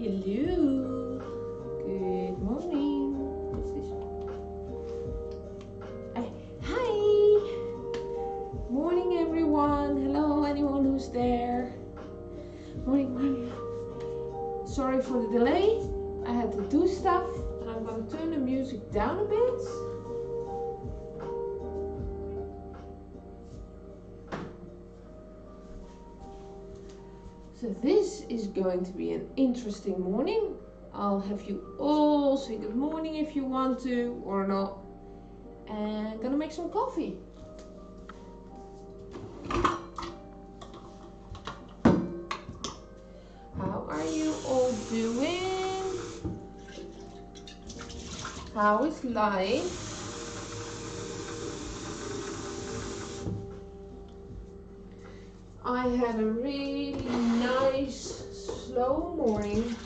Hello. Good morning. What's this? Hi. Morning, everyone. Hello, anyone who's there. Morning, morning. Sorry for the delay. I had to do stuff, and I'm going to turn the music down a bit. So this is going to be an interesting morning. I'll have you all say good morning if you want to or not. And I'm gonna make some coffee. How are you all doing? How is life? I had a really nice, slow morning.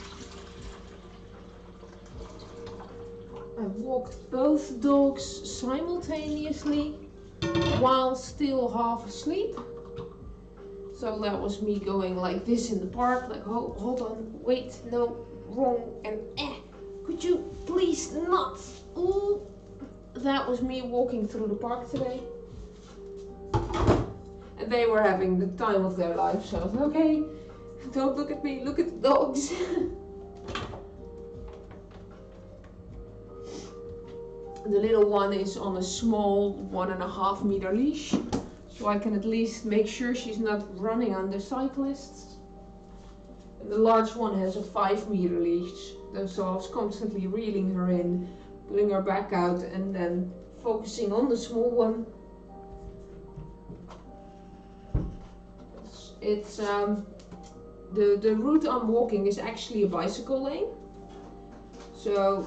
I walked both dogs simultaneously while still half asleep. So that was me going like this in the park, like, oh, hold on, wait, no, wrong, and could you please not? Ooh. That was me walking through the park today. And they were having the time of their life, so I was like, okay, don't look at me, look at the dogs. The little one is on a small 1.5 meter leash, so I can at least make sure she's not running under cyclists. And the large one has a 5 meter leash, so I was constantly reeling her in, putting her back out, and then focusing on the small one. It's the route I'm walking is actually a bicycle lane. So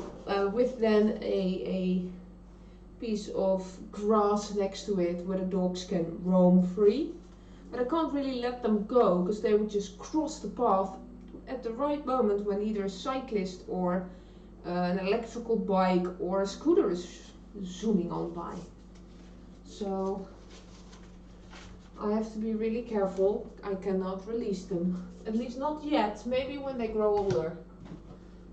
with then a piece of grass next to it where the dogs can roam free. But I can't really let them go because they would just cross the path at the right moment when either a cyclist or an electrical bike or a scooter is zooming on by. So I have to be really careful. I cannot release them. At least not yet. Maybe when they grow older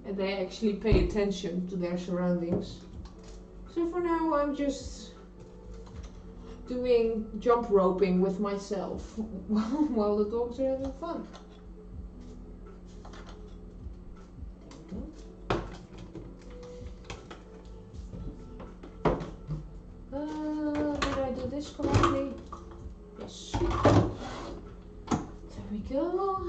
and they actually pay attention to their surroundings. So for now I'm just doing jump roping with myself while the dogs are having fun. Did I do this correctly? Yes. There we go.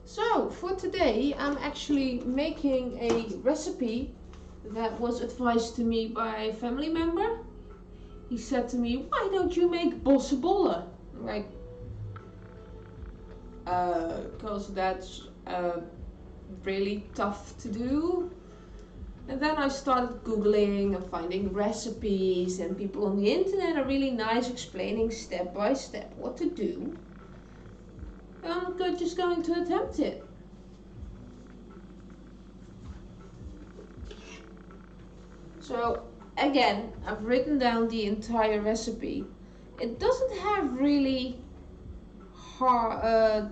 So for today I'm actually making a recipe that was advised to me by a family member. He said to me, why don't you make Bossche Bollen? I'm like, because that's really tough to do. And then I started Googling and finding recipes, and people on the internet are really nice explaining step by step what to do. And I'm just going to attempt it. So again, I've written down the entire recipe. It doesn't have really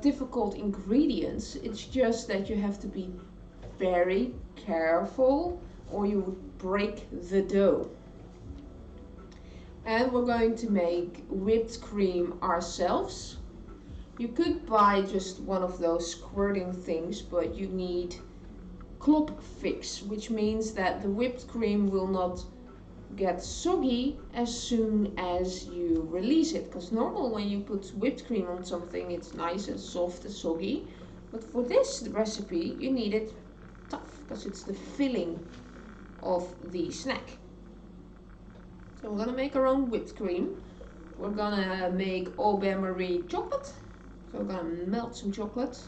difficult ingredients. It's just that you have to be very careful or you would break the dough. And we're going to make whipped cream ourselves. You could buy just one of those squirting things, but you need Klop fix, which means that the whipped cream will not get soggy as soon as you release it. Because normal when you put whipped cream on something, it's nice and soft and soggy. But for this recipe, you need it tough because it's the filling of the snack. So we're gonna make our own whipped cream. We're gonna make au bain-marie chocolate. So we're gonna melt some chocolate.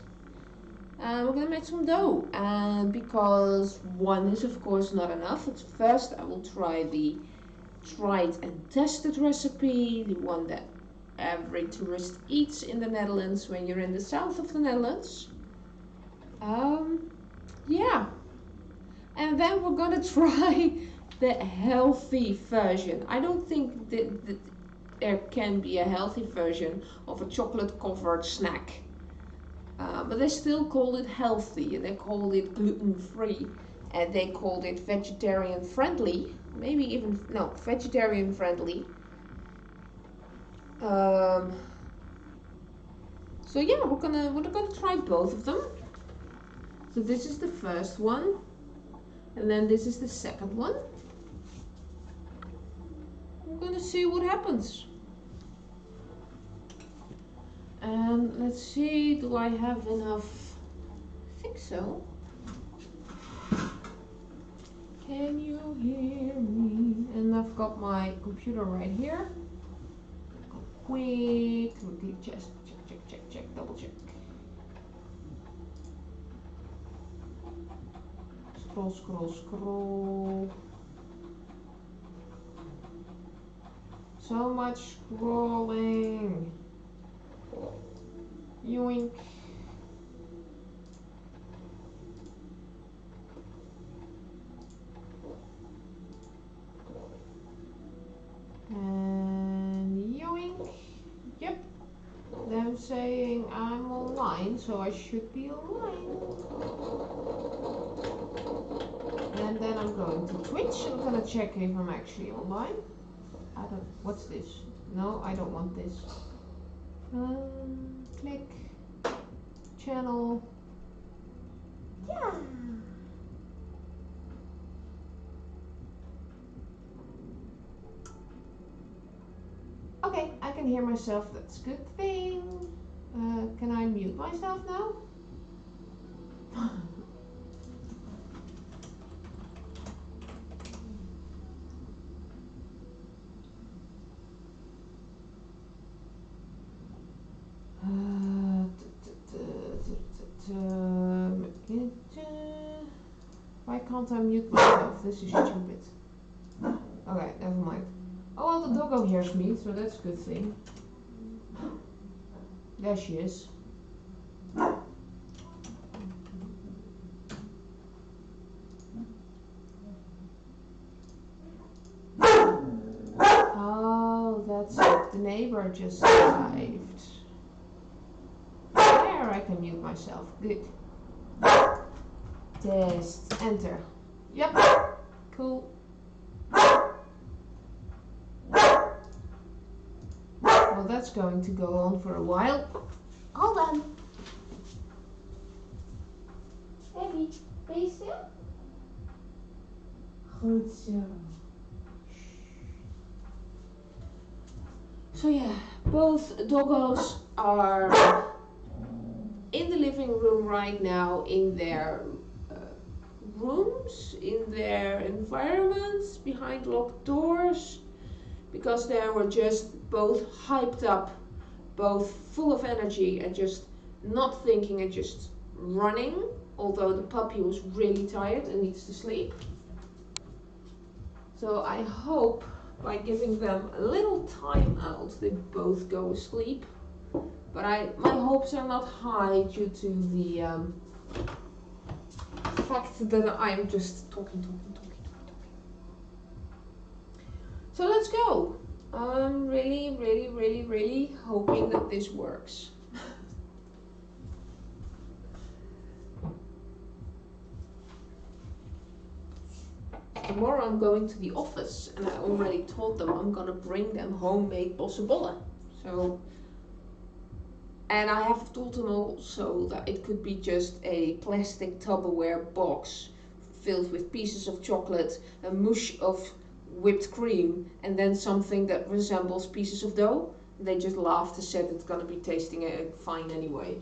And we're gonna make some dough. And because one is of course not enough, at first I will try the tried and tested recipe, the one that every tourist eats in the Netherlands when you're in the south of the Netherlands. Yeah. And then we're gonna try the healthy version. I don't think that there can be a healthy version of a chocolate covered snack. But they still called it healthy, and they called it gluten-free, and they called it vegetarian friendly, maybe even, no, vegetarian friendly. So yeah, we're gonna try both of them. So this is the first one, and then this is the second one. We're gonna see what happens. And let's see, do I have enough? I think so. Can you hear me? And I've got my computer right here. Quick, check, double check. Scroll. So much scrolling. Yoink. And yoink. Yep. Them saying I'm online, so I should be online. And then I'm going to Twitch. I'm gonna check if I'm actually online. What's this? No, I don't want this. Click. Channel. Yeah. Okay, I can hear myself. That's a good thing. Can I mute myself now? Why can't I mute myself? This is stupid. Okay, never mind. Oh well, the doggo hears me, so that's a good thing. There she is. Oh, that's it. The neighbor just arrived. There, I can mute myself. Good. Test. Enter. Yep. Cool. Well, that's going to go on for a while. Hold on. Baby, ben je stil? Goed zo. So yeah, both doggos are in the living room right now, in their rooms, in their environments, behind locked doors, because they were just both hyped up, both full of energy and just not thinking and just running, although the puppy was really tired and needs to sleep. So I hope by giving them a little time out they both go asleep, but my hopes are not high due to the fact that I'm just talking. So let's go. I'm really hoping that this works. Tomorrow I'm going to the office, and I already told them I'm gonna bring them homemade Bossche Bollen. So, and I have told them also that it could be just a plastic Tupperware box filled with pieces of chocolate, a mousse of whipped cream, and then something that resembles pieces of dough. They just laughed and said it's gonna be tasting fine anyway.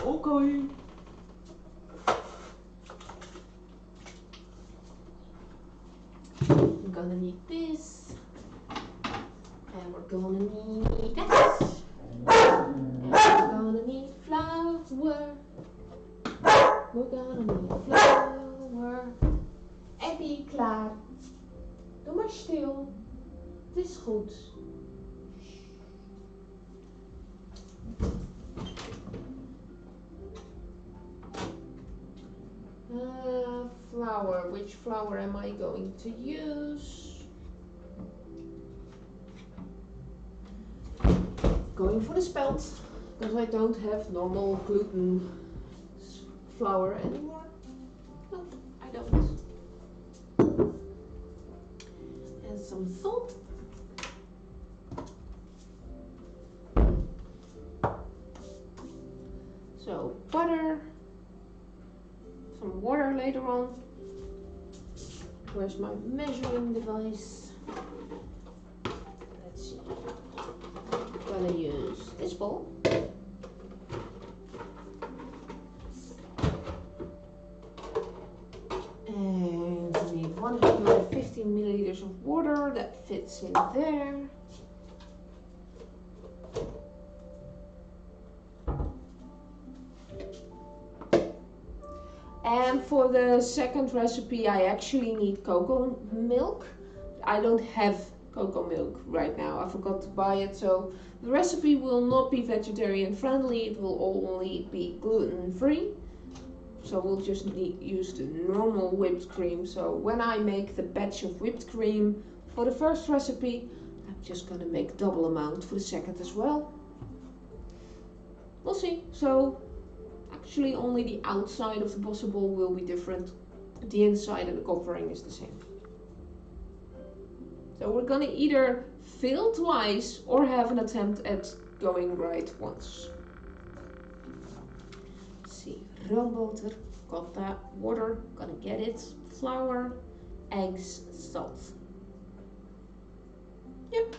Okay. We're gonna need this, and we're gonna need that, and we're gonna need flour. We're gonna need flour. En ben je klaar? Doe maar stil. Het is goed. Flour. Which flour am I going to use? Going for the spelt. because I don't have normal gluten flour anymore. No, I don't. And some salt. So butter, some water later on. Where's my measuring device? Let's see. I'm gonna use this bowl. And we need 150 milliliters of water that fits in there. And for the second recipe, I actually need cocoa milk. I don't have cocoa milk right now. I forgot to buy it, so the recipe will not be vegetarian friendly. It will only be gluten free. So we'll just use the normal whipped cream. So when I make the batch of whipped cream for the first recipe, I'm just gonna make double amount for the second as well. We'll see. So actually only the outside of the Bossche bowl will be different. The inside and the covering is the same. So we're gonna either fail twice or have an attempt at going right once. Let's see, roomboter, got that, water, gonna get it, flour, eggs, salt. Yep.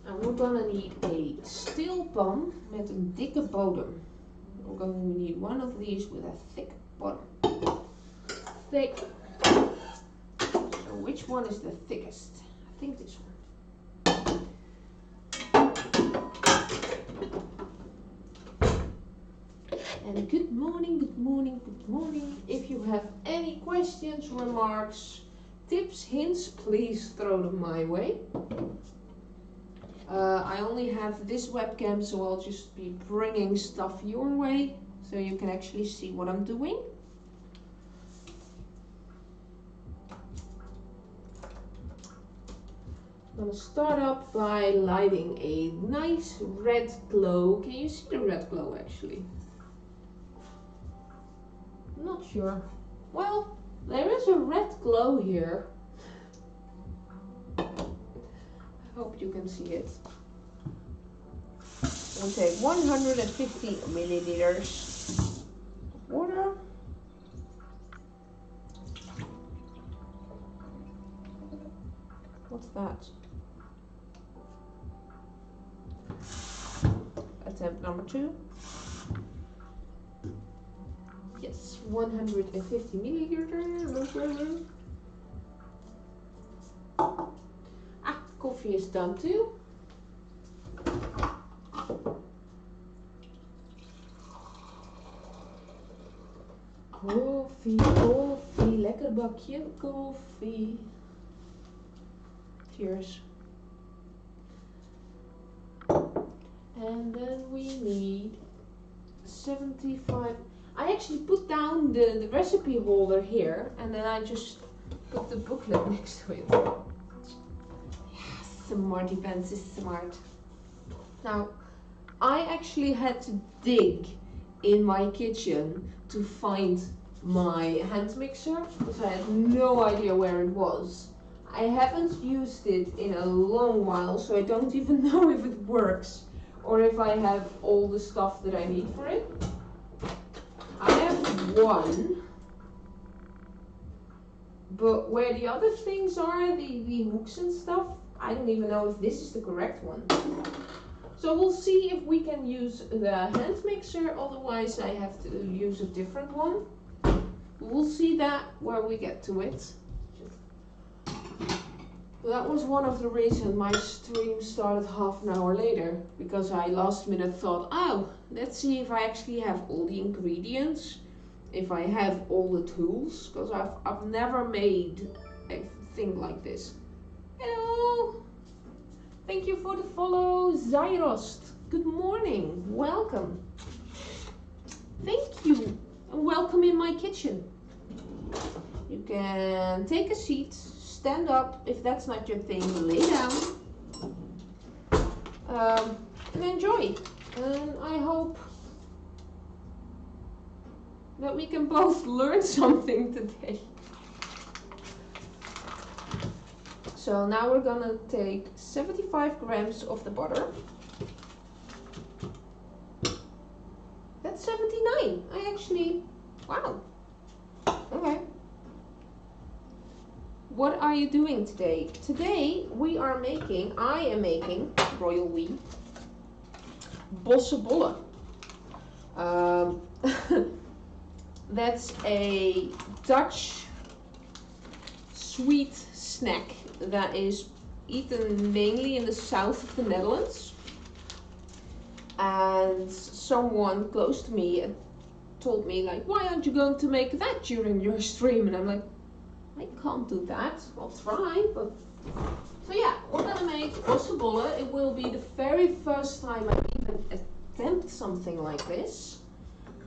En we're gonna need a steel pan met een dikke bodem. We're going to need one of these with a thick bottom. Thick. So which one is the thickest? I think this one. And good morning, good morning, good morning. If you have any questions, remarks, tips, hints, please throw them my way. I only have this webcam, so I'll just be bringing stuff your way so you can actually see what I'm doing. I'm going to start up by lighting a nice red glow. Can you see the red glow actually? Not sure. Well, there is a red glow here. Hope you can see it. We'll take 150 milliliters of water. What's that? Attempt number 2. Yes, 150 milliliters. Coffee is done too. Koffie, koffie, lekker bakje koffie. Cheers. And then we need 75. I actually put down the recipe holder here, and then I just put the booklet next to it. Smarty Pants is smart. Now, I actually had to dig in my kitchen to find my hand mixer because I had no idea where it was. I haven't used it in a long while, so I don't even know if it works or if I have all the stuff that I need for it. I have one, but where the other things are, the hooks and stuff, I don't even know if this is the correct one. So we'll see if we can use the hand mixer, otherwise I have to use a different one. We'll see that where we get to it. That was one of the reasons my stream started half an hour later, because I last minute thought, oh, let's see if I actually have all the ingredients, if I have all the tools, because I've never made a thing like this. Hello! Thank you for the follow, Zyrost. Good morning, welcome. Thank you, and welcome in my kitchen. You can take a seat, stand up. If that's not your thing, lay down and enjoy. And I hope that we can both learn something today. So now we're gonna take 75 grams of the butter. That's 79. Wow. Okay. What are you doing today? Today I am making, royal we, Bossche Bollen. That's a Dutch sweet snack that is eaten mainly in the south of the Netherlands. And someone close to me told me, like, why aren't you going to make that during your stream? And I'm like, I can't do that. I'll try, but... So yeah, we're gonna make Bossche Bollen. It will be the very first time I even attempt something like this.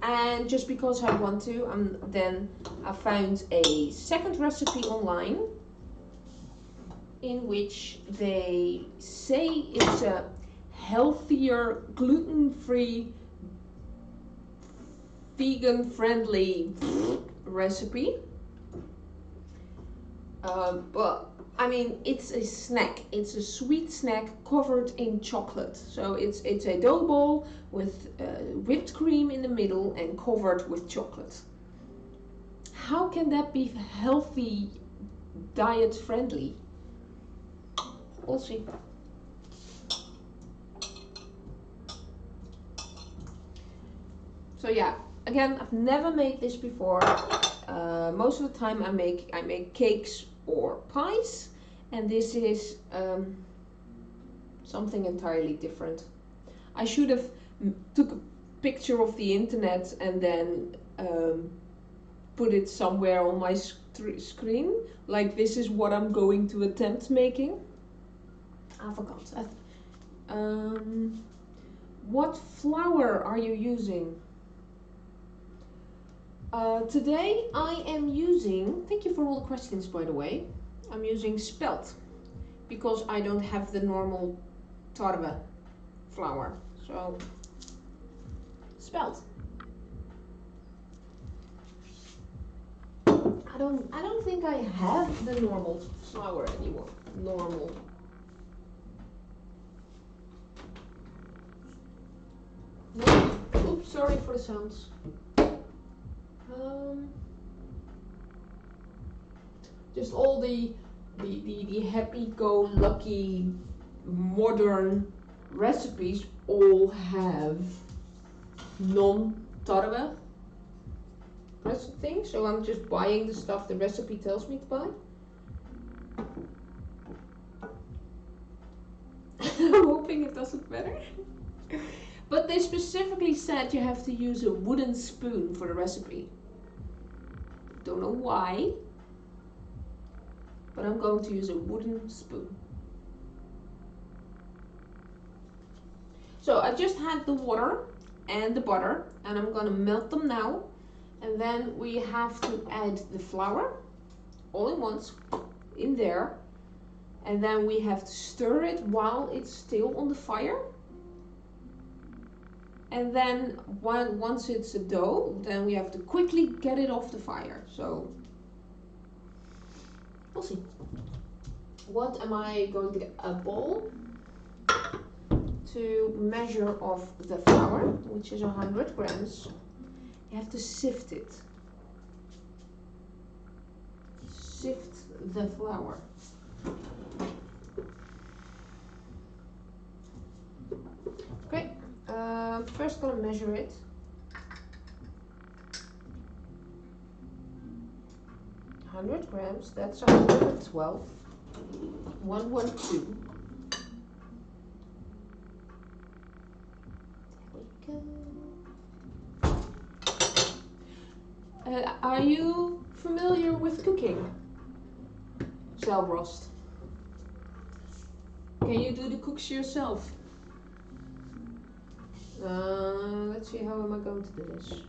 And just because I want to, then I found a second recipe online in which they say it's a healthier, gluten-free, vegan-friendly recipe. But I mean, it's a snack. It's a sweet snack covered in chocolate. So it's a dough ball with whipped cream in the middle and covered with chocolate. How can that be healthy, diet friendly? We'll see. So yeah, again, I've never made this before. Most of the time I make cakes or pies, and this is something entirely different. I should have took a picture of the internet and then put it somewhere on my screen, like this is what I'm going to attempt making. I forgot. What flour are you using? Today I am using, thank you for all the questions by the way, I'm using spelt because I don't have the normal tarwe flour, so spelt. I don't think I have the normal flour anymore. Normal. No. Oops, sorry for the sounds. Just all the happy-go-lucky modern recipes all have non-tarwe things, so I'm just buying the stuff the recipe tells me to buy. I'm hoping it does it better. But they specifically said you have to use a wooden spoon for the recipe. Don't know why, but I'm going to use a wooden spoon. So I just had the water and the butter, and I'm going to melt them now. And then we have to add the flour all at once in there. And then we have to stir it while it's still on the fire. And then once it's a dough, then we have to quickly get it off the fire. So we'll see. What am I going to get? A bowl to measure off the flour, which is 100 grams. You have to sift it. Sift the flour. Okay. First gonna measure it. 100 grams, that's 112. 112. There we go. Are you familiar with cooking? Zelfrost. Can you do the cooks yourself? Let's see, how am I going to do this?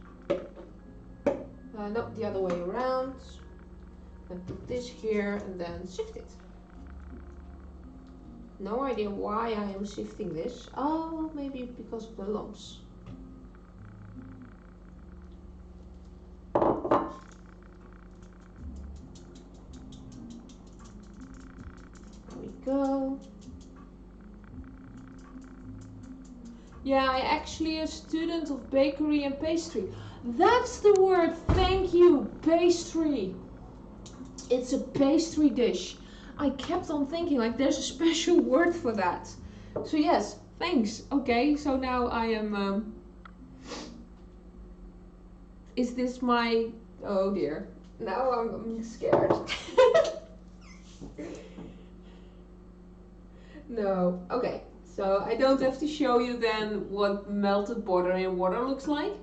No, the other way around. And put this here and then sift it. No idea why I am sifting this. Oh, maybe because of the lumps. There we go. Yeah, I'm actually a student of bakery and pastry. That's the word, thank you, pastry. It's a pastry dish. I kept on thinking like there's a special word for that. So yes, thanks. Okay, so now I am, is this my, oh dear. Now I'm scared. No, okay. So I don't have to show you then what melted butter in water looks like.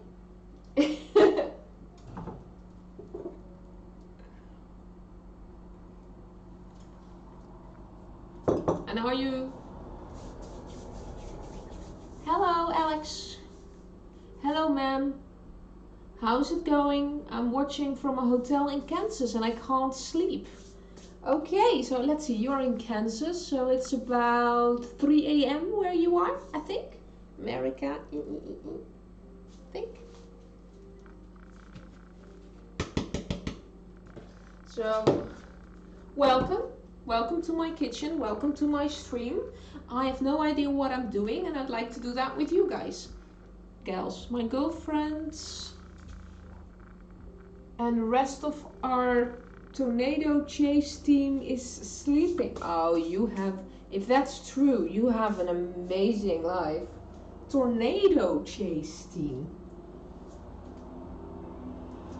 And are you? Hello, Alex. Hello, ma'am. How's it going? I'm watching from a hotel in Kansas and I can't sleep. Okay, so let's see. You're in Kansas, so it's about 3 a.m. where you are, I think. America, I think. So, welcome to my kitchen, welcome to my stream. I have no idea what I'm doing and I'd like to do that with you guys. Gals, my girlfriends, and the rest of our tornado chase team is sleeping. Oh, you have, if that's true, you have an amazing life. Tornado chase team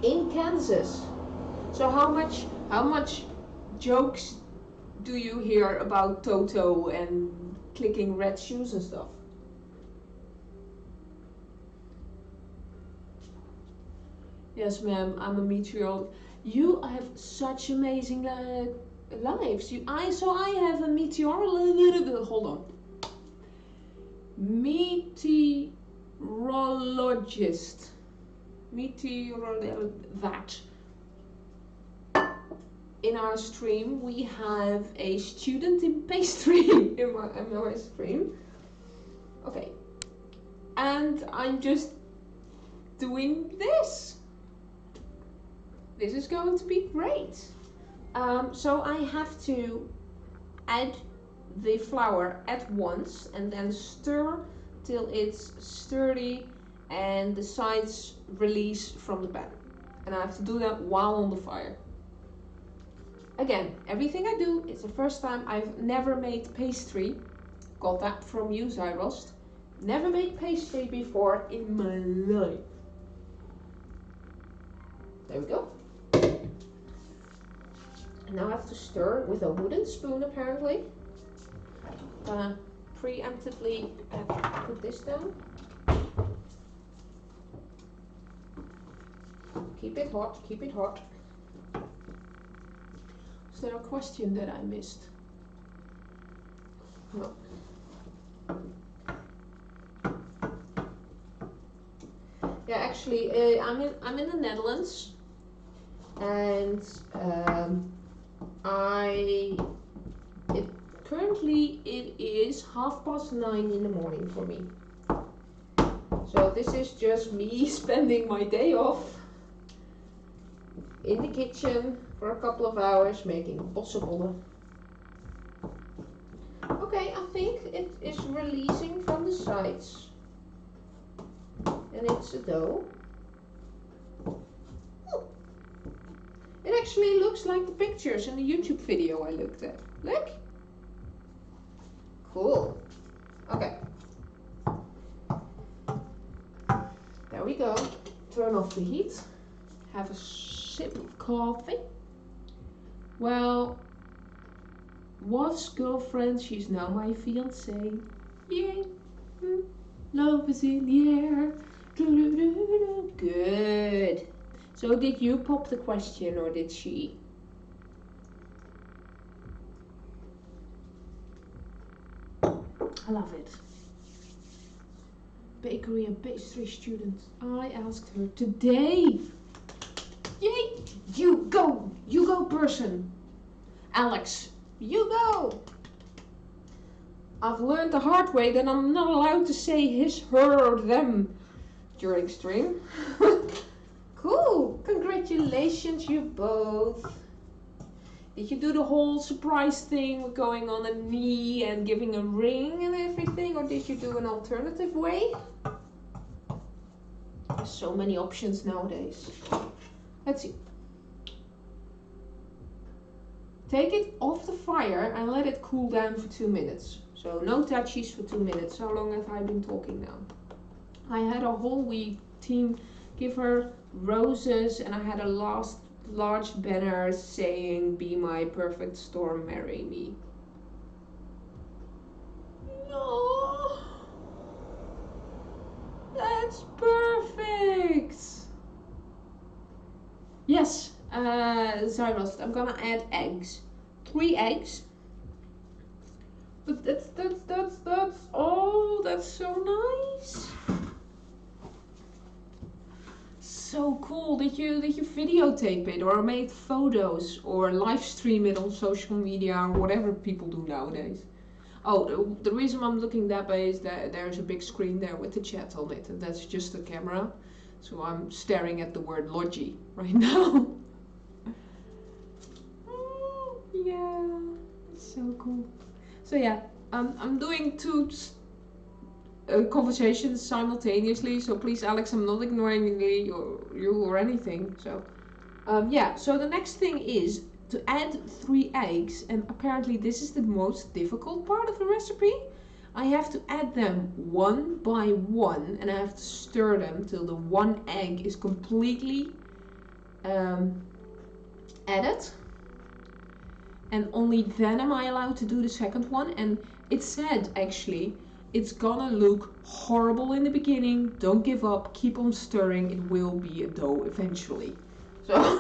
in Kansas. So how much jokes do you hear about Toto and clicking red shoes and stuff? Yes, ma'am, I'm a meteorologist. You have such amazing lives. I have a meteorologist. Hold on. Meteorologist. That. In our stream, we have a student in pastry in my stream. Okay. And I'm just doing this. This is going to be great. So I have to add the flour at once and then stir till it's sturdy and the sides release from the pan. And I have to do that while on the fire. Again, everything I do, it's the first time. I've never made pastry. Got that from you, Zyrost. Never made pastry before in my life. There we go. And now I have to stir with a wooden spoon apparently. Gonna preemptively put this down. Keep it hot, keep it hot. Is there a question that I missed? No. Yeah, actually, I'm in the Netherlands, and currently it is 9:30 in the morning for me. So this is just me spending my day off in the kitchen for a couple of hours making Bossche Bollen. Okay, I think it is releasing from the sides. And it's a dough. It actually looks like the pictures in the YouTube video I looked at. Look. Cool. Okay. There we go. Turn off the heat. Have a sip of coffee. Well, was girlfriend, she's now my fiance. Yay. Love is in the air. Good. So did you pop the question or did she? I love it. Bakery and pastry student. I asked her today. Yay! You go go, person. Alex, you go. I've learned the hard way that I'm not allowed to say his, her, or them during stream. Cool. Congratulations, you both. Did you do the whole surprise thing with going on a knee and giving a ring and everything, or did you do an alternative way? There's so many options nowadays. Let's see. Take it off the fire and let it cool down for 2 minutes. So no touchies for 2 minutes. How long have I been talking now? I had a whole week team give her roses, and I had a large banner saying, "Be my perfect storm, marry me." No, that's perfect. Yes, Zyros, I'm gonna add eggs. 3 eggs. But that's oh, that's so nice. So cool. Did you videotape it or made photos or live stream it on social media or whatever people do nowadays? Oh, the reason I'm looking that way is that there's a big screen there with the chat on it, and that's just the camera. So I'm staring at the word Logi right now. Oh, yeah, it's so cool. So yeah, I'm doing 2 conversations simultaneously, so please, Alex, I'm not ignoring you or anything. So yeah, so the next thing is to add 3 eggs, and apparently this is the most difficult part of the recipe. I have to add them one by one, and I have to stir them till the 1 egg is completely added, and only then am I allowed to do the second one. And it said, actually, it's gonna look horrible in the beginning, don't give up, keep on stirring, it will be a dough eventually. So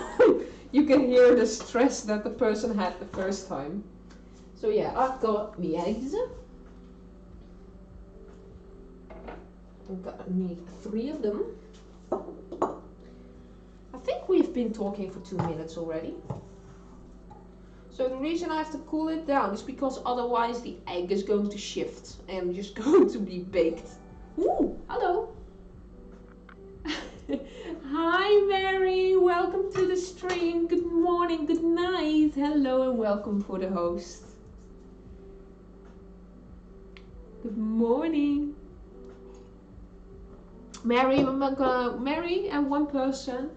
you can hear the stress that the person had the first time. So yeah, I've got my eggs. I'm gonna need 3 of them. I think we've been talking for 2 minutes already. So the reason I have to cool it down is because otherwise the egg is going to shift and just going to be baked. Ooh, hello. Hi Mary, welcome to the stream. Good morning, good night. Hello and welcome for the host. Good morning. Mary and one person.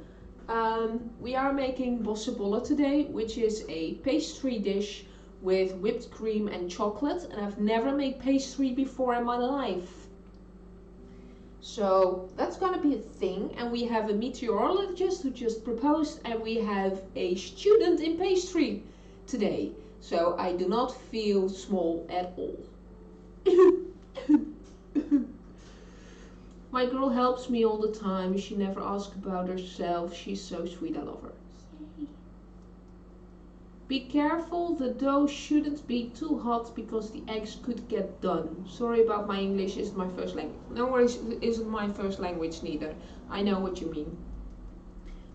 We are making Bossche Bollen today, which is a pastry dish with whipped cream and chocolate, and I've never made pastry before in my life. So that's gonna be a thing, and we have a meteorologist who just proposed, and we have a student in pastry today. So I do not feel small at all. My girl helps me all the time. She never asks about herself. She's so sweet. I love her. Yay. Be careful. The dough shouldn't be too hot because the eggs could get done. Sorry about my English. Isn't my first language. No worries. Isn't my first language neither. I know what you mean.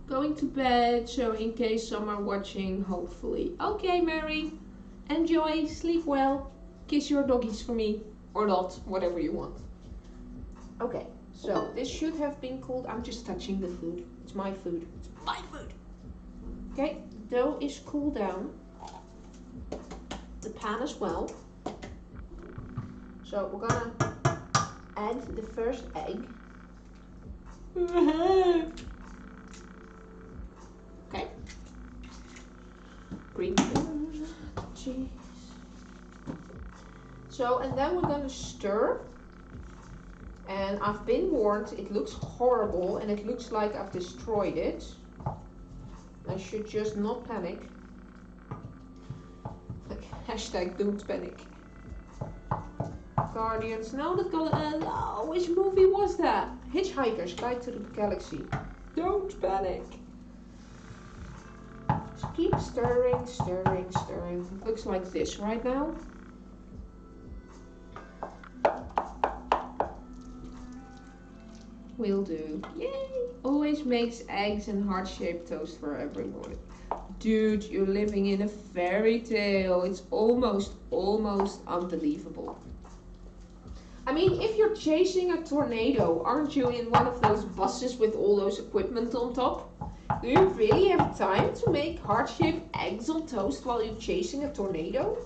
Going to bed. So in case some are watching, hopefully. Okay, Mary. Enjoy. Sleep well. Kiss your doggies for me. Or not. Whatever you want. Okay. So this should have been cooled. I'm just touching the food. It's my food. It's my food. Okay, the dough is cooled down. The pan as well. So we're gonna add the first egg. Okay. Green cheese. So, and then we're gonna stir. And I've been warned, it looks horrible and it looks like I've destroyed it. I should just not panic. Like, hashtag don't panic. Guardians, no, that got which movie was that? Hitchhiker's Guide to the Galaxy. Don't panic. Just keep stirring, stirring, stirring. It looks like this right now. Will do. Yay! Always makes eggs and heart-shaped toast for every morning. Dude, you're living in a fairy tale. It's almost unbelievable. I mean, if you're chasing a tornado, aren't you in one of those buses with all those equipment on top? Do you really have time to make heart-shaped eggs on toast while you're chasing a tornado?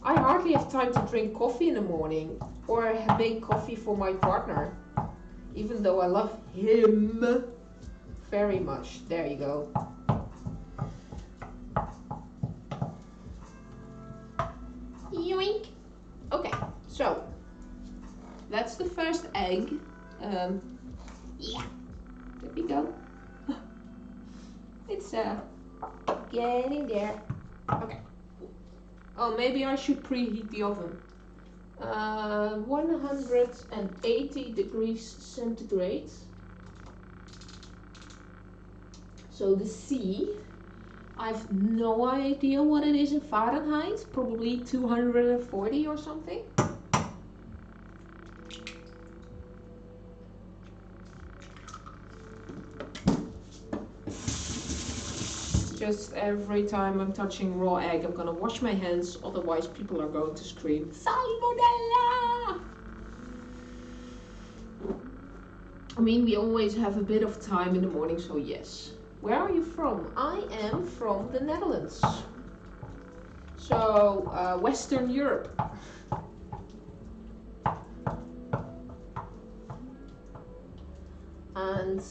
I hardly have time to drink coffee in the morning or make coffee for my partner, even though I love him very much. There you go. Yoink. Okay, so that's the first egg. Yeah, there we go. It's getting there. Okay. Oh, maybe I should preheat the oven. 180 degrees centigrade. So the C, I've no idea what it is in Fahrenheit, probably 240 or something. Just every time I'm touching raw egg, I'm gonna wash my hands, otherwise people are going to scream, Salmonella! I mean, we always have a bit of time in the morning, so yes. Where are you from? I am from the Netherlands. So, Western Europe. And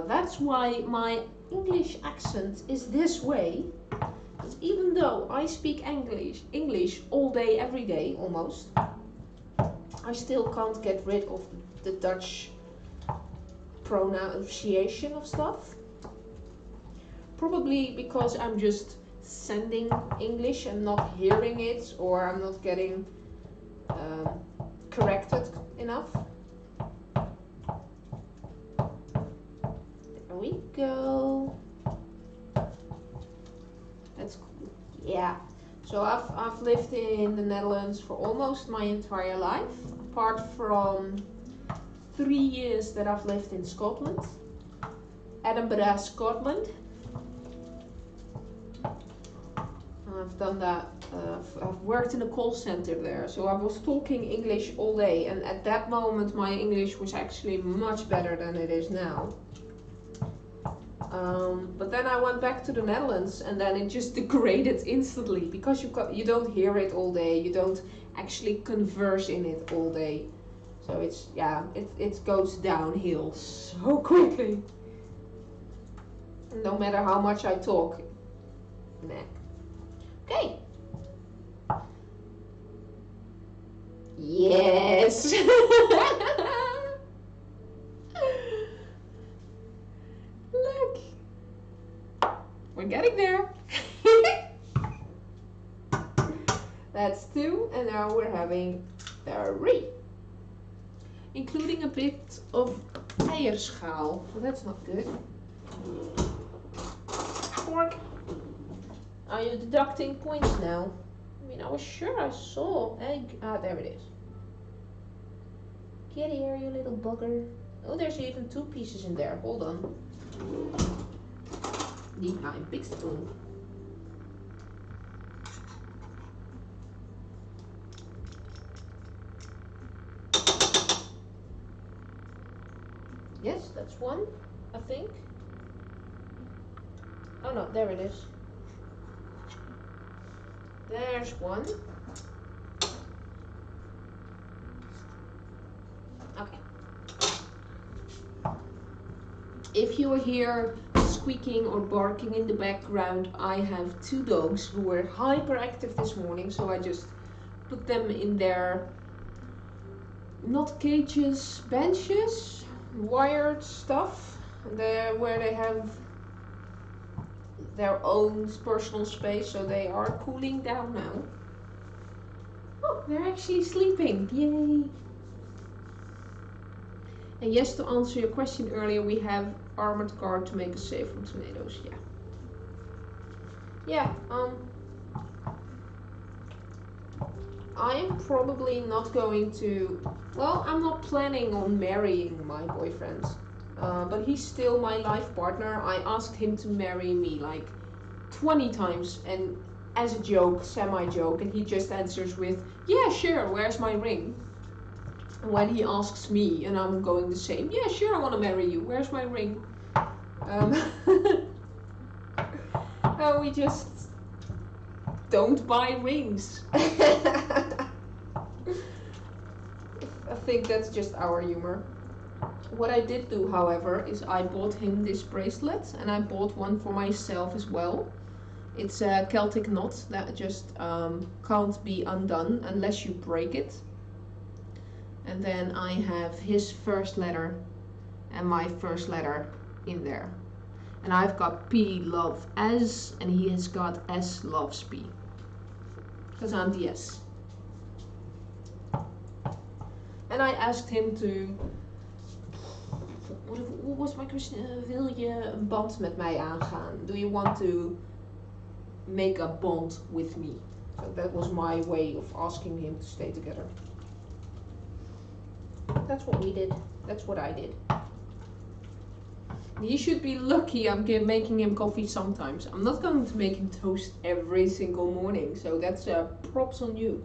that's why my English accent is this way. Because even though I speak English all day, every day, almost, I still can't get rid of the Dutch pronunciation of stuff. Probably because I'm just sending English and not hearing it, or I'm not getting corrected enough. There we go. That's cool. Yeah. So I've lived in the Netherlands for almost my entire life, apart from 3 years that I've lived in Scotland, Edinburgh, Scotland. I've done that. I've worked in a call center there, so I was talking English all day, and at that moment my English was actually much better than it is now. But then I went back to the Netherlands, and then it just degraded instantly because you don't hear it all day, you don't actually converse in it all day. So it goes downhill so quickly. No matter how much I talk. Nah. Okay. Yes. Look. We're getting there. That's 2, and now we're having 3. Including a bit of eierschaal. Well, that's not good. Fork. Are you deducting points now? I mean, I was sure I saw egg. Ah, there it is. Get here, you little bugger. Oh, there's even 2 pieces in there. Hold on. Need my big spoon. Yes, that's 1, I think. Oh no, there it is. There's 1. Okay. If you hear squeaking or barking in the background, I have 2 dogs who were hyperactive this morning, so I just put them in their, not cages, benches, wired stuff, where they have their own personal space, so they are cooling down now. Oh, they're actually sleeping. Yay! And yes, to answer your question earlier, we have armored car to make us safe from tornadoes. Yeah. I'm probably not going to, well, I'm not planning on marrying my boyfriend. But he's still my life partner. I asked him to marry me like 20 times, and as a joke, semi-joke, and he just answers with, yeah, sure, where's my ring? And when he asks me, and I'm going the same, yeah, sure, I want to marry you, where's my ring? We just don't buy rings. I think that's just our humor. What I did do, however, is I bought him this bracelet, and I bought one for myself as well. It's a Celtic knot that just can't be undone unless you break it. And then I have his first letter and my first letter in there. And I've got P love S, and he has got S loves P. Because I'm the S. And I asked him to... What was my question? Wil je een band met mij aangaan? Do you want to make a bond with me? So that was my way of asking him to stay together. That's what we did. That's what I did. He should be lucky I'm making him coffee sometimes. I'm not going to make him toast every single morning, so that's props on you.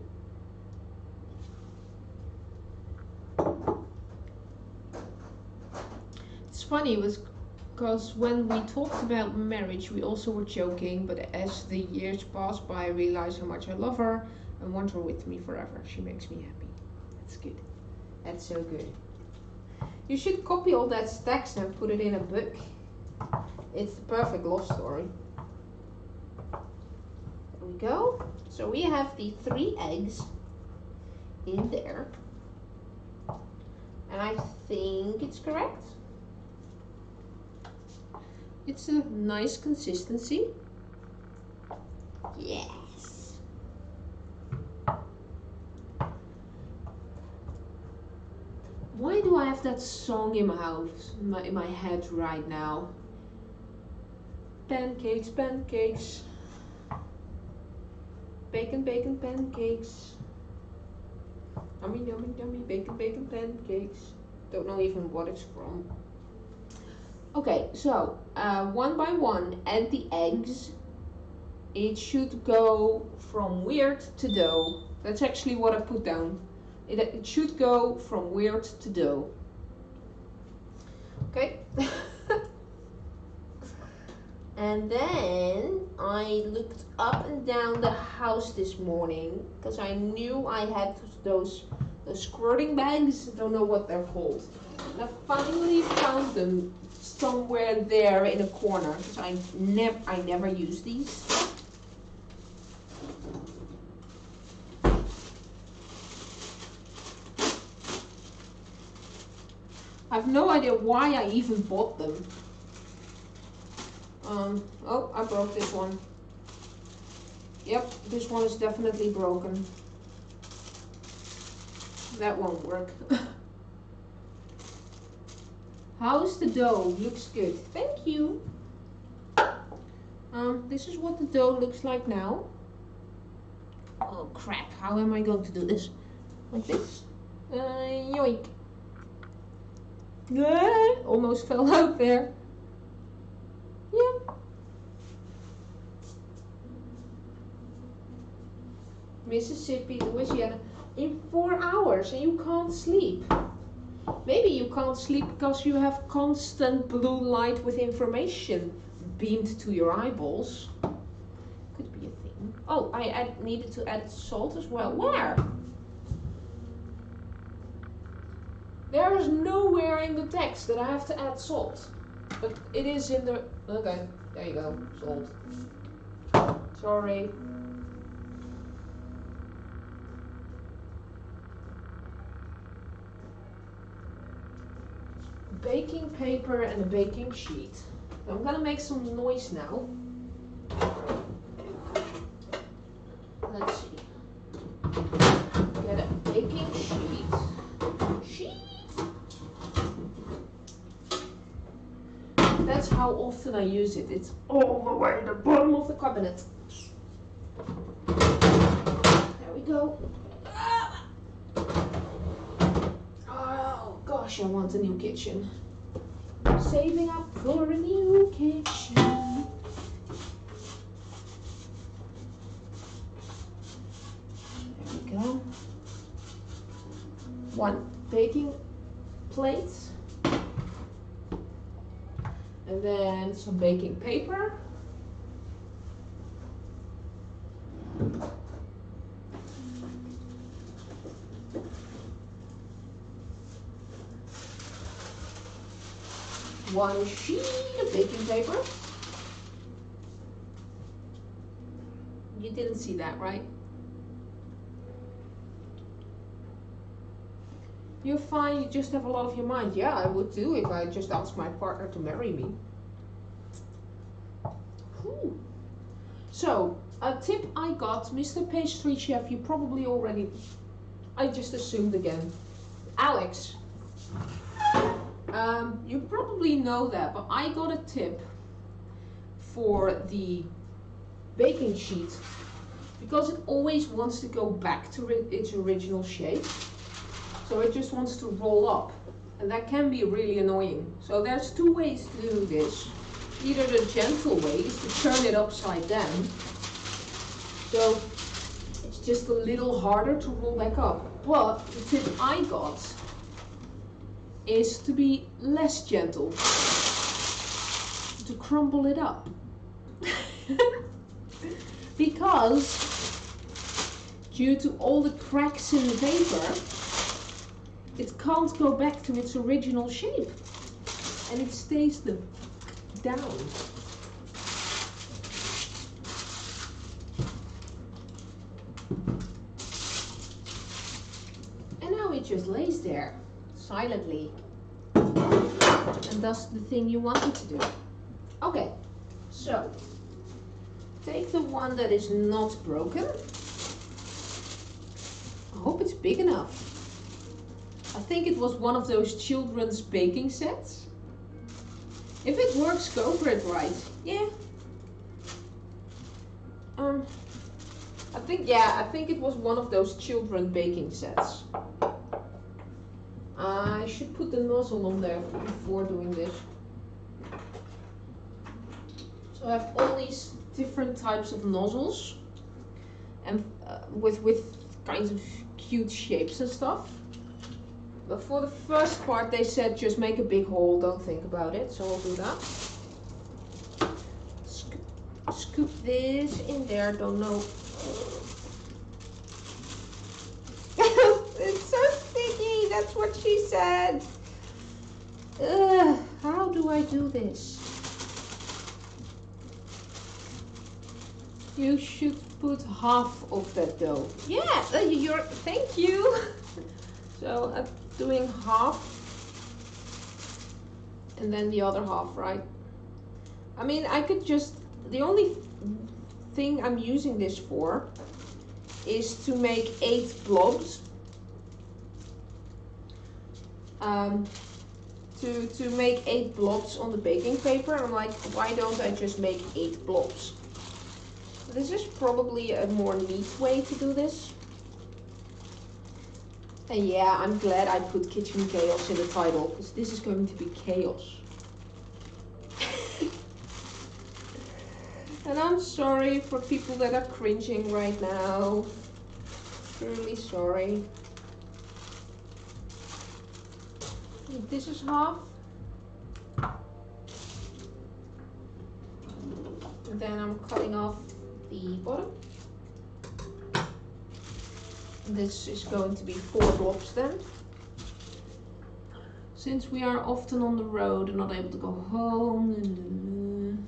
It's funny because when we talked about marriage, we also were joking, but as the years pass by, I realize how much I love her and want her with me forever. She makes me happy. That's good. That's so good. You should copy all that text and put it in a book. It's the perfect love story. There we go. So we have the 3 eggs in there. And I think it's correct. It's a nice consistency. Yes. Why do I have that song in my house, in my head right now? Pancakes, pancakes. Bacon, bacon, pancakes. Yummy, yummy, yummy, bacon, bacon, pancakes. Don't know even what it's from. Okay, so one by one, add the eggs. It should go from weird to dough. That's actually what I put down. It should go from weird to dough. Okay. And then I looked up and down the house this morning because I knew I had those squirting bags. I don't know what they're called. And I finally found them somewhere there in a corner because I never use these. I have no idea why I even bought them. Oh, I broke this one. Yep, this one is definitely broken. That won't work. How's the dough? Looks good. Thank you. This is what the dough looks like now. Oh crap, how am I going to do this? Like this? Yoink. Almost fell out there. Yeah. Mississippi, Louisiana. In 4 hours and you can't sleep. Maybe you can't sleep because you have constant blue light with information beamed to your eyeballs. Could be a thing. Oh, I needed to add salt as well. Where? There is nowhere in the text that I have to add salt. But it is in the... Okay, there you go. Salt. Sorry. Baking paper and a baking sheet. I'm gonna make some noise now. Let's see. Get a baking sheet. That's how often I use it. It's all the way at the bottom of the cabinet. There we go. Oh gosh, I want a new kitchen. saving up for a new kitchen. There we go. 1 baking plate. And then some baking paper. One sheet of baking paper. You didn't see that, right? You're fine, you just have a lot of your mind. Yeah, I would too if I just asked my partner to marry me. Whew. So, a tip I got, Mr. Pastry Chef, you probably already, I just assumed again. Alex, you probably know that, but I got a tip for the baking sheet because it always wants to go back to its original shape. So it just wants to roll up, and that can be really annoying. So there's 2 ways to do this. Either the gentle way is to turn it upside down, so it's just a little harder to roll back up. But the tip I got is to be less gentle, to crumble it up. Because due to all the cracks in the paper, it can't go back to its original shape, and it stays down. And now it just lays there, silently, and does the thing you want it to do. Okay, so take the one that is not broken. I hope it's big enough. I think it was one of those children's baking sets. If it works, go for it, right? Yeah. I think it was one of those children baking sets. I should put the nozzle on there before doing this. So I have all these different types of nozzles, and with kinds of cute shapes and stuff. But for the first part they said just make a big hole, don't think about it, so I'll do that. Scoop this in there, don't know. It's so sticky, that's what she said. How do I do this? You should put half of that dough. Yeah, thank you. So I'm doing half and then the other half, right? I mean, I could just, the only thing I'm using this for is to make 8 blobs. To make 8 blobs on the baking paper. I'm like, why don't I just make 8 blobs? This is probably a more neat way to do this. And yeah, I'm glad I put Kitchen Chaos in the title, because this is going to be chaos. And I'm sorry for people that are cringing right now. Truly sorry. This is half. And then I'm cutting off the bottom. This is going to be 4 blobs then. Since we are often on the road and not able to go home.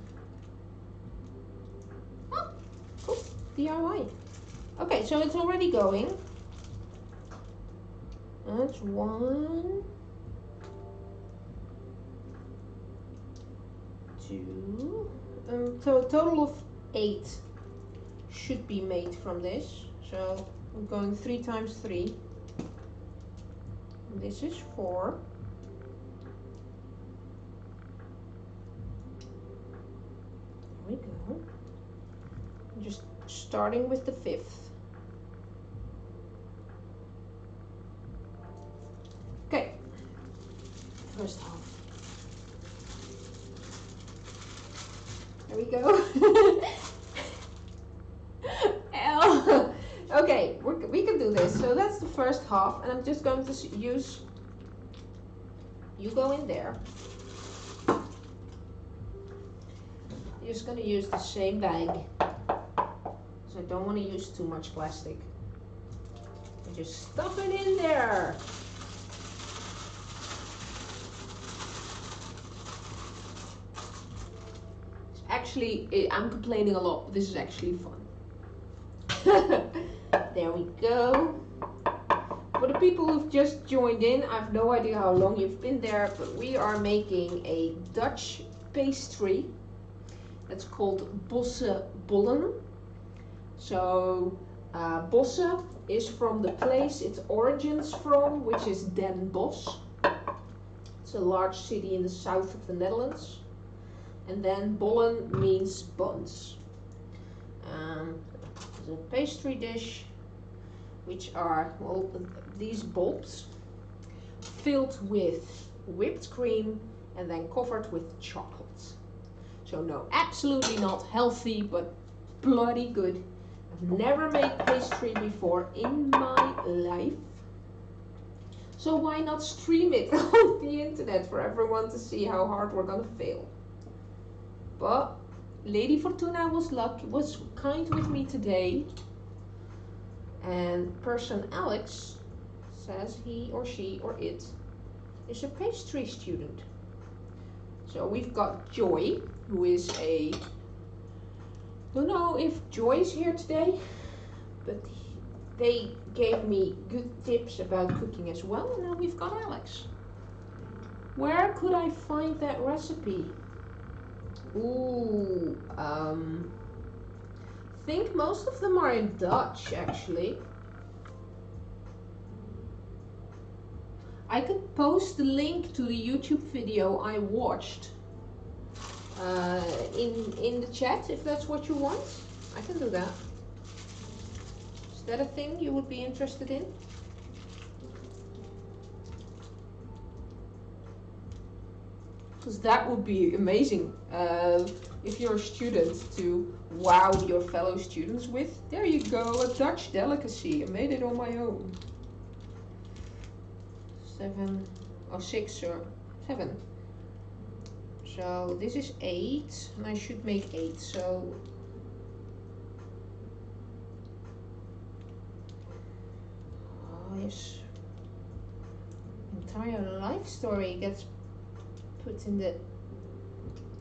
Oh, cool. DIY. Okay, so it's already going. That's 1, 2. So a total of 8 should be made from this. So I'm going 3 times 3. And this is 4. There we go. I'm just starting with the 5th. Okay. First half. we go. Okay, we can do this. So that's the first half, and I'm just going to use, you go in there. You're just going to use the same bag. So I don't want to use too much plastic. And just stuff it in there. Actually, I'm complaining a lot, but this is actually fun. There we go. For the people who've just joined in, I have no idea how long you've been there, but we are making a Dutch pastry that's called Bossche Bollen. So Bossche is from the place its origins from, which is Den Bosch. It's a large city in the south of the Netherlands. And then bollen means buns. It's a pastry dish, which are, well, these bulbs filled with whipped cream and then covered with chocolate. So no, absolutely not healthy, but bloody good. I've never made pastry before in my life. So why not stream it on the internet for everyone to see how hard we're gonna fail? But Lady Fortuna was kind with me today, and person Alex says he or she or it is a pastry student. So we've got Joy, who is a, don't know if Joy's here today, but they gave me good tips about cooking as well. And now we've got Alex. Where could I find that recipe? Ooh, think most of them are in Dutch, actually. I could post the link to the YouTube video I watched in the chat, if that's what you want. I can do that. Is that a thing you would be interested in? Because that would be amazing if you're a student to wow your fellow students with. There you go, a Dutch delicacy. I made it on my own. 6 or 7. So this is 8, and I should make 8. So oh yes, entire life story gets put in the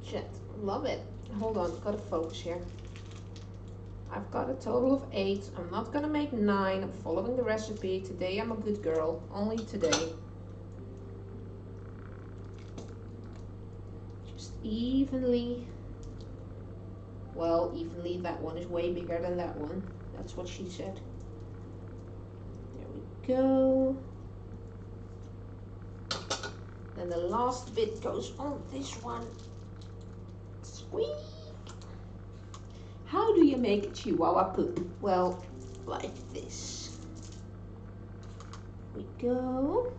chat. Love it. Hold on, gotta focus here. I've got a total of 8. I'm not gonna make 9. I'm following the recipe. Today I'm a good girl. Only today. Just evenly. Well, evenly. That one is way bigger than that one. That's what she said. There we go. Then the last bit goes on this one. Squeak! How do you make Chihuahua poop? Well, like this. Here we go.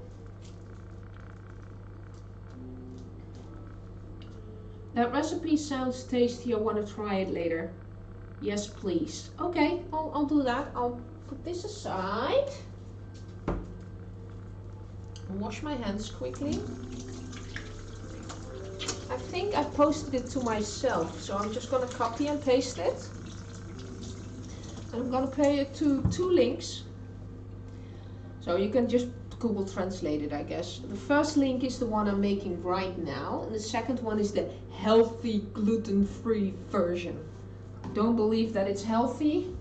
That recipe sounds tasty. I want to try it later. Yes, please. Okay, I'll do that. I'll put this aside. Wash my hands quickly. I think I posted it to myself, so I'm just going to copy and paste it. And I'm going to pay it to 2 links. So you can just Google Translate it, I guess. The first link is the one I'm making right now, and the second one is the healthy gluten-free version. Don't believe that it's healthy,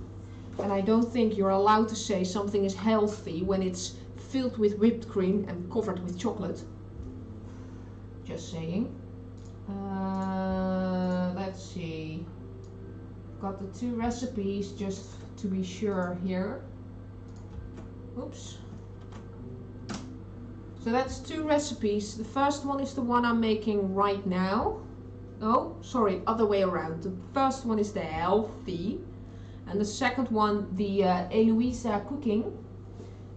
and I don't think you're allowed to say something is healthy when it's filled with whipped cream and covered with chocolate. Just saying. Let's see. Got the 2 recipes just to be sure here. Oops. So that's 2 recipes. The first one is the one I'm making right now. Oh, sorry, other way around. The first one is the healthy, and the second one, the Eloisa cooking,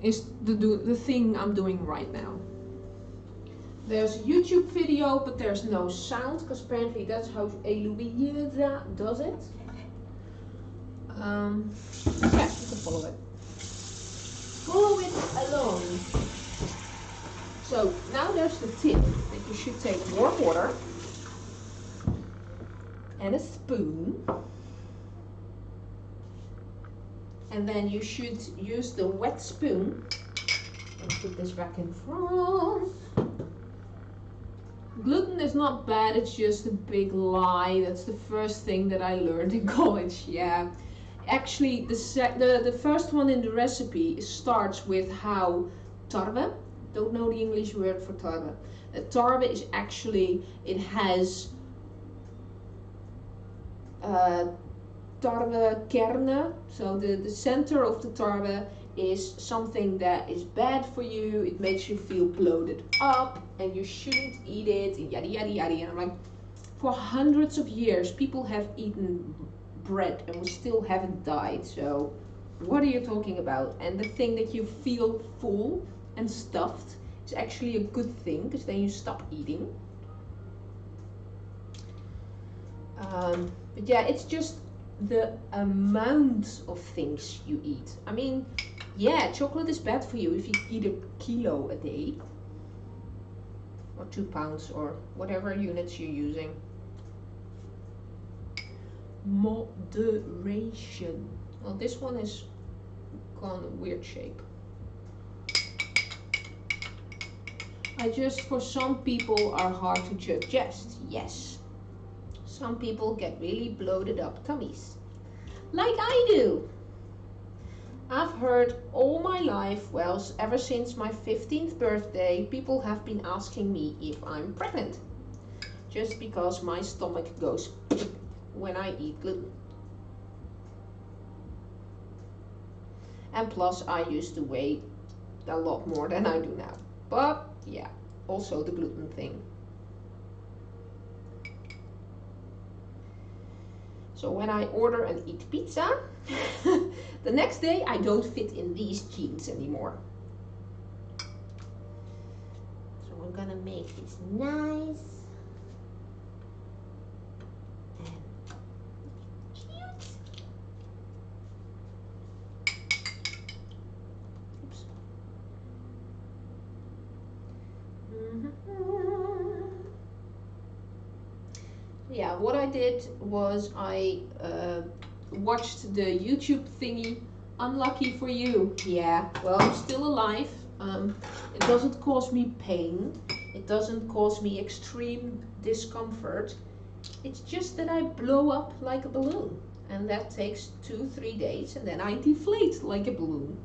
is the thing I'm doing right now. There's a YouTube video, but there's no sound, because apparently that's how Eloisa does it. Yeah, you can follow it. Follow it along. So now there's the tip that you should take warm water and a spoon, and then you should use the wet spoon. Let's put this back in front. Gluten is not bad, it's just a big lie. That's the first thing that I learned in college. Yeah, actually the first one in the recipe starts with how tarwe, don't know the English word for tarwe. Tarwe is actually, it has tarwe kerne, so the center of the tarwe is something that is bad for you. It makes you feel bloated up and you shouldn't eat it, and yada yada yada. And I'm like, for hundreds of years people have eaten bread and we still haven't died, so what are you talking about? And the thing that you feel full and stuffed is actually a good thing, because then you stop eating. But yeah, it's just the amount of things you eat. I mean, yeah, chocolate is bad for you if you eat a kilo a day, or 2 pounds, or whatever units you're using. Moderation. Well, this one is gone a weird shape. For some people are hard to digest, yes. Some people get really bloated up tummies, like I do. I've heard all my life, well, ever since my 15th birthday, people have been asking me if I'm pregnant, just because my stomach goes when I eat gluten. And plus I used to weigh a lot more than I do now. But yeah, also the gluten thing. So when I order and eat pizza, the next day I don't fit in these jeans anymore. So I'm gonna make this nice and cute. Oops. Yeah, what I did was I watched the YouTube thingy. Unlucky for you. Yeah, well, I'm still alive. It doesn't cause me pain. It doesn't cause me extreme discomfort. It's just that I blow up like a balloon. And that takes 2-3 days, and then I deflate like a balloon.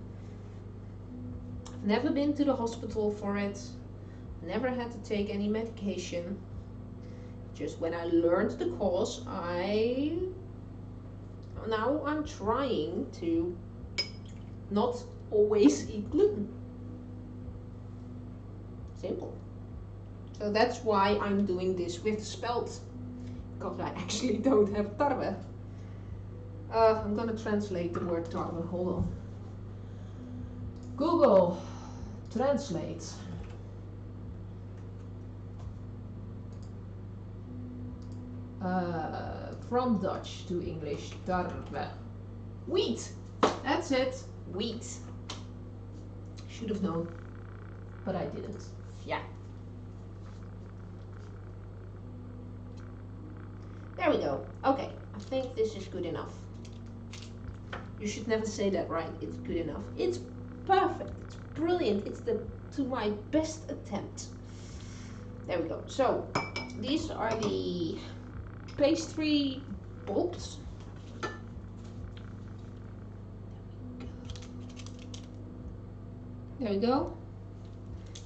I've never been to the hospital for it. Never had to take any medication. Just when I learned the cause, now I'm trying to not always eat gluten. Simple. So that's why I'm doing this with spelt, because I actually don't have tarwe. I'm gonna translate the word tarwe. Hold on. Google translate. From Dutch to English, tarwe. Wheat! That's it. Wheat. Should have known, but I didn't. Yeah. There we go. Okay, I think this is good enough. You should never say that, right? It's good enough. It's perfect. It's brilliant. It's to my best attempt. There we go. So, these are the pastry bolts. There we go.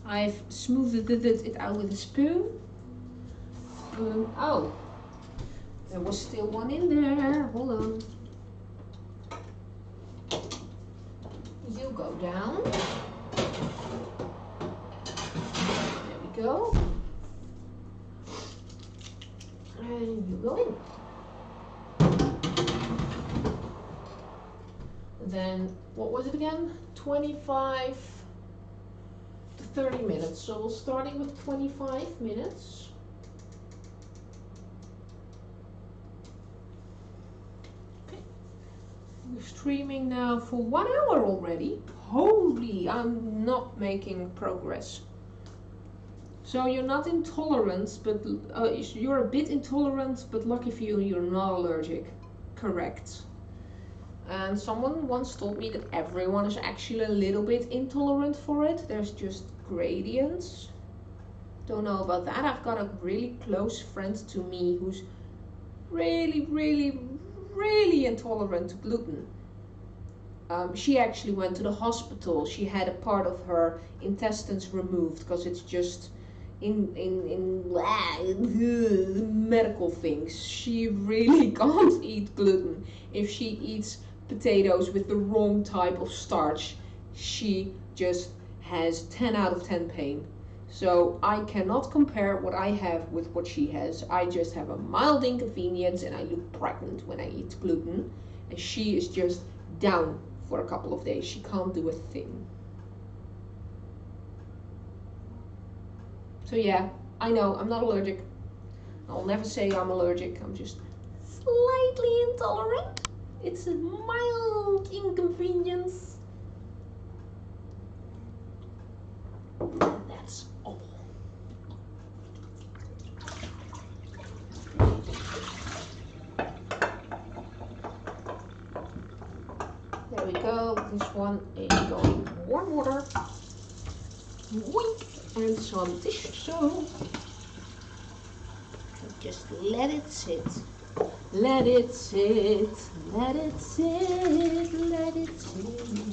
I've smoothed it out with a spoon. Oh, there was still one in there. Hold on. You go down. There we go. And you go in. Then, what was it again? 25 to 30 minutes. So we're starting with 25 minutes. Okay. We're streaming now for 1 hour already. Holy, I'm not making progress. So you're not intolerant, but you're a bit intolerant, but lucky for you, you're not allergic. Correct. And someone once told me that everyone is actually a little bit intolerant for it. There's just gradients. Don't know about that. I've got a really close friend to me who's really, really, really intolerant to gluten. She actually went to the hospital. She had a part of her intestines removed because it's just in medical things. She really can't eat gluten. If she eats potatoes with the wrong type of starch, she just has 10 out of 10 pain. So I cannot compare what I have with what she has. I just have a mild inconvenience and I look pregnant when I eat gluten, and she is just down for a couple of days. She can't do a thing. So yeah, I know I'm not allergic. I'll never say I'm allergic. I'm just slightly intolerant. It's a mild inconvenience. That's all. There we go. This one is going warm water. Wink. And some dish soap. Just let it sit. Let it sit. Let it sit. Let it sit.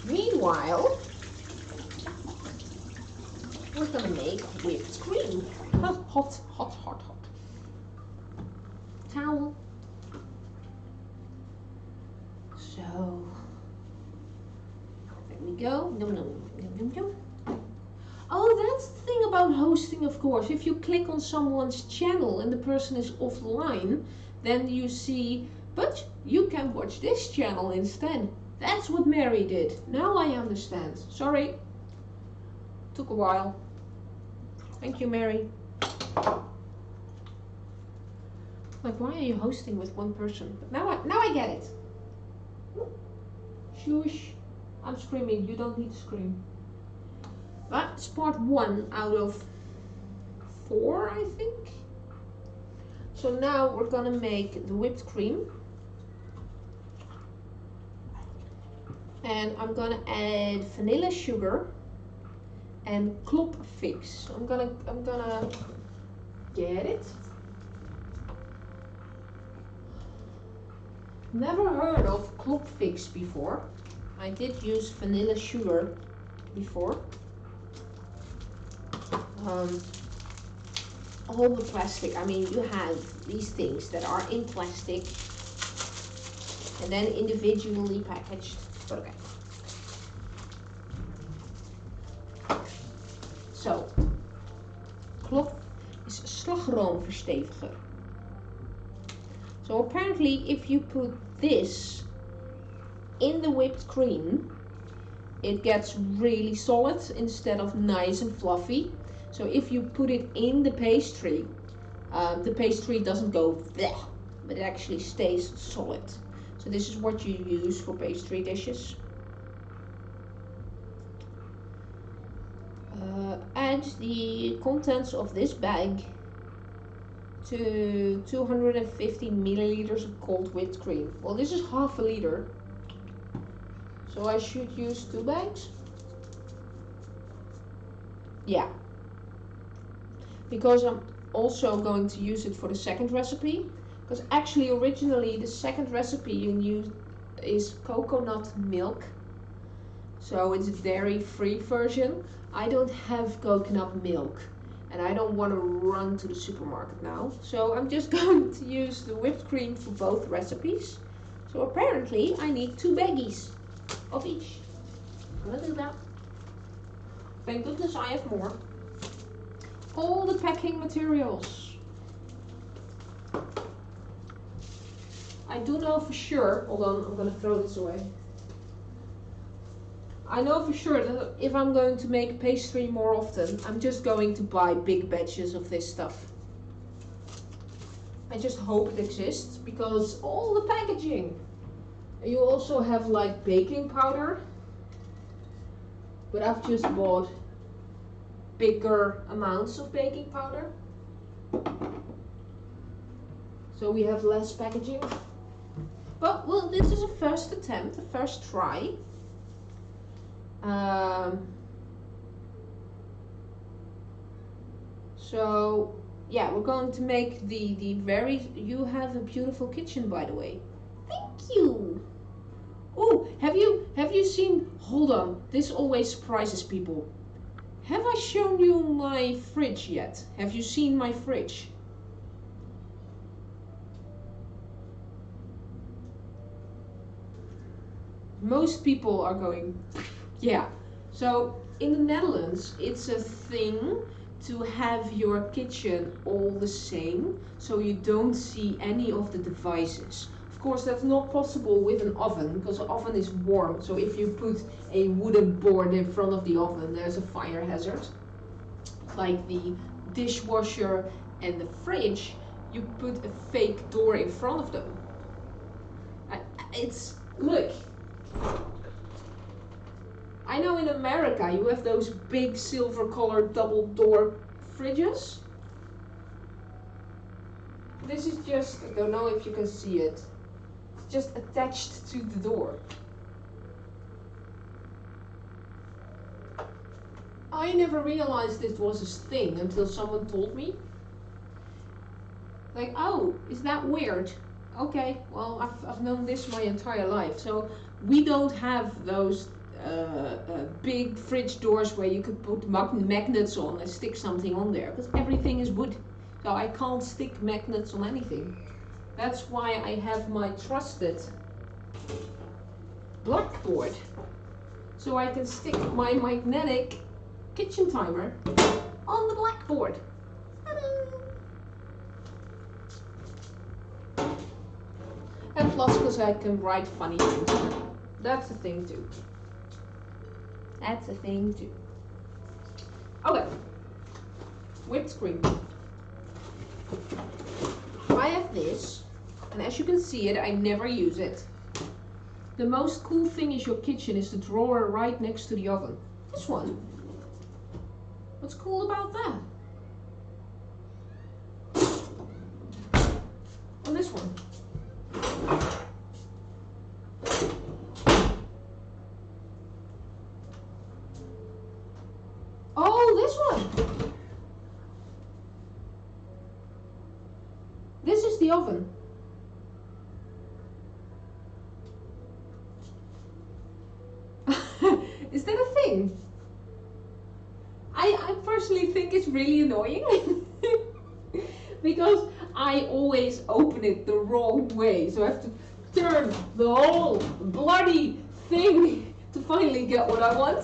Meanwhile, we're gonna make whipped cream. Hot, hot, hot, hot, hot. Towel. So there we go. Nom nom nom nom nom. Oh, that's the thing about hosting, of course. If you click on someone's channel and the person is offline, then you see, but you can watch this channel instead. That's what Mary did. Now I understand. Sorry. Took a while. Thank you, Mary. Like, why are you hosting with one person? But now I get it. Shush. I'm screaming. You don't need to scream. That's part 1 out of 4, I think. So now we're gonna make the whipped cream. And I'm gonna add vanilla sugar and klopfix. I'm gonna get it. Never heard of klopfix before. I did use vanilla sugar before. All the plastic, I mean, you have these things that are in plastic and then individually packaged, but okay. So, klop is slagroomversteviger. So apparently if you put this in the whipped cream, it gets really solid instead of nice and fluffy. So if you put it in the pastry doesn't go bleh, but it actually stays solid. So this is what you use for pastry dishes. Add the contents of this bag to 250 milliliters of cold whipped cream. Well, this is half a liter, so I should use 2 bags. Yeah, because I'm also going to use it for the second recipe, because actually originally the second recipe you use is coconut milk, so it's a dairy-free version. I don't have coconut milk and I don't want to run to the supermarket now, so I'm just going to use the whipped cream for both recipes. So apparently I need 2 baggies of each. I'm gonna do that. Thank goodness I have more. All the packing materials. I do know for sure, hold on, I'm gonna throw this away. I know for sure that if I'm going to make pastry more often, I'm just going to buy big batches of this stuff. I just hope it exists because all the packaging. You also have like baking powder, but I've just bought bigger amounts of baking powder. So we have less packaging. But well, this is a first attempt, a first try. So yeah, we're going to make the very. You have a beautiful kitchen, by the way. Thank you. Oh, have you seen? Hold on, this always surprises people. Have I shown you my fridge yet? Have you seen my fridge? Most people are going, yeah. So in the Netherlands, it's a thing to have your kitchen all the same, so you don't see any of the devices. Of course, that's not possible with an oven, because the oven is warm. So if you put a wooden board in front of the oven, there's a fire hazard. Like the dishwasher and the fridge, you put a fake door in front of them. Look. I know in America you have those big silver colored double door fridges. This is just, I don't know if you can see it. It's just attached to the door. I never realized this was a thing until someone told me. Like, oh, is that weird? Okay, well, I've known this my entire life. So we don't have those big fridge doors where you could put magnets on and stick something on there, because everything is wood. So I can't stick magnets on anything. That's why I have my trusted blackboard. So I can stick my magnetic kitchen timer on the blackboard. And plus, because I can write funny things. That's a thing too. That's a thing too. Okay. Whipped cream. I have this, and as you can see it, I never use it. The most cool thing is your kitchen is the drawer right next to the oven. This one. What's cool about that? And this one. Oh, this one. This is the oven. Is that a thing? I personally think it's really annoying because I always open it the wrong way, so I have to turn the whole bloody thing to finally get what I want.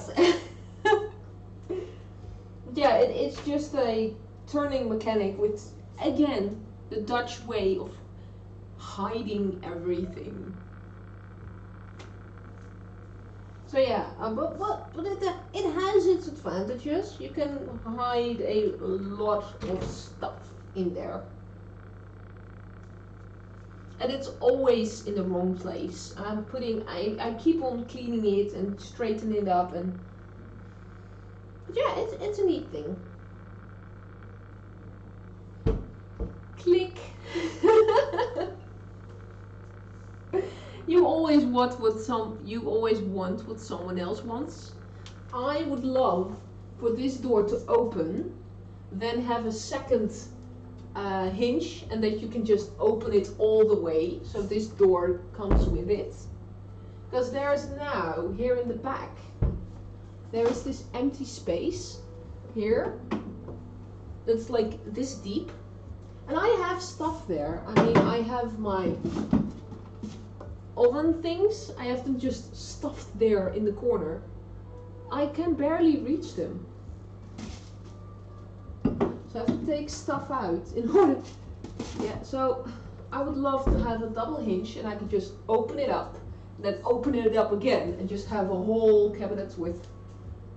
Yeah, it's just a turning mechanic with, again, the Dutch way of hiding everything. So yeah, but it has its advantages. You can hide a lot of stuff in there. And it's always in the wrong place. I keep on cleaning it and straightening it up, and yeah, it's a neat thing. Click. You always want what someone else wants. I would love for this door to open, then have a second hinge, and that you can just open it all the way, so this door comes with it. Because there's now, here in the back, there is this empty space here that's like this deep, and I have stuff there. I mean, I have my oven things, I have them just stuffed there in the corner. I can barely reach them. So I have to take stuff out in order. Yeah, so I would love to have a double hinge, and I could just open it up then open it up again and just have a whole cabinet with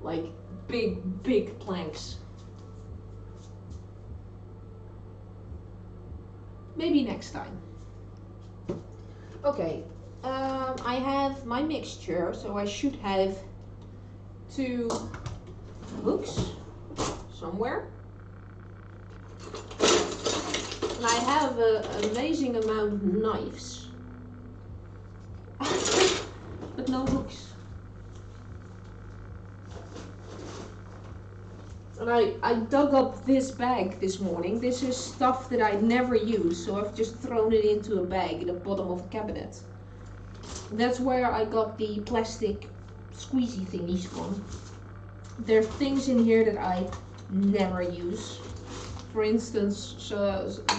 like big planks. Maybe next time. Okay, I have my mixture, so I should have 2 hooks somewhere. And I have an amazing amount of knives, but no hooks. And I dug up this bag this morning. This is stuff that I never use, so I've just thrown it into a bag in the bottom of a cabinet. That's where I got the plastic squeezy thingies from. There are things in here that I never use. For instance,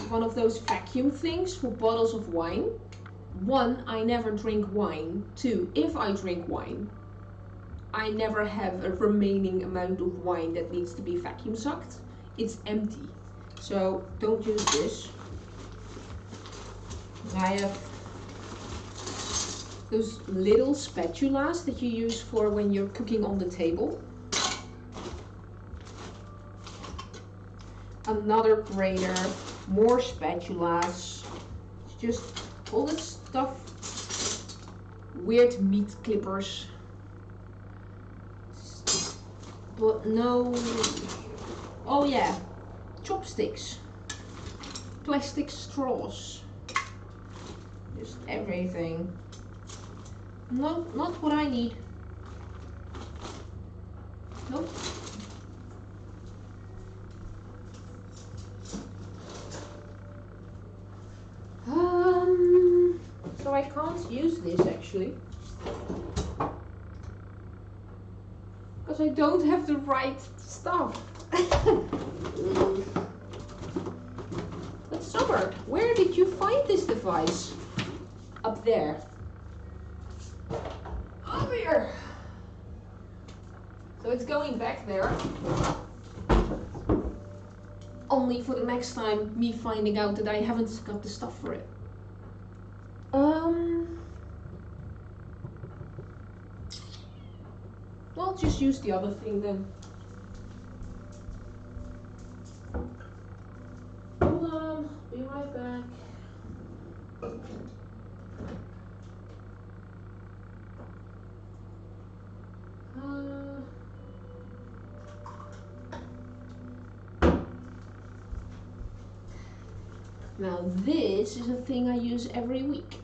one of those vacuum things for bottles of wine. 1, I never drink wine. 2, if I drink wine, I never have a remaining amount of wine that needs to be vacuum sucked. It's empty. So don't use this. I have those little spatulas that you use for when you're cooking on the table. Another grater, more spatulas. It's just all this stuff. Weird meat clippers. But no. Oh yeah, chopsticks. Plastic straws. Just everything. No, not what I need. Nope. So I can't use this actually. Because I don't have the right stuff. But Summer, where did you find this device? Up there. Over here. So it's going back there. Only for the next time me finding out that I haven't got the stuff for it. Well, just use the other thing then. Hold on, be right back. Now this is a thing I use every week.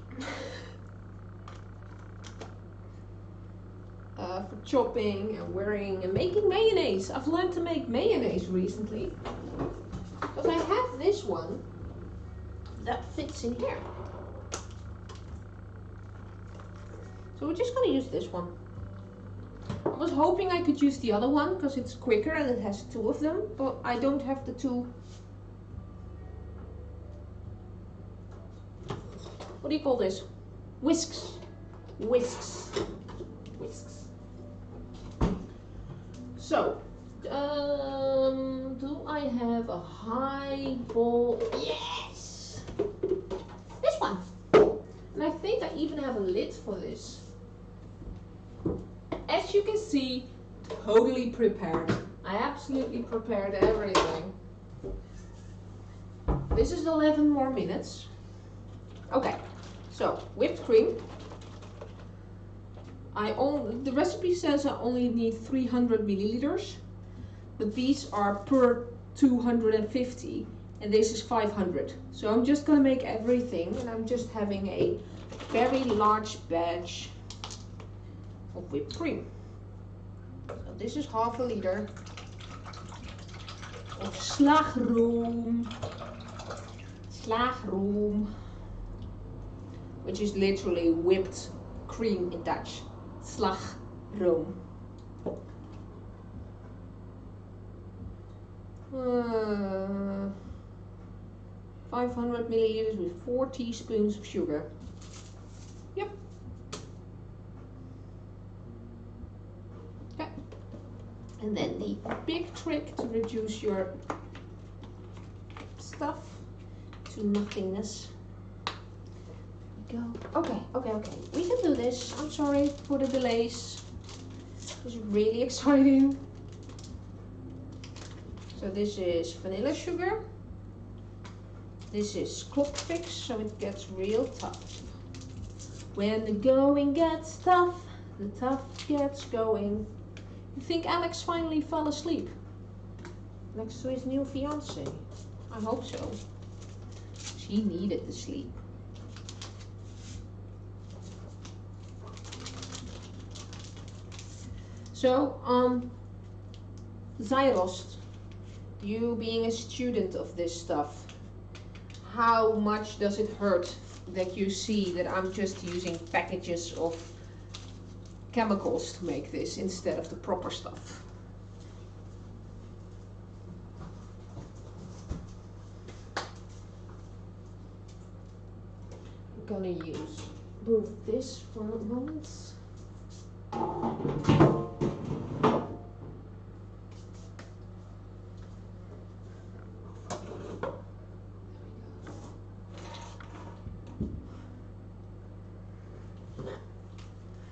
For chopping and wearing and making mayonnaise. I've learned to make mayonnaise recently. Because I have this one that fits in here. So we're just going to use this one. I was hoping I could use the other one because it's quicker and it has 2 of them, but I don't have the 2. What do you call this? Whisks. Whisks. Whisks. So, do I have a high bowl? Yes! This one. And I think I even have a lid for this. As you can see, totally prepared. I absolutely prepared everything. This is 11 more minutes. Okay, so whipped cream. The recipe says I only need 300 milliliters, but these are per 250 and this is 500. So I'm just gonna make everything and I'm just having a very large batch of whipped cream. So this is half a liter of slagroom. Slagroom, which is literally whipped cream in Dutch. Slagroom. 500 milliliters with 4 teaspoons of sugar. Yep. Okay. And then the big trick to reduce your stuff to nothingness. go. Okay. We can do this. I'm sorry for the delays. It was really exciting. So this is vanilla sugar. This is clock fix, so it gets real tough. When the going gets tough, the tough gets going. You think Alex finally fell asleep next to his new fiance? I hope so. She needed the sleep. So, Zyrost, you being a student of this stuff, how much does it hurt that you see that I'm just using packages of chemicals to make this instead of the proper stuff? I'm gonna use both this for a moment.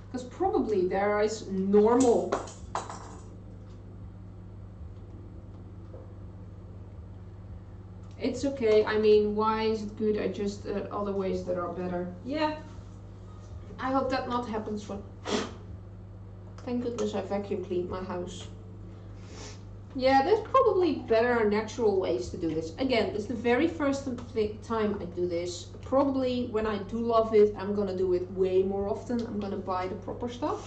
Because probably there is normal. It's okay. I mean, why is it good? I just other ways that are better. Yeah. I hope that not happens. Thank goodness I vacuum cleaned my house. Yeah, there's probably better natural ways to do this. Again, this is the very first time I do this. Probably when I do love it, I'm gonna do it way more often. I'm gonna buy the proper stuff.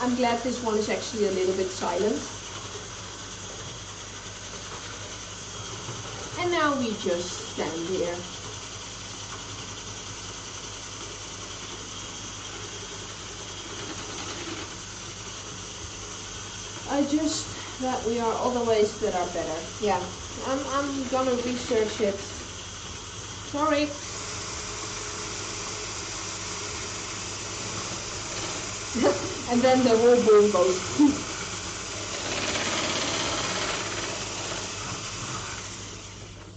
I'm glad this one is actually a little bit silent. And now we just stand here. That we are other ways that are better. Yeah, I'm gonna research it. Sorry. And then the whole bowl goes.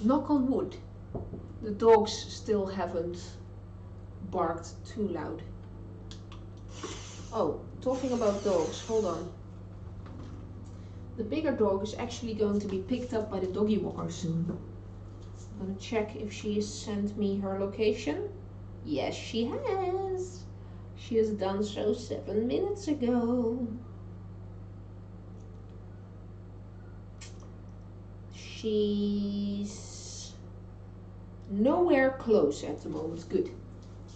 Knock on wood. The dogs still haven't barked too loud. Oh, talking about dogs, hold on. The bigger dog is actually going to be picked up by the doggy walker soon. I'm gonna check if she has sent me her location. Yes, she has. She has done so 7 minutes ago. She's nowhere close at the moment. Good.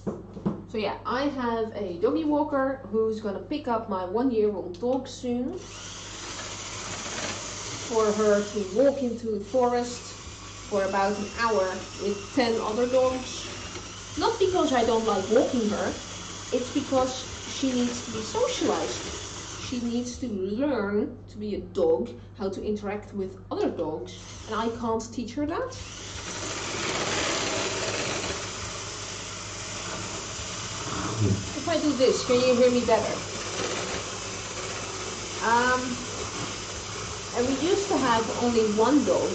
So yeah, I have a doggy walker who's gonna pick up my 1-year-old dog soon. For her to walk into the forest for about an hour with 10 other dogs. Not because I don't like walking her, it's because she needs to be socialized. She needs to learn to be a dog, how to interact with other dogs, and I can't teach her that. If I do this, can you hear me better? And we used to have only one dog,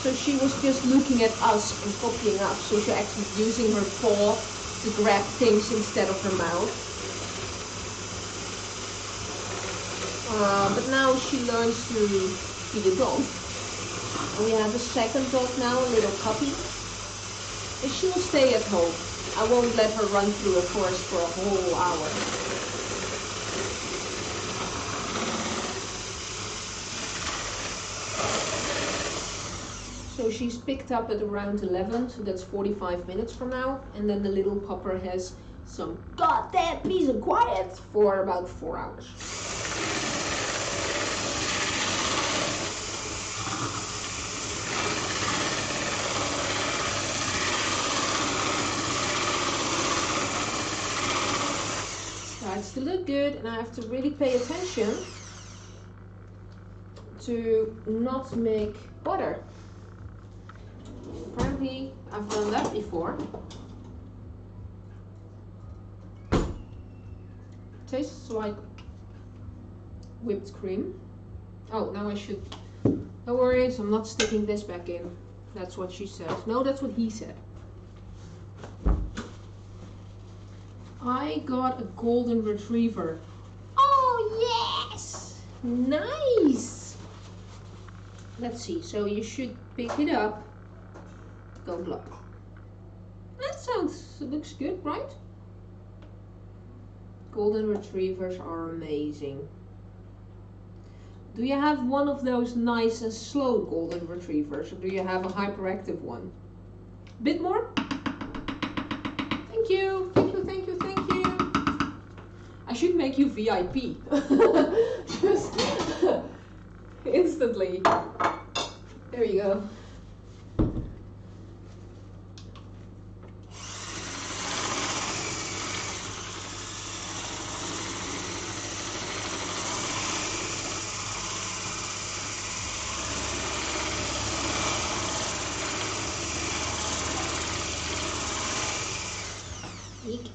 so she was just looking at us and copying us, so she's actually using her paw to grab things instead of her mouth. But now she learns to be a dog. And we have a second dog now, a little puppy. And she will stay at home. I won't let her run through a forest for a whole hour. So she's picked up at around 11, so that's 45 minutes from now. And then the little pupper has some goddamn peace and quiet for about 4 hours. Starts to look good, and I have to really pay attention to not make butter. Apparently, I've done that before. Tastes like whipped cream. Oh, now I should No worries, I'm not sticking this back in. That's what she said. No, that's what he said. I got a golden retriever. Oh yes! Nice! Let's see, so you should pick it up. Go glop. Looks good, right? Golden retrievers are amazing. Do you have one of those nice and slow golden retrievers, or do you have a hyperactive one? Bit more? Thank you, thank you, thank you, thank you. I should make you VIP. Just instantly. There you go. Eek.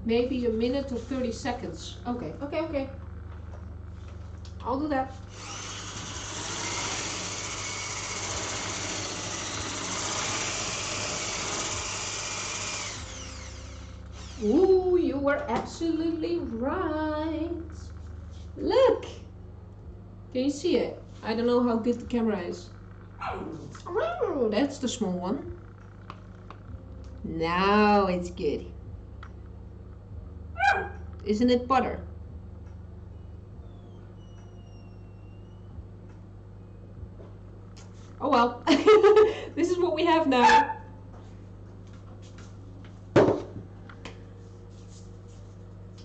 Maybe a minute or 30 seconds. Okay, okay, okay. I'll do that. Ooh, you were absolutely right. Look! Can you see it? I don't know how good the camera is. Oh, that's the small one. Now it's good. Isn't it butter? Oh well, this is what we have now.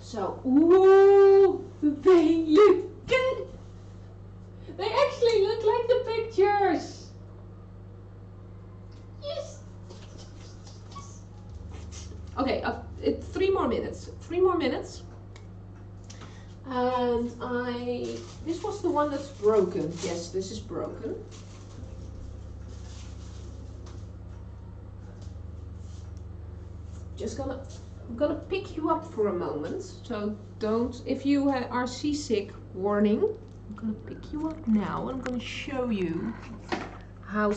So, ooh, they look good. They actually look like the pictures. Yes. Yes. Okay, 3 more minutes. 3 more minutes. And this was the one that's broken. Yes, this is broken. I'm gonna pick you up for a moment. So don't, if you are seasick, warning. I'm gonna pick you up now and I'm gonna show you how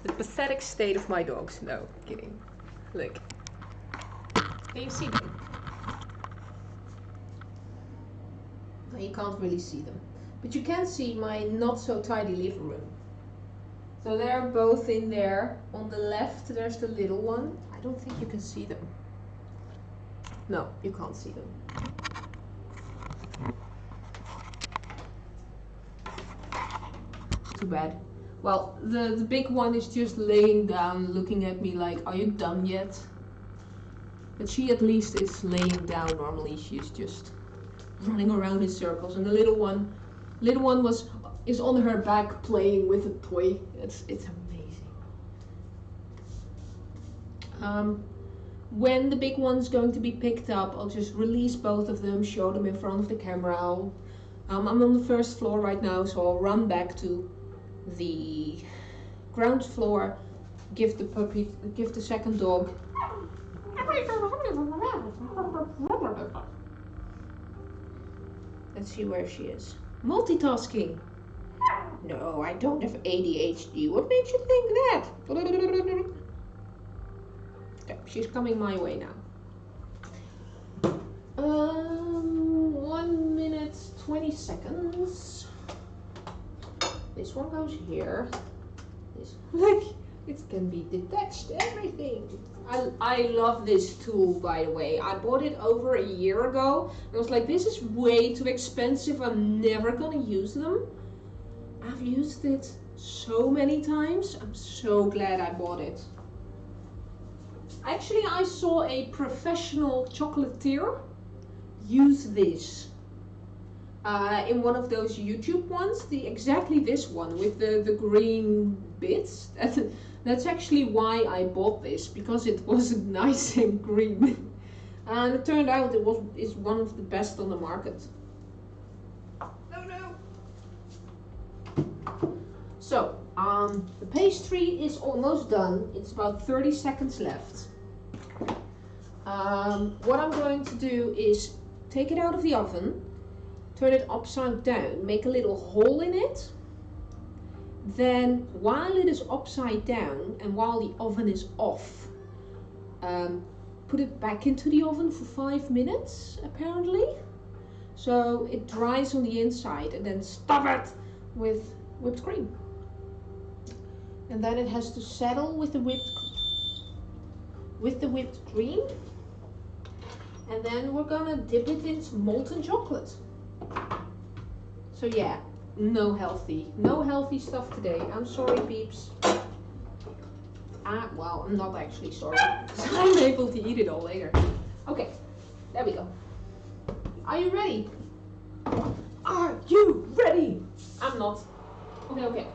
the pathetic state of my dogs. No, kidding. Look. Can you see them? No, you can't really see them. But you can see my not so tidy living room. So they're both in there. On the left there's the little one. I don't think you can see them. No, you can't see them. Too bad. Well, the big one is just laying down, looking at me like, are you done yet? But she at least is laying down. Normally she's just running around in circles. And the little one is on her back playing with a toy. It's amazing. When the big one's going to be picked up, I'll just release both of them, show them in front of the camera. I'm on the first floor right now, so I'll run back to the ground floor, give the second dog. Let's see where she is. Multitasking. No, I don't have ADHD. What makes you think that? Okay, she's coming my way now. 1 minute 20 seconds. This one goes here. This, look, it can be detached, everything. I love this tool, by the way. I bought it over a year ago. I was like, this is way too expensive. I'm never gonna use them. I've used it so many times. I'm so glad I bought it. Actually, I saw a professional chocolatier use this in one of those YouTube ones. Exactly this one with the green bits. That's actually why I bought this, because it was nice and green. And it turned out it's one of the best on the market. Oh no! So, the pastry is almost done. It's about 30 seconds left. What I'm going to do is take it out of the oven, turn it upside down, make a little hole in it. Then while it is upside down and while the oven is off, put it back into the oven for 5 minutes apparently. So it dries on the inside, and then stuff it with whipped cream. And then it has to settle with the whipped cream. And then we're gonna dip it in some molten chocolate. So yeah, no healthy stuff today. I'm sorry, peeps. Well, I'm not actually sorry, because I'm able to eat it all later. Okay, there we go. Are you ready? Are you ready? I'm not. Okay.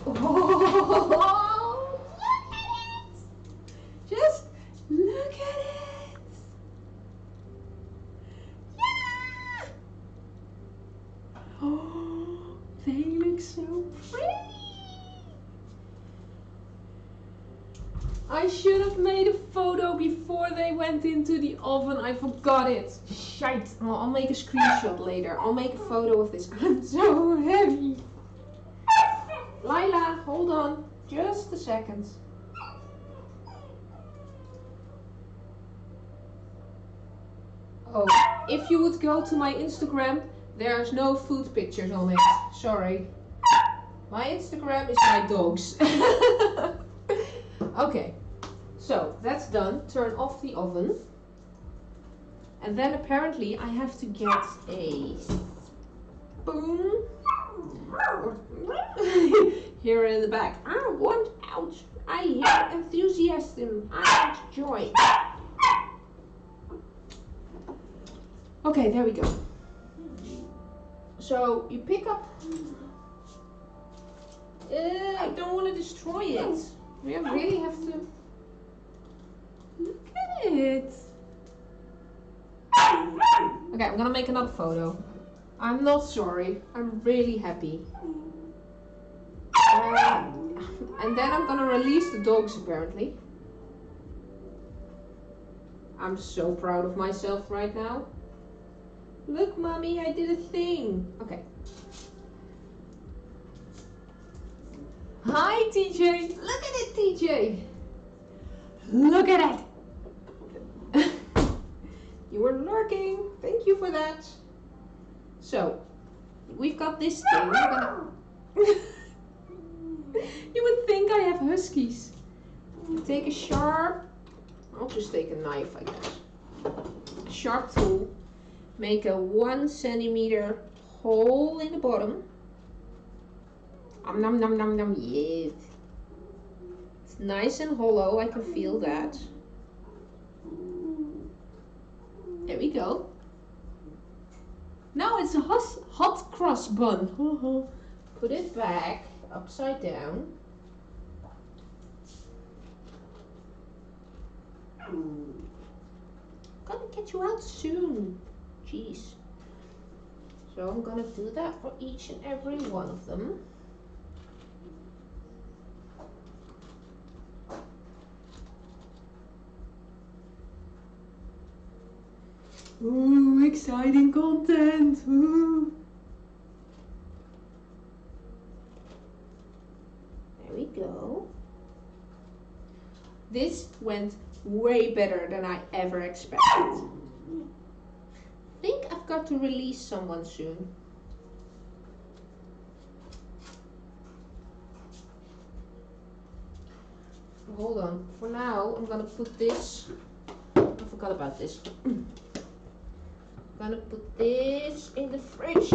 Oh, look at it! Just look at it! Yeah! Oh, they look so pretty! I should have made a photo before they went into the oven. I forgot it. Shite. Well, I'll make a screenshot later. I'll make a photo of this. I'm so heavy. Lila, hold on. Just a second. Oh, if you would go to my Instagram, there's no food pictures on it. Sorry. My Instagram is my dog's. Okay, so that's done. Turn off the oven. And then apparently I have to get a spoon. Here in the back. I want out. I hear enthusiasm. I want joy. Okay, there we go. So you pick up. I don't want to destroy it. We really have to. Look at it. Okay, I'm gonna make another photo. I'm not sorry. I'm really happy. And then I'm gonna release the dogs apparently. I'm so proud of myself right now. Look, mommy, I did a thing. Okay. Hi, TJ. Look at it, TJ. Look at it. You were lurking. Thank you for that. So, we've got this thing. We're gonna... You would think I have huskies. Take a sharp... I'll just take a knife, I guess. A sharp tool. Make a 1 centimeter hole in the bottom. Nom nom nom nom. Yes. It's nice and hollow. I can feel that. There we go. Now it's a hot cross bun. Put it back upside down. Gonna get you out soon. Jeez. So I'm gonna do that for each and every one of them. Ooh, exciting content. Ooh. There we go. This went way better than I ever expected. I think I've got to release someone soon. Hold on. For now, I'm gonna put this. I forgot about this. I'm gonna put this in the fridge.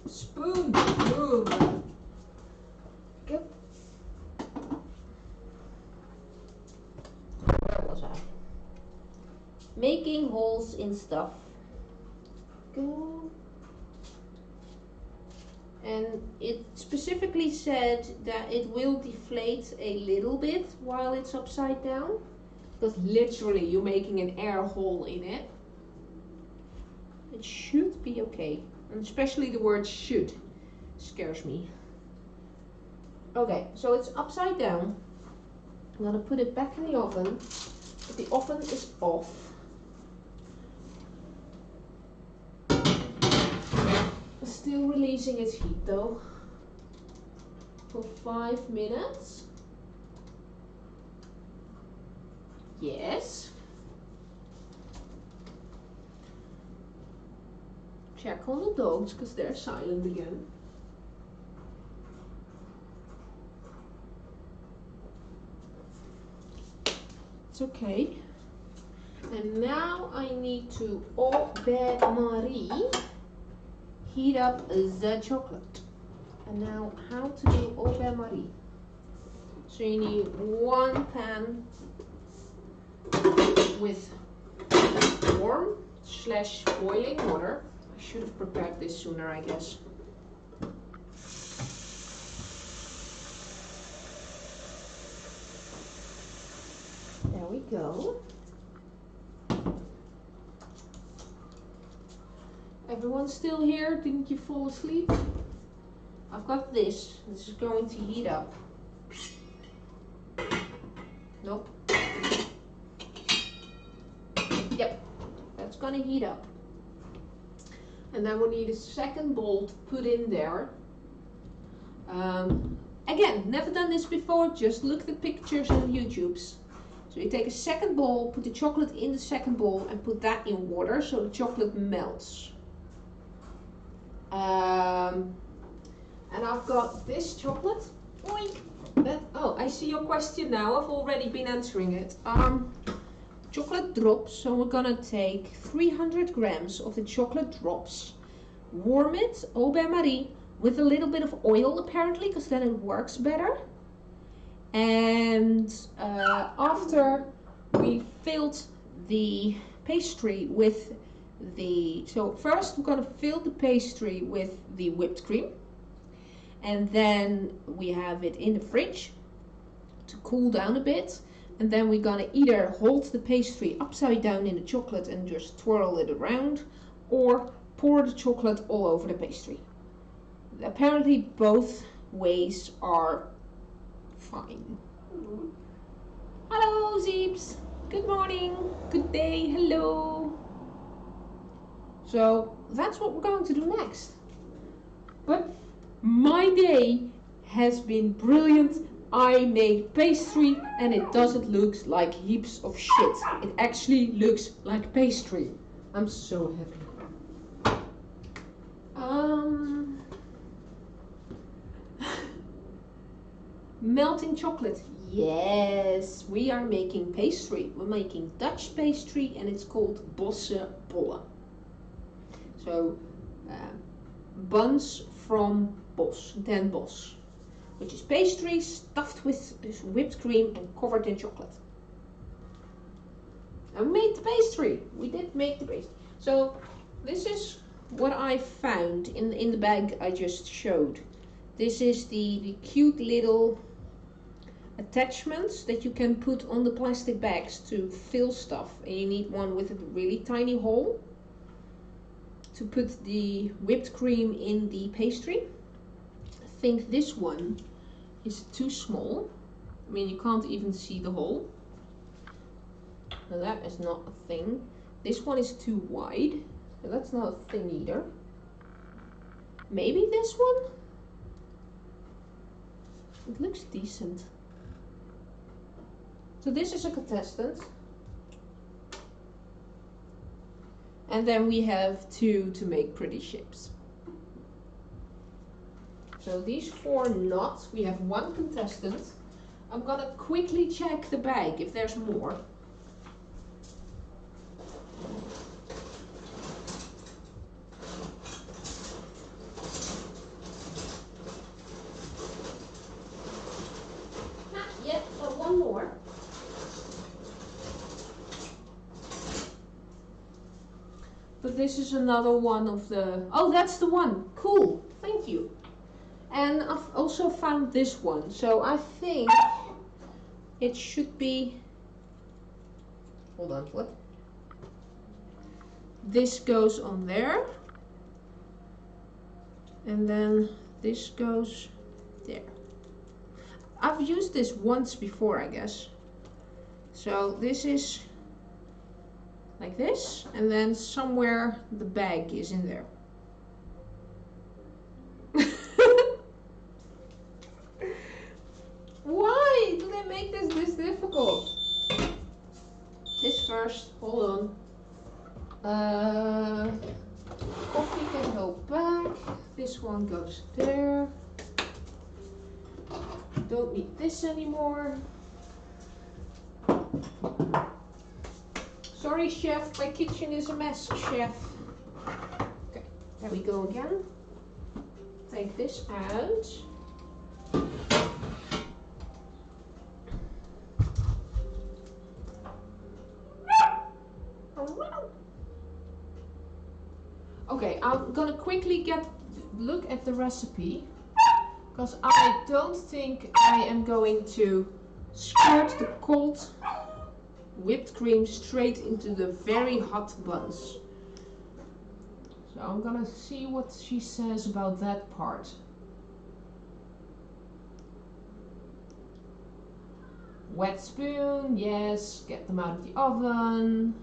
Spoon. Ooh. Go. Where was I? Making holes in stuff. Go. And it specifically said that it will deflate a little bit while it's upside down. Because literally you're making an air hole in it. It should be okay. And especially the word should scares me. Okay, so it's upside down. I'm gonna put it back in the oven. But the oven is off. Still releasing its heat though. For 5 minutes. Yes. Check on the dogs because they're silent again. It's okay. And now I need to au bain-marie heat up the chocolate. And now how to do au bain-marie. So you need one pan with warm / boiling water. I should have prepared this sooner, I guess. There we go. Everyone's still here? Didn't you fall asleep? I've got this. This is going to heat up. Nope. Yep. That's gonna heat up. And then we need a second bowl to put in there. Again, never done this before, just look at the pictures on YouTube's. So you take a second bowl, put the chocolate in the second bowl and put that in water so the chocolate melts. And I've got this chocolate. Oink. Oh, I see your question now. I've already been answering it. Chocolate drops. So we're gonna take 300 grams of the chocolate drops, warm it au bain-marie with a little bit of oil apparently, because then it works better. And after we filled the pastry with so first we're going to fill the pastry with the whipped cream, and then we have it in the fridge to cool down a bit, and then we're going to either hold the pastry upside down in the chocolate and just twirl it around, or pour the chocolate all over the pastry. Apparently both ways are fine. Hello Zeeps, good morning, good day, hello. So that's what we're going to do next. But my day has been brilliant. I made pastry and it doesn't look like heaps of shit. It actually looks like pastry. I'm so happy. Melting chocolate. Yes, we are making pastry. We're making Dutch pastry and it's called Bossche Bollen. So buns from Den Bosch, which is pastry stuffed with whipped cream and covered in chocolate. And we made the pastry. We did make the pastry. So this is what I found in the bag I just showed. This is the cute little attachments that you can put on the plastic bags to fill stuff, and you need one with a really tiny hole to put the whipped cream in the pastry. I think this one is too small. I mean, you can't even see the hole. Now that is not a thing. This one is too wide. So that's not a thing either. Maybe this one? It looks decent. So this is a contestant. And then we have two to make pretty shapes. So these 4 knots, we have 1 contestant. I'm gonna quickly check the bag if there's more. Not yet, but 1 more. But this is another one of the... Oh, that's the one. Cool. Thank you. And I've also found this one. So I think it should be... Hold on, what? This goes on there. And then this goes there. I've used this once before, I guess. So this is like this, and then somewhere the bag is in there. Why do they make this difficult? This first, hold on. Coffee can go back. This one goes there. Don't need this anymore. Sorry, chef, my kitchen is a mess, chef. Okay, there we go again. Take this out. Okay, I'm gonna quickly look at the recipe, because I don't think I am going to squirt the cold whipped cream straight into the very hot buns. So I'm gonna see what she says about that part. Wet spoon, yes, get them out of the oven.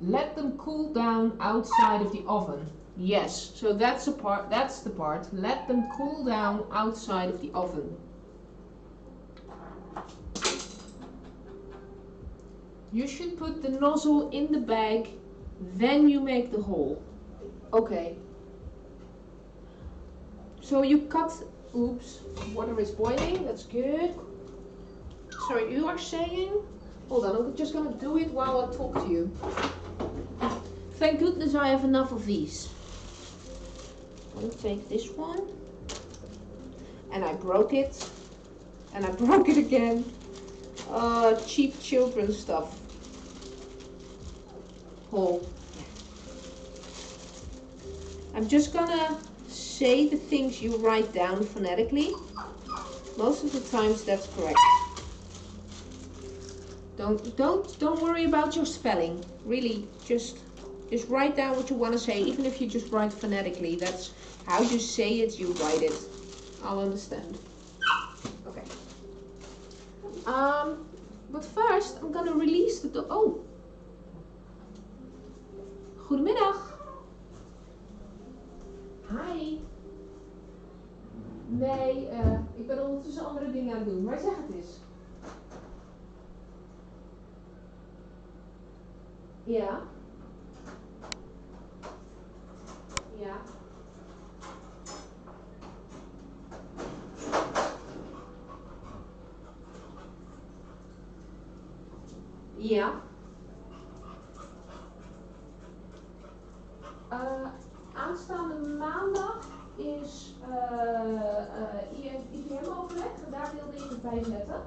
Let them cool down outside of the oven. Yes, so that's the part. Let them cool down outside of the oven. You should put the nozzle in the bag, then you make the hole. Okay. So you cut, oops, water is boiling, that's good. Sorry, you are saying? Hold on, I'm just gonna do it while I talk to you. Thank goodness I have enough of these. I'm gonna take this one. And I broke it. And I broke it again. Cheap children stuff. Hole. I'm just gonna say the things you write down phonetically. Most of the times that's correct. Don't worry about your spelling. Really, just write down what you want to say, even if you just write phonetically. That's how you say it, you write it. I'll understand. Okay. But first, I'm gonna release the dog. Oh. Goedemiddag. Hi. Nee, ik ben ondertussen andere dingen aan het doen, maar zeg het eens. Ja. Ja. Ja. Aanstaande maandag is IVM-overleg en daar wilde ik het bij zetten.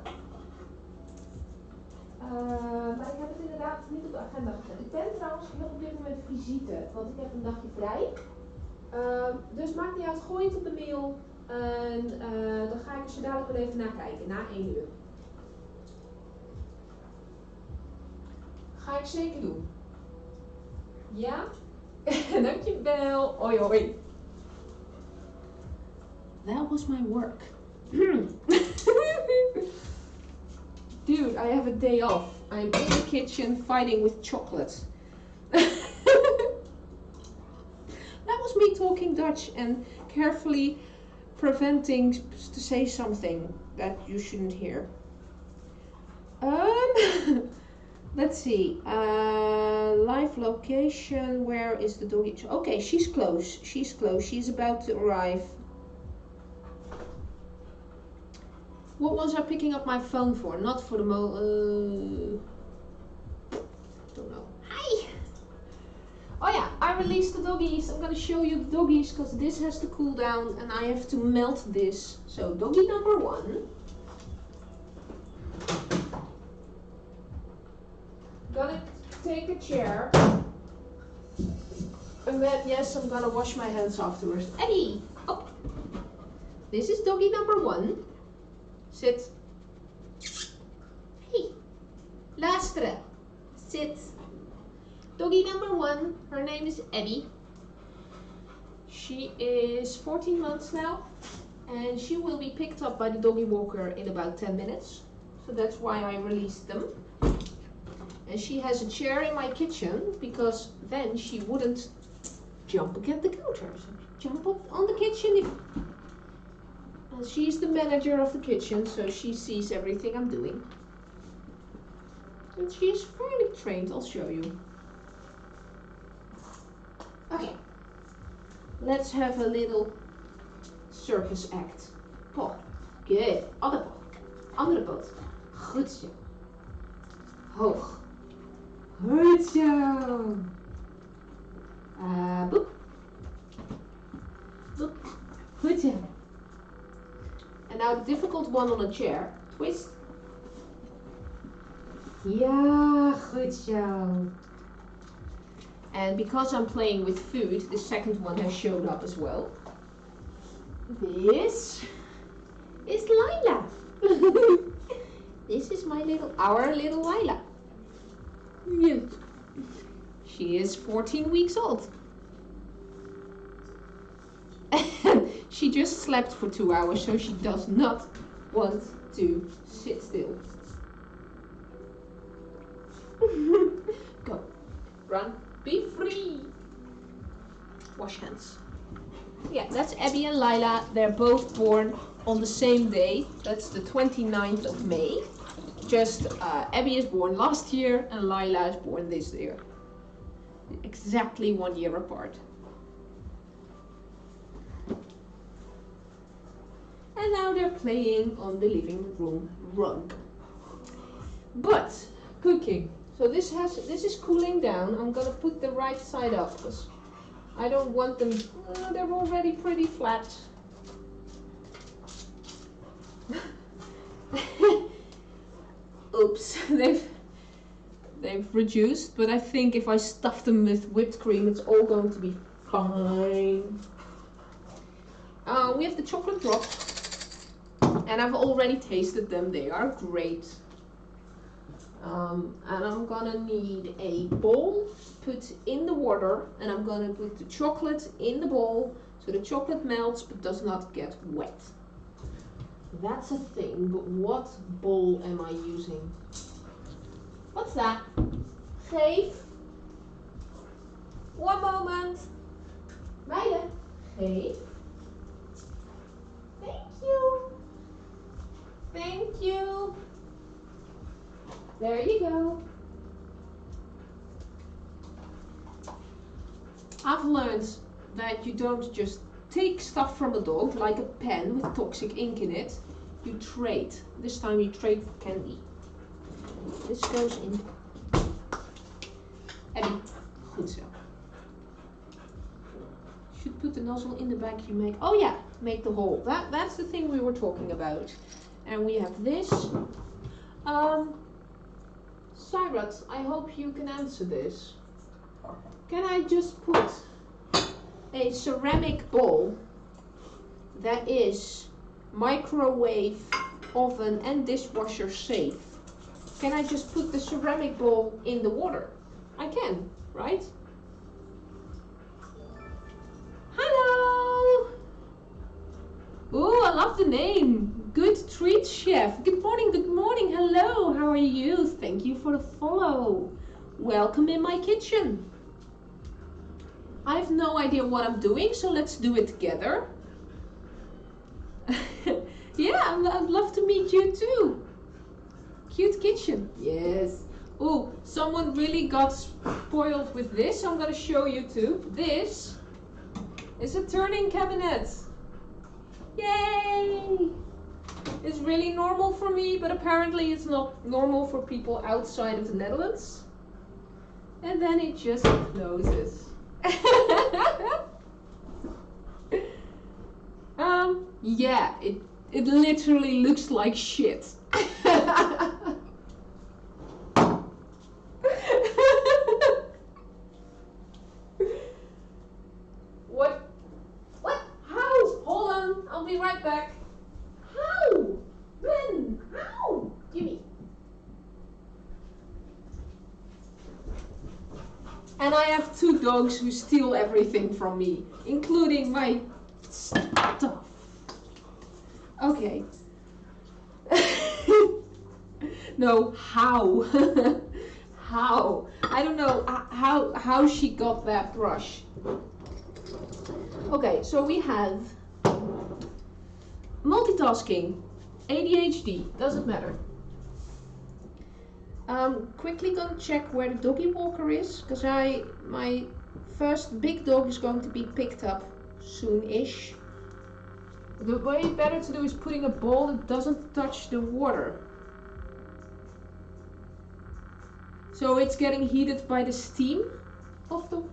Maar ik heb het inderdaad niet op de agenda gezet. Ik ben trouwens nog op dit moment visite, want ik heb een dagje vrij. Dus maakt niet uit, gooi het op de mail en dan ga ik er zo dadelijk wel even naar kijken, na 1 uur. Ga ik zeker doen. Ja? Dankjewel. Hoi hoi. That was my work. Dude, I have a day off. I'm in the kitchen fighting with chocolate. That was me talking Dutch and carefully preventing to say something that you shouldn't hear. Let's see. Live location. Where is the doggy? Okay, she's close. She's close. She's about to arrive. What was I picking up my phone for? Not for the don't know. Hi! Oh yeah, I released the doggies. I'm gonna show you the doggies because this has to cool down and I have to melt this. So doggy number 1. Gonna take a chair. And then, yes, I'm gonna wash my hands afterwards. Eddie! Up! This is doggy number 1. Sit. Hey, luisteren. Sit. Doggy number 1, her name is Abby. She is 14 months now. And she will be picked up by the doggy walker in about 10 minutes. So that's why I released them. And she has a chair in my kitchen because then she wouldn't jump against the counter. So jump up on the kitchen. And she's the manager of the kitchen, so she sees everything I'm doing. And she's fairly trained, I'll show you. Okay, let's have a little circus act. Paw, good. Andere paw, andere poot. Goed zo. Hoog. Goed zo. Boep. Boep. Goed zo. And now the difficult one on a chair. Twist. Ja, goed zo. And because I'm playing with food, the second one has showed up as well. This is Lila. This is our little Lila. Yes. She is 14 weeks old. And she just slept for 2 hours, so she does not want to sit still. Go. Run. Be free. Wash hands. Yeah, that's Abby and Lila. They're both born on the same day. That's the 29th of May. Just Abby is born last year and Lila is born this year. Exactly 1 year apart. And now they're playing on the living room rug. But cooking. So this is cooling down. I'm gonna put the right side up because I don't want them. They're already pretty flat. Oops, they've reduced, but I think if I stuff them with whipped cream, it's all going to be fine. We have the chocolate drops, and I've already tasted them. They are great. And I'm gonna need a bowl put in the water, and I'm gonna put the chocolate in the bowl so the chocolate melts but does not get wet. That's a thing, but what bowl am I using? What's that? Geef. One moment. Meiden, geef. Thank you. Thank you. There you go. I've learned that you don't just take stuff from a dog like a pen with toxic ink in it. You trade. This time you trade for candy. This goes in. Abby, goed zo. Should put the nozzle in the back. You make. Oh yeah, make the hole. That's the thing we were talking about. And we have this. Cyrus, I hope you can answer this. Can I just put a ceramic bowl that is microwave, oven and dishwasher safe? Can I just put the ceramic bowl in the water? I can, right? Hello! Ooh, I love the name. Good treat, chef. Good morning, hello, how are you? Thank you for the follow. Welcome in my kitchen. I have no idea what I'm doing, so let's do it together. Yeah, I'd love to meet you too. Cute kitchen, yes. Oh, someone really got spoiled with this, so I'm gonna show you too. This is a turning cabinet. Yay! It's really normal for me, but apparently it's not normal for people outside of the Netherlands. And then it just closes. Yeah, it literally looks like shit. What? How? Hold on, I'll be right back. How? When? How? Gimme. And I have 2 dogs who steal everything from me, including my stuff. Okay. No, how? How? I don't know how she got that brush. Okay, so we have multitasking, ADHD, doesn't matter. Quickly gonna check where the doggy walker is, because my first big dog is going to be picked up soon-ish. The way better to do is putting a bowl that doesn't touch the water. So it's getting heated by the steam of the...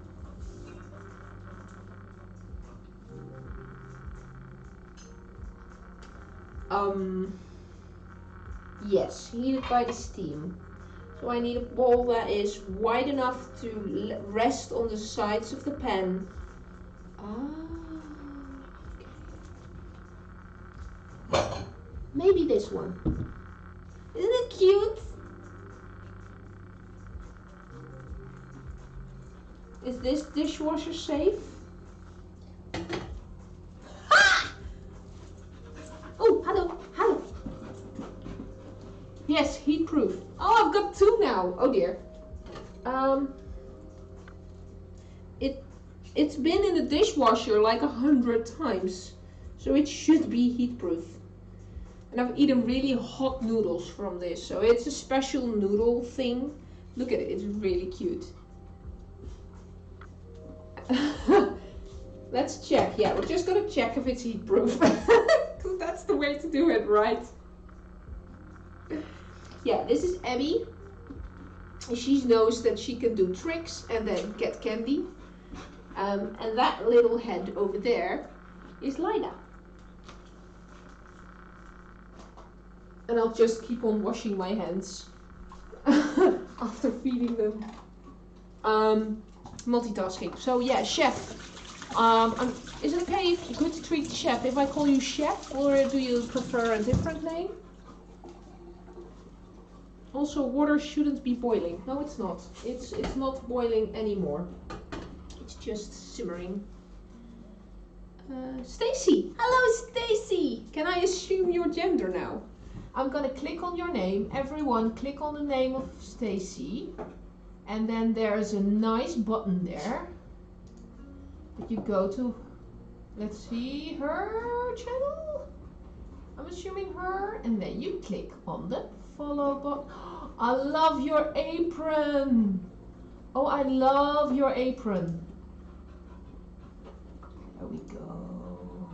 Yes, heated by the steam. So I need a bowl that is wide enough to rest on the sides of the pan. Okay. Maybe this one. Isn't it cute? Is this dishwasher safe? Ah! Oh, hello, hello. Yes, heat proof. Oh, I've got two now. Oh dear. It's been in the dishwasher like 100 times, so it should be heat proof. And I've eaten really hot noodles from this, so it's a special noodle thing. Look at it, it's really cute. Let's check. Yeah, we're just gonna check if it's heat proof. Because that's the way to do it, right? Yeah, this is Abby. She knows that she can do tricks and then get candy. And that little head over there is Lila. And I'll just keep on washing my hands after feeding them. Multitasking. So yeah, chef. Is it okay, good to treat chef, if I call you chef, or do you prefer a different name? Also, water shouldn't be boiling. No, it's not. It's not boiling anymore. It's just simmering. Stacy. Hello, Stacy. Can I assume your gender now? I'm gonna click on your name. Everyone, click on the name of Stacy, and then there's a nice button there that you go to. Let's see, her channel. I'm assuming her, and then you click on the follow button. I love your apron. Oh, I love your apron. There we go.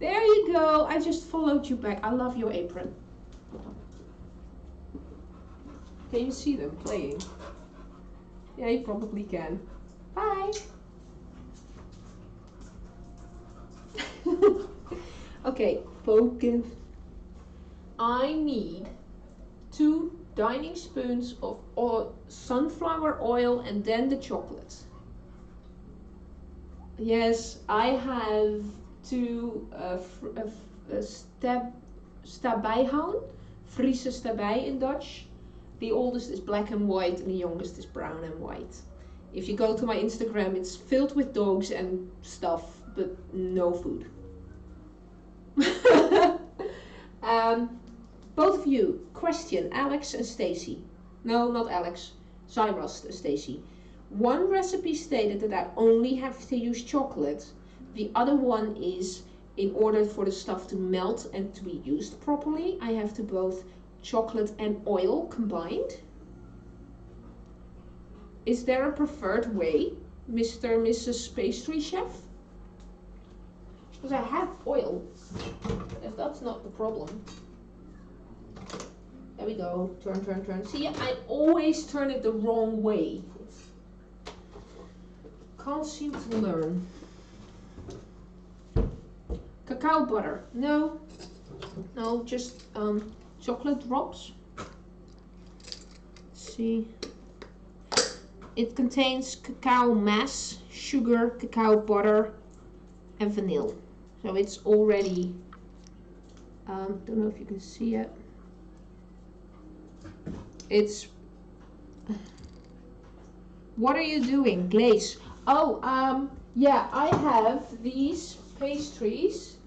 There you go. I just followed you back. I love your apron. Can you see them playing? Yeah, you probably can. Bye. Okay, focus. I need 2 dining spoons of sunflower oil and then the chocolate. Yes, I have 2 stabijhouden, Friese stabij in Dutch. The oldest is black and white and the youngest is brown and white. If you go to my Instagram, it's filled with dogs and stuff, but no food. Both of you, question, Alex and Stacy. No, not Alex, Cyrus and Stacy. One recipe stated that I only have to use chocolate. The other one is, in order for the stuff to melt and to be used properly, I have to both chocolate and oil combined. Is there a preferred way, Mr. and Mrs. Pastry Chef? Because I have oil, if that's not the problem. There we go, turn, turn, turn. See, I always turn it the wrong way. Can't seem to learn. Cacao butter, no, just chocolate drops. Let's see. It contains cacao mass, sugar, cacao butter, and vanilla. So it's already, don't know if you can see it. It's, what are you doing? Glaze. Oh, yeah, I have these pastries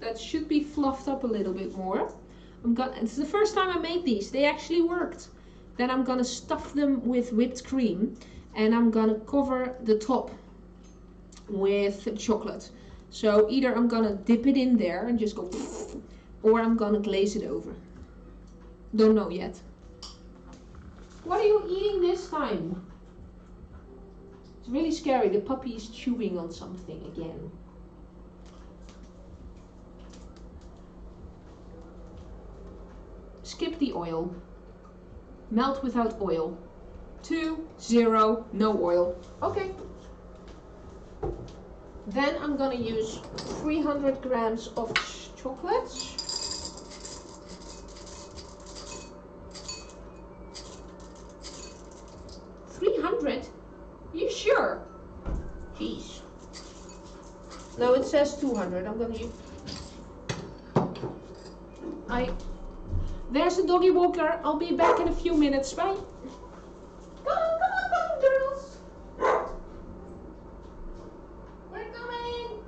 that should be fluffed up a little bit more. It's the first time I made these. They actually worked. Then I'm gonna stuff them with whipped cream, and I'm gonna cover the top with chocolate. So either I'm gonna dip it in there and just go, or I'm gonna glaze it over. Don't know yet. What are you eating this time? It's really scary. The puppy is chewing on something again. Skip the oil. Melt without oil. 2, 0, no oil. Okay. Then I'm gonna use 300 grams of chocolate. 300? You sure? Jeez. No, it says 200. I'm gonna use. There's the doggy walker. I'll be back in a few minutes. Bye. Come on, girls. We're coming.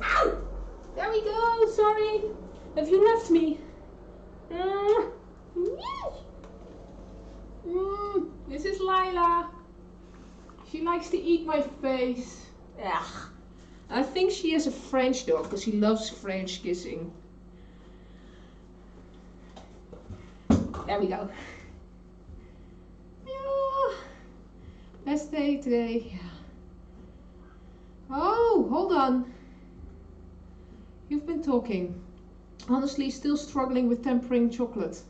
Ow! There we go. Sorry. Have you left me? This is Lila. She likes to eat my face. Ugh. I think she is a French dog because she loves French kissing. There we go. Yeah. Best day today. Yeah. Oh, hold on. You've been talking. Honestly, still struggling with tempering chocolate.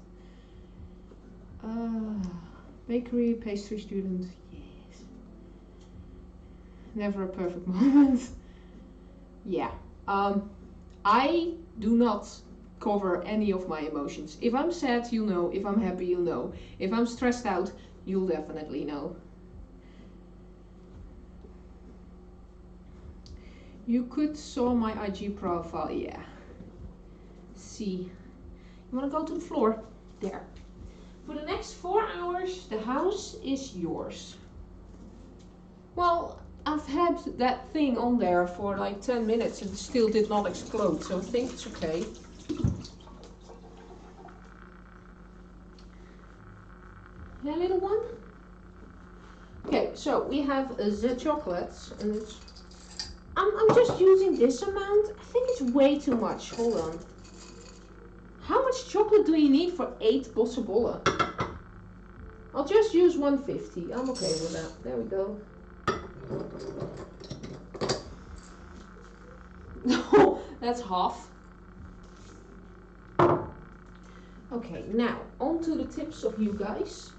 Bakery, pastry student. Yes. Never a perfect moment. Yeah. I do not cover any of my emotions. If I'm sad, you'll know. If I'm happy, you'll know. If I'm stressed out, you'll definitely know. You could saw my IG profile, yeah. See. You wanna go to the floor? There. For the next 4 hours, the house is yours. Well, I've had that thing on there for like 10 minutes and it still did not explode, so I think it's okay. Yeah, little one? Okay, so we have the chocolates and it's I'm just using this amount. I think it's way too much. Hold on. How much chocolate do you need for 8 Bossche Bollen? I'll just use 150. I'm okay with that. There we go. No, that's half. Okay, now onto the tips of you guys.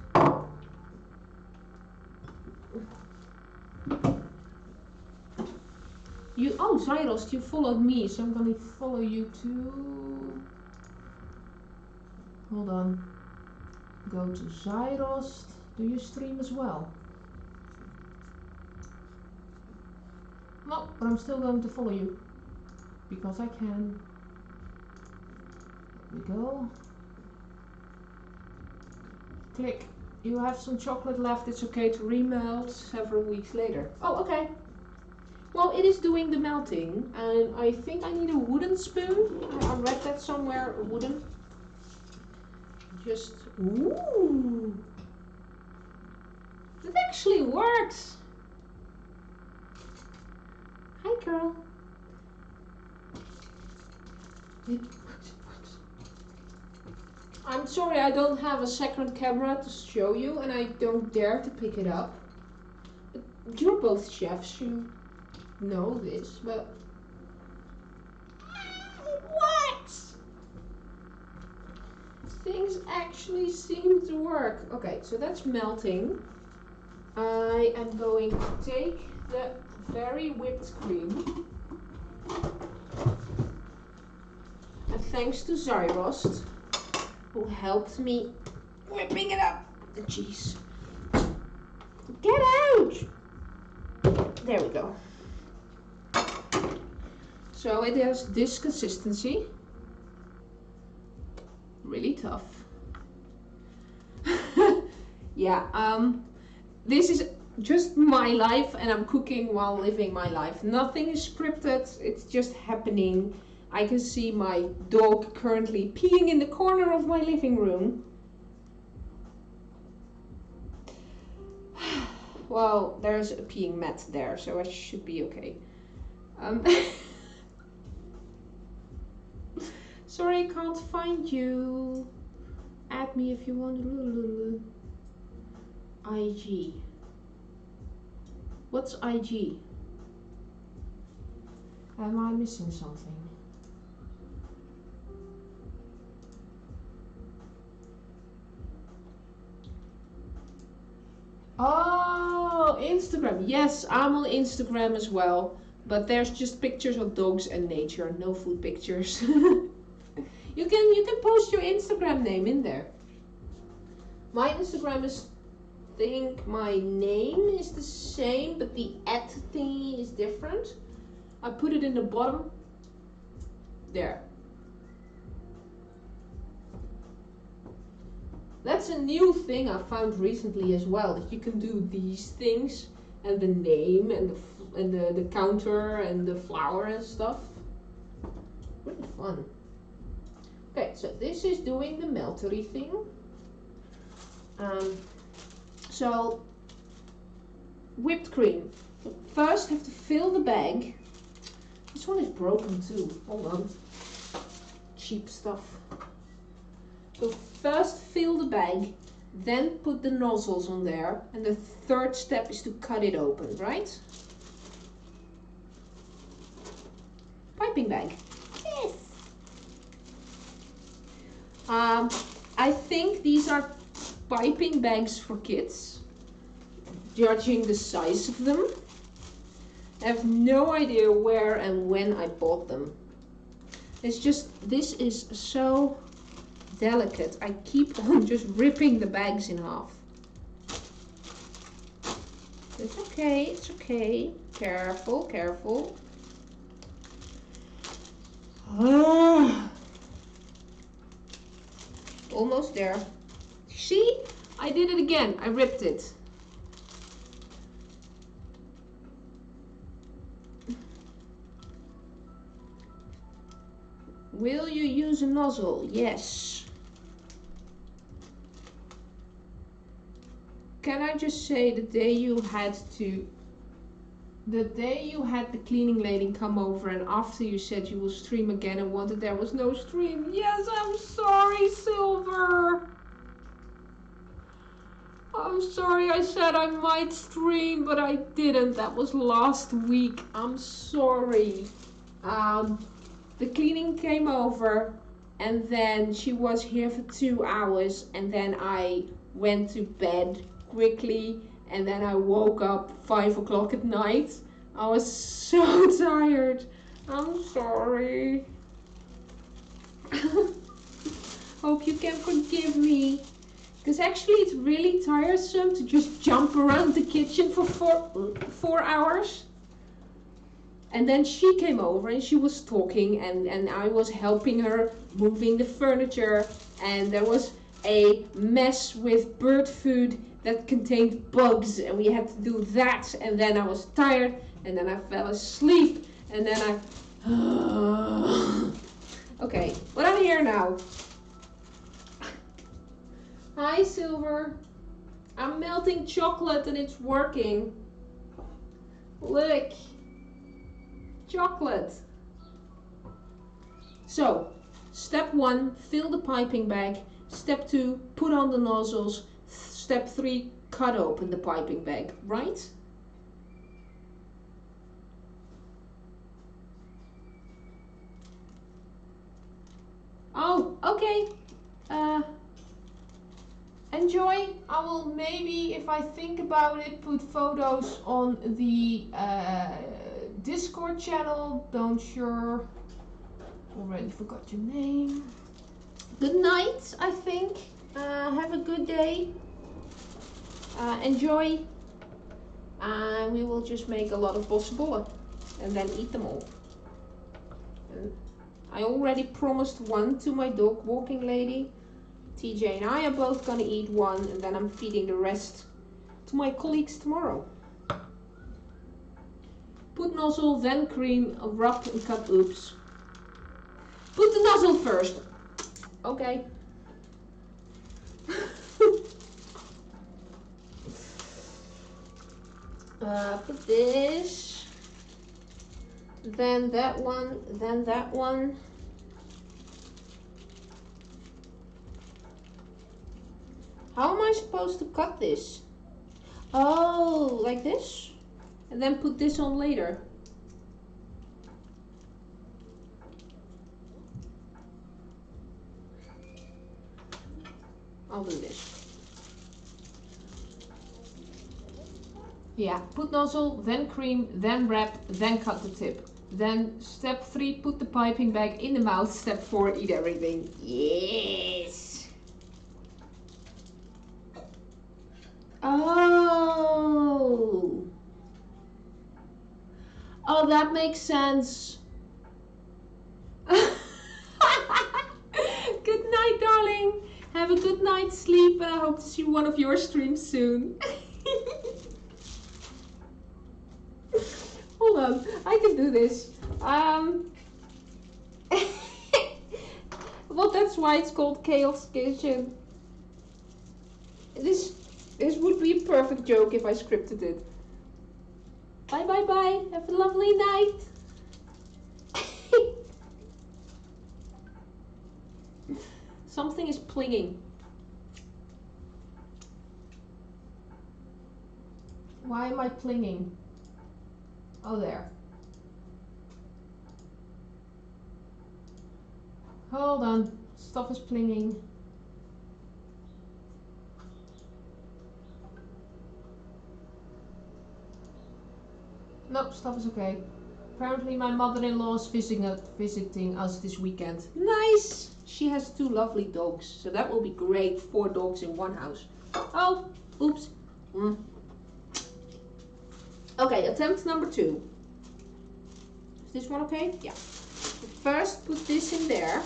Oh, Zyrost, you followed me, so I'm gonna follow you too. Hold on. Go to Zyrost. Do you stream as well? No, but I'm still going to follow you. Because I can. There we go. Click. You have some chocolate left, it's okay to remelt several weeks later. Oh, okay. Well, it is doing the melting, and I think I need a wooden spoon. I read that somewhere, a wooden. Just, ooh. It actually works. Hi, girl. I'm sorry I don't have a second camera to show you, and I don't dare to pick it up. But you're both chefs, you know this, but... What? Things actually seem to work. Okay, so that's melting. I am going to take the very whipped cream. And thanks to Zyrost, who helped me whipping it up. Jeez. Get out! There we go. So it has this consistency. Really tough. Yeah, this is just my life, and I'm cooking while living my life. Nothing is scripted, it's just happening. I can see my dog currently peeing in the corner of my living room. Well, there's a peeing mat there, so I should be okay. Sorry, I can't find you. Add me if you want. IG. What's IG? Am I missing something? Oh, Instagram. Yes, I'm on Instagram as well. But there's just pictures of dogs and nature, no food pictures. You can post your Instagram name in there. My Instagram is, I think my name is the same, but the @ thingy is different. I put it in the bottom. There. That's a new thing I found recently as well, that you can do these things and the name and the counter and the flour and stuff. Really fun. Okay, so this is doing the meltery thing. So whipped cream. First have to fill the bag. This one is broken too. Hold on. Cheap stuff. So first fill the bag, then put the nozzles on there, and the third step is to cut it open, right? Piping bag. Yes. I think these are piping bags for kids, judging the size of them. I have no idea where and when I bought them. It's just, this is so delicate. I keep on just ripping the bags in half. It's okay, it's okay. Careful, careful. Almost there. See? I did it again. I ripped it. Will you use a nozzle? Yes. Can I just say, the day you had the cleaning lady come over, and after you said you will stream again and wanted there was no stream. Yes, I'm sorry, Silver. I'm sorry, I said I might stream, but I didn't. That was last week. I'm sorry. The cleaning came over, and then she was here for 2 hours, and then I went to bed quickly, and then I woke up 5 o'clock at night. I was so tired. I'm sorry. Hope you can forgive me. Because actually it's really tiresome to just jump around the kitchen for four hours. And then she came over and she was talking, and I was helping her moving the furniture, and there was a mess with bird food that contained bugs, and we had to do that, and then I was tired, and then I fell asleep, and then I okay, but I'm here now. Hi Silver. I'm melting chocolate and it's working. Look. Chocolate. So, step 1, fill the piping bag. Step 2, put on the nozzles. Step 3, cut open the piping bag, right? Oh, okay. Enjoy. I will maybe, if I think about it, put photos on the Discord channel. Don't sure. Already forgot your name. Good night, I think. Have a good day. Enjoy. We will just make a lot of Bossche Bollen and then eat them all. And I already promised one to my dog walking lady. TJ and I are both gonna eat one, and then I'm feeding the rest to my colleagues tomorrow. Put nozzle, then cream, rub and cut. Oops. Put the nozzle first. Okay. Put this. Then that one, then that one. How am I supposed to cut this? Oh, like this? And then put this on later. I'll do this. Yeah, put nozzle, then cream, then wrap, then cut the tip. Then step 3, put the piping bag in the mouth. Step 4, eat everything. Yes! Oh! Oh, that makes sense. Good night, darling. Have a good night's sleep, and I hope to see one of your streams soon. Hold on, I can do this. Well, that's why it's called Chaos Kitchen. This would be a perfect joke if I scripted it. Bye bye bye. Have a lovely night. Something is plinging. Why am I plinging? Oh, there. Hold on. Stuff is plinging. Nope, stuff is okay. Apparently my mother-in-law is visiting us this weekend. Nice! She has 2 lovely dogs, so that will be great. 4 dogs in one house. Oh, oops. Okay, attempt number 2. Is this one okay? Yeah. First, put this in there.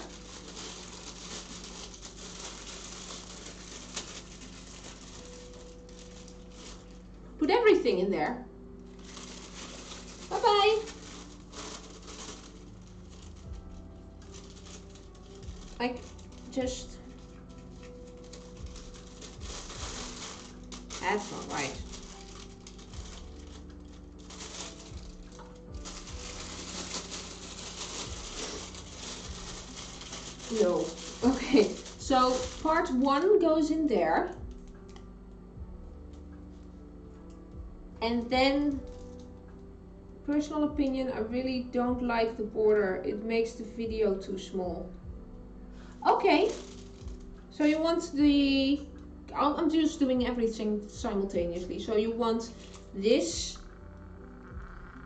Put everything in there. Bye-bye. Like, just... That's not right. No. Okay, so part 1 goes in there. And then, personal opinion, I really don't like the border. It makes the video too small. Okay, so you want the... I'm just doing everything simultaneously. So you want this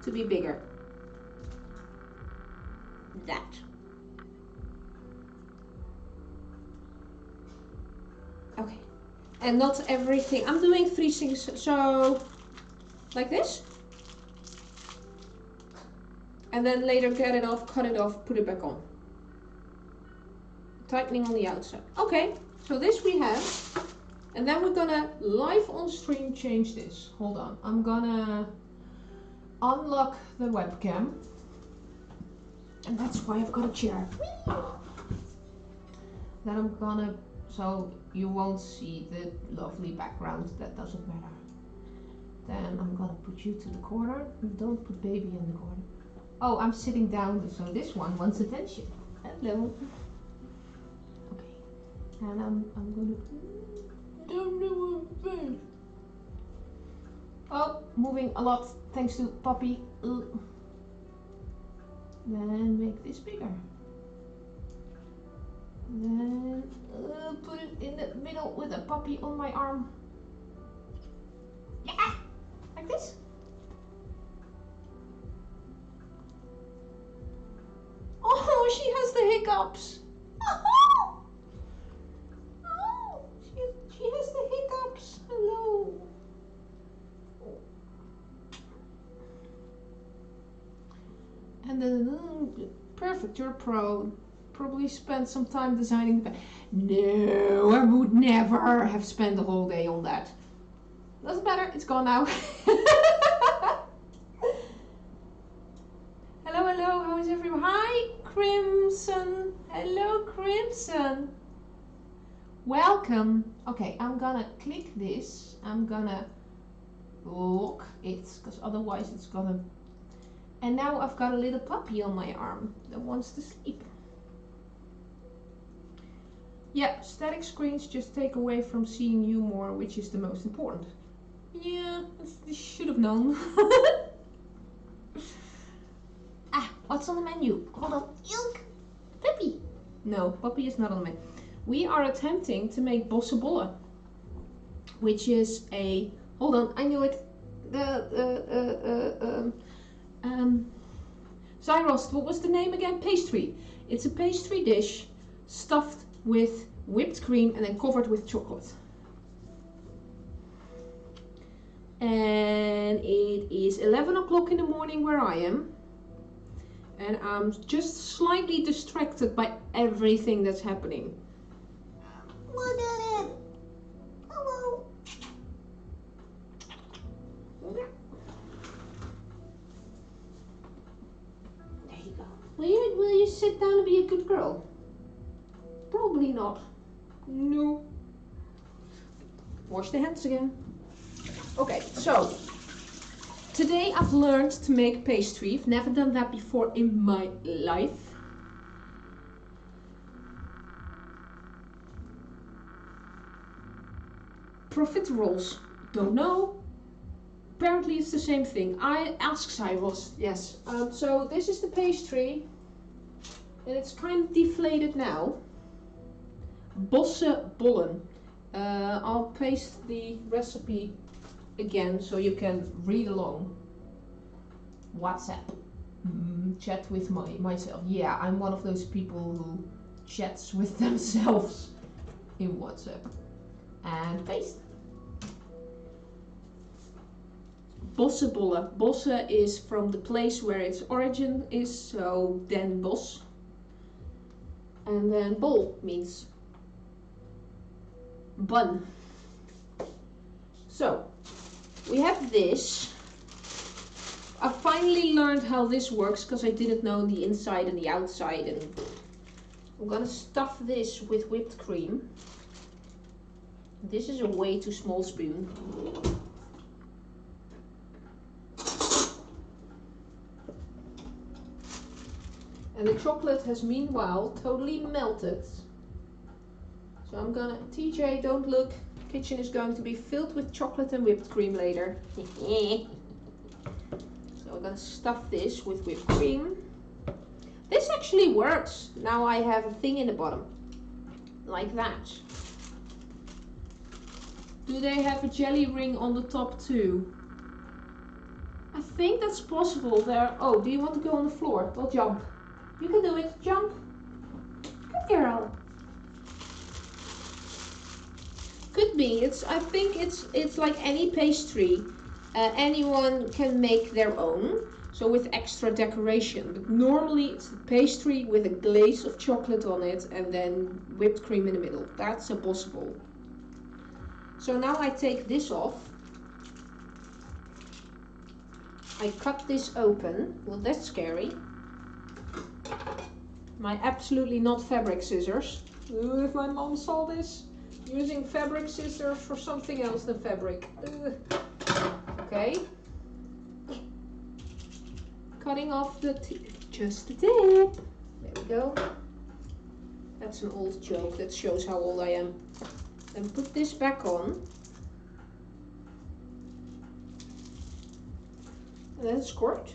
to be bigger. That. Okay, and not everything. I'm doing 3 things, so like this. And then later get it off, cut it off, put it back on. Tightening on the outside. Okay, So this we have, and then we're gonna live on stream change this. Hold on, I'm gonna unlock the webcam, and that's why I've got a chair. Then I'm gonna, so you won't see the lovely background, that doesn't matter. Then I'm gonna put you to the corner. Don't put baby in the corner. Oh, I'm sitting down, so this one wants attention. Hello. Okay. And I'm gonna don't know what. Oh, moving a lot thanks to Puppy. Then make this bigger. Then put it in the middle with a puppy on my arm. Yeah, like this. Oh, she has the hiccups. Oh, she has the hiccups. Hello. And then, perfect, you're a pro. Probably spent some time designing the. No, I would never have spent the whole day on that. Doesn't matter, it's gone now. Hello, hello, how is everyone? Hi, Crimson. Hello, Crimson. Welcome. Okay, I'm gonna click this. I'm gonna lock it, because otherwise it's gonna. And now I've got a little puppy on my arm that wants to sleep. Yeah, static screens just take away from seeing you more, which is the most important. Yeah, I should have known. Ah, what's on the menu? Hold on. Ilk! Puppy! No, puppy is not on the menu. We are attempting to make Bossche Bollen, which is a. Hold on, I knew it. Zyrost, what was the name again? Pastry. It's a pastry dish stuffed with whipped cream and then covered with chocolate. And it is 11 o'clock in the morning where I am. And I'm just slightly distracted by everything that's happening. Look at it! Hello! There you go. Will you sit down and be a good girl? Probably not. No. Wash the hands again. Okay, so today I've learned to make pastry. I've never done that before in my life. Profiteroles, don't know. Apparently it's the same thing. I asked Cyrus, yes. So this is the pastry, and it's kind of deflated now. Bossche Bollen. I'll paste the recipe again so you can read along. WhatsApp. Chat with myself. Yeah, I'm one of those people who chats with themselves in WhatsApp. And paste. Bossche Bollen. Bossche is from the place where its origin is, so Den Bosch. And then bol means bun. So we have this. I finally learned how this works because I didn't know the inside and the outside, and I'm gonna stuff this with whipped cream. This is a way too small spoon. And the chocolate has meanwhile totally melted. So I'm gonna, TJ, don't look. Kitchen is going to be filled with chocolate and whipped cream later. So we're gonna stuff this with whipped cream. This actually works. Now I have a thing in the bottom. Like that. Do they have a jelly ring on the top too? I think that's possible there. Oh, do you want to go on the floor? Well, jump. You can do it. Jump. Good girl. Could be. I think it's like any pastry. Anyone can make their own. So with extra decoration, but normally it's the pastry with a glaze of chocolate on it and then whipped cream in the middle. That's a Bossche Boll. So now I take this off. I cut this open. Well, that's scary. My absolutely not fabric scissors. Ooh, if my mom saw this, using fabric scissors for something else than fabric. Okay. Cutting off the just the tip. There we go. That's an old joke. That shows how old I am. Then put this back on. And then squirt.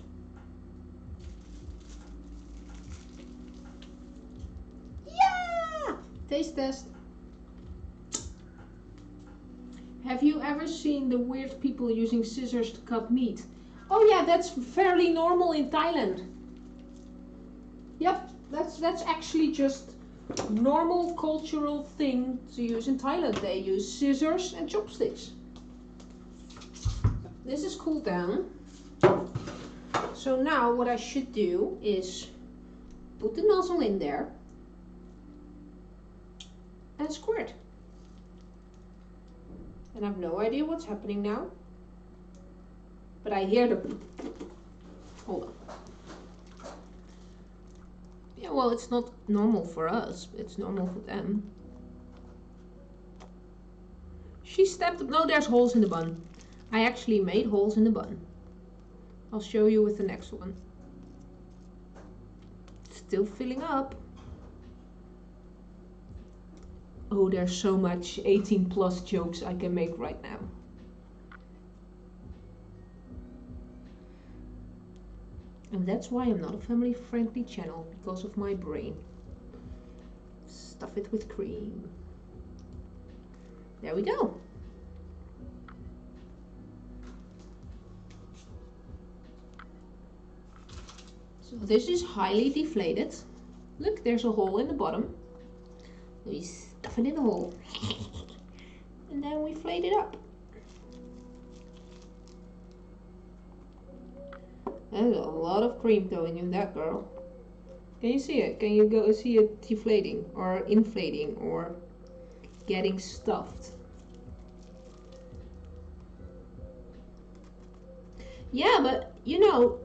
Yeah! Taste test. Have you ever seen the weird people using scissors to cut meat? Oh yeah, that's fairly normal in Thailand. Yep, that's actually just normal cultural thing to use in Thailand. They use scissors and chopsticks. This is cooled down. So now what I should do is put the nozzle in there and squirt. And I have no idea what's happening now. But I hear the... Hold on. Yeah, well, it's not normal for us. It's normal for them. She stepped... No, there's holes in the bun. I actually made holes in the bun. I'll show you with the next one. Still filling up. Oh, there's so much 18+ jokes I can make right now. And that's why I'm not a family-friendly channel, because of my brain. Stuff it with cream. There we go. So this is highly deflated. Look, there's a hole in the bottom. We stuff it in the hole. And then we flate it up. There's a lot of cream going in that, girl. Can you see it? Can you go see it deflating or inflating or getting stuffed? Yeah, but you know,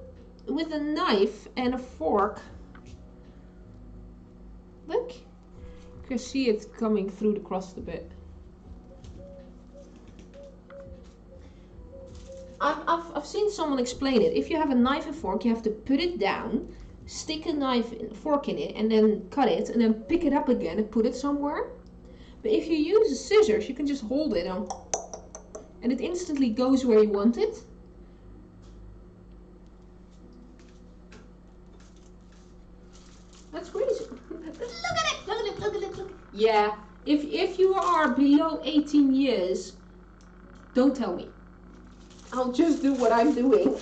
with a knife and a fork, look, you can see it coming through the crust a bit. I've seen someone explain it. If you have a knife and fork, you have to put it down, stick a knife and fork in it, and then cut it, and then pick it up again and put it somewhere. But if you use the scissors, you can just hold it and it instantly goes where you want it. That's crazy. Look at it! Look at it! Look at it! Look. Yeah. If you are below 18 years, don't tell me. I'll just do what I'm doing.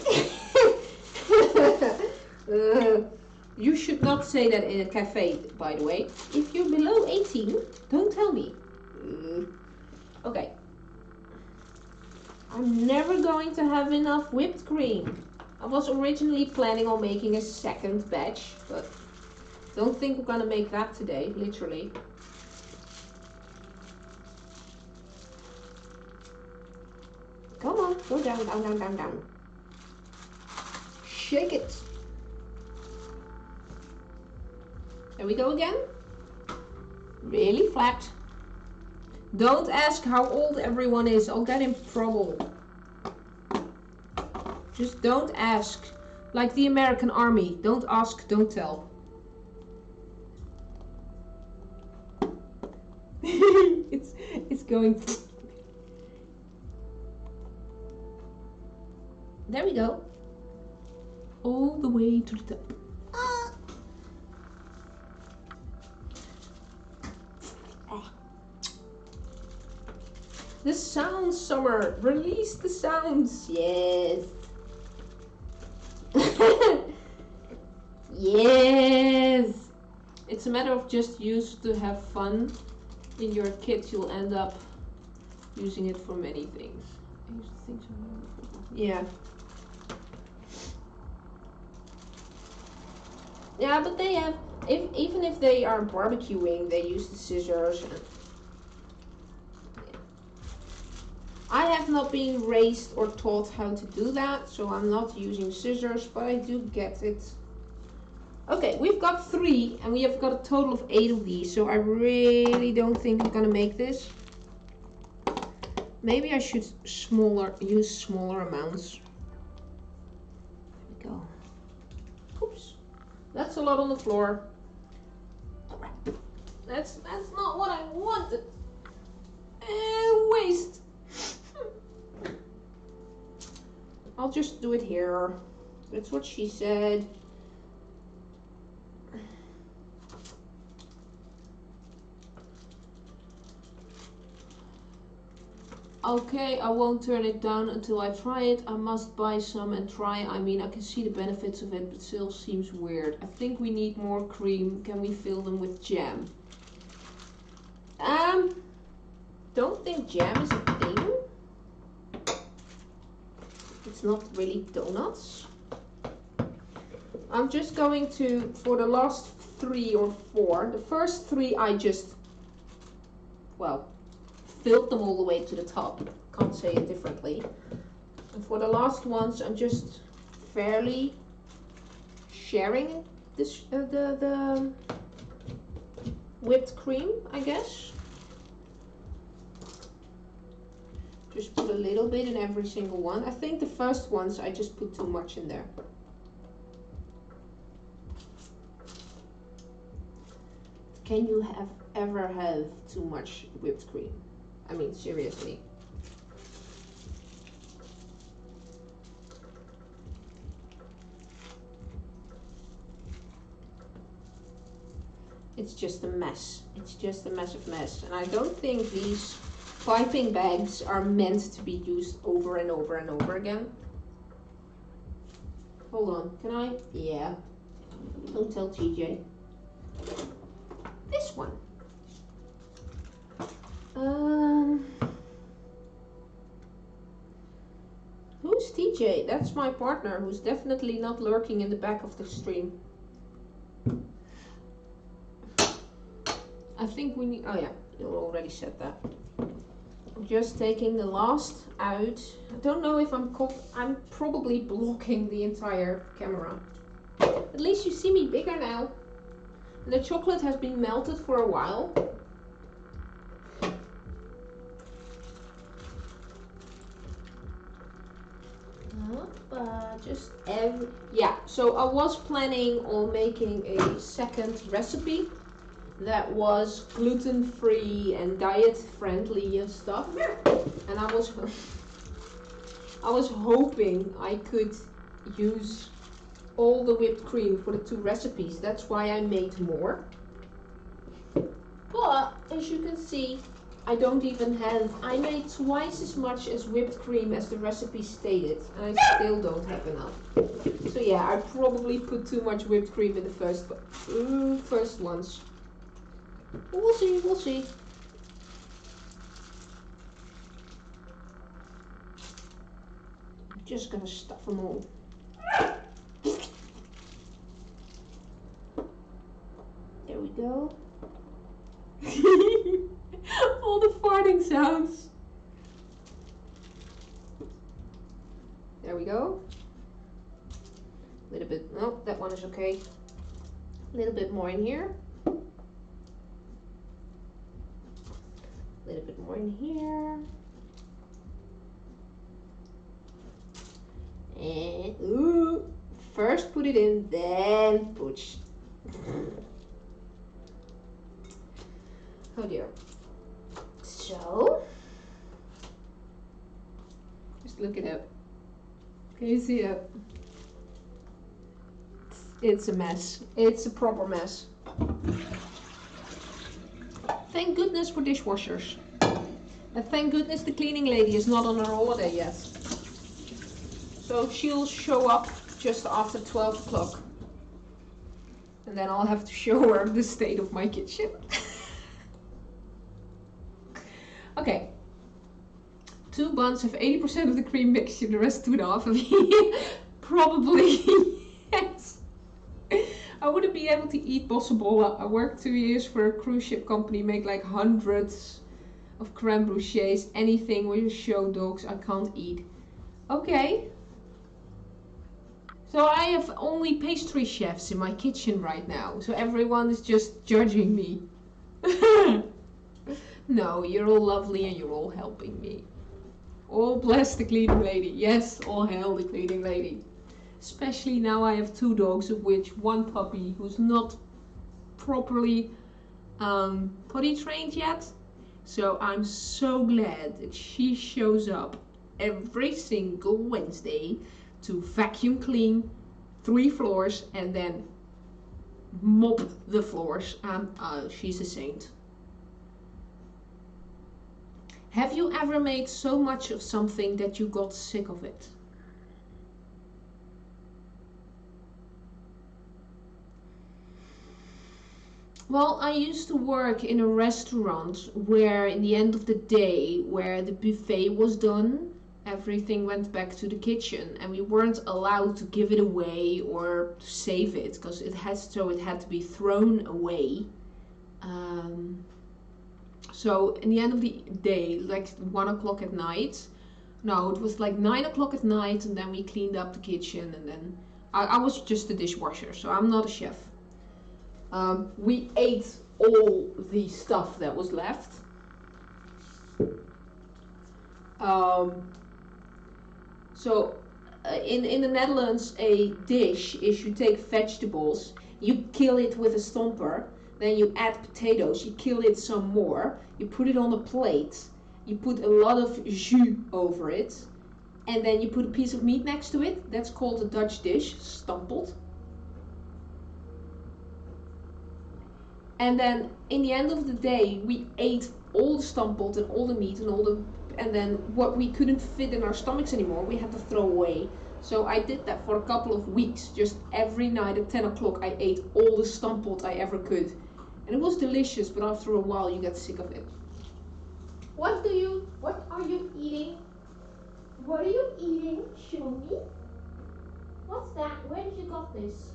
You should not say that in a cafe, by the way. If you're below 18, don't tell me. Okay. I'm never going to have enough whipped cream. I was originally planning on making a second batch, but don't think we're gonna make that today, literally. Come on, go down, down, down, down, down. Shake it. There we go again. Really flat. Don't ask how old everyone is. I'll get in trouble. Just don't ask. Like the American Army. Don't ask, don't tell. it's going. There we go. All the way to the top. The sounds, Summer. Release the sounds. Yes. Yes. It's a matter of just use to have fun. In your kit, you'll end up using it for many things. Yeah. Yeah, but they have, even if they are barbecuing, they use the scissors. I have not been raised or taught how to do that, so I'm not using scissors, but I do get it. Okay, we've got 3, and we have got a total of 8 of these, so I really don't think I'm gonna make this. Maybe I should use smaller amounts. There we go. Oops, that's a lot on the floor. That's not what I wanted. Waste. I'll just do it here. That's what she said. Okay, I won't turn it down until I try it. I must buy some and try. I mean, I can see the benefits of it, but still seems weird. I think we need more cream. Can we fill them with jam? Don't think jam is a thing. It's not really donuts. I'm just going to, for the last 3 or 4, the first 3 I just, well, filled them all the way to the top. Can't say it differently. And for the last ones, I'm just fairly sharing this, the whipped cream, I guess. Just put a little bit in every single one. I think the first ones I just put too much in there. Can you ever have too much whipped cream? I mean, seriously. It's just a mess. It's just a massive mess. And I don't think these piping bags are meant to be used over and over and over again. Hold on, can I? Yeah. Don't tell TJ. This one. Who's TJ? That's my partner, who's definitely not lurking in the back of the stream. I think we need, oh yeah, you already said that. I'm just taking the last out. I don't know if I'm probably blocking the entire camera. At least you see me bigger now. And the chocolate has been melted for a while. Yeah, so I was planning on making a second recipe that was gluten-free and diet-friendly and stuff, and I was hoping I could use all the whipped cream for the 2 recipes. That's why I made more. But as you can see, I don't even have, I made twice as much as whipped cream as the recipe stated, and I still don't have enough. So yeah, I probably put too much whipped cream in the first ones. We'll see, we'll see. I'm just gonna stuff them all. There we go. All the farting sounds. There we go. A little bit, no, that one is okay. A little bit more in here. A little bit more in here. And, ooh, first put it in, then push. Oh dear. So, just look it up. Can you see it? It's a mess. It's a proper mess. Thank goodness for dishwashers. And thank goodness the cleaning lady is not on her holiday yet. So she'll show up just after 12 o'clock. And then I'll have to show her the state of my kitchen. Okay. 2 buns have 80% of the cream mixture, the rest 2.5 of Probably yes. I wouldn't be able to eat Bossche Bollen. I worked 2 years for a cruise ship company, make like hundreds of creme brulees, anything with show dogs I can't eat. Okay. So I have only pastry chefs in my kitchen right now, so everyone is just judging me. No, you're all lovely and you're all helping me. All bless the cleaning lady. Yes, all hail the cleaning lady. Especially now I have 2 dogs, of which one puppy who's not properly potty trained yet. So I'm so glad that she shows up every single Wednesday to vacuum clean 3 floors and then mop the floors, and she's a saint. Have you ever made so much of something that you got sick of it? Well, I used to work in a restaurant where in the end of the day, where the buffet was done, everything went back to the kitchen and we weren't allowed to give it away or save it because it had to be thrown away. So in the end of the day, like 1 o'clock at night, no, it was like 9 o'clock at night, and then we cleaned up the kitchen, and then I was just a dishwasher, so I'm not a chef. We ate all the stuff that was left. In the Netherlands, a dish is you take vegetables, you kill it with a stomper, then you add potatoes, you kill it some more, you put it on a plate, you put a lot of jus over it, and then you put a piece of meat next to it. That's called a Dutch dish, stampot. And then in the end of the day, we ate all the stampot and all the meat and then what we couldn't fit in our stomachs anymore, we had to throw away. So I did that for a couple of weeks. Just every night at 10 o'clock, I ate all the stampot I ever could. And it was delicious, but after a while you get sick of it. What are you eating? What are you eating? Show me. What's that? Where did you got this?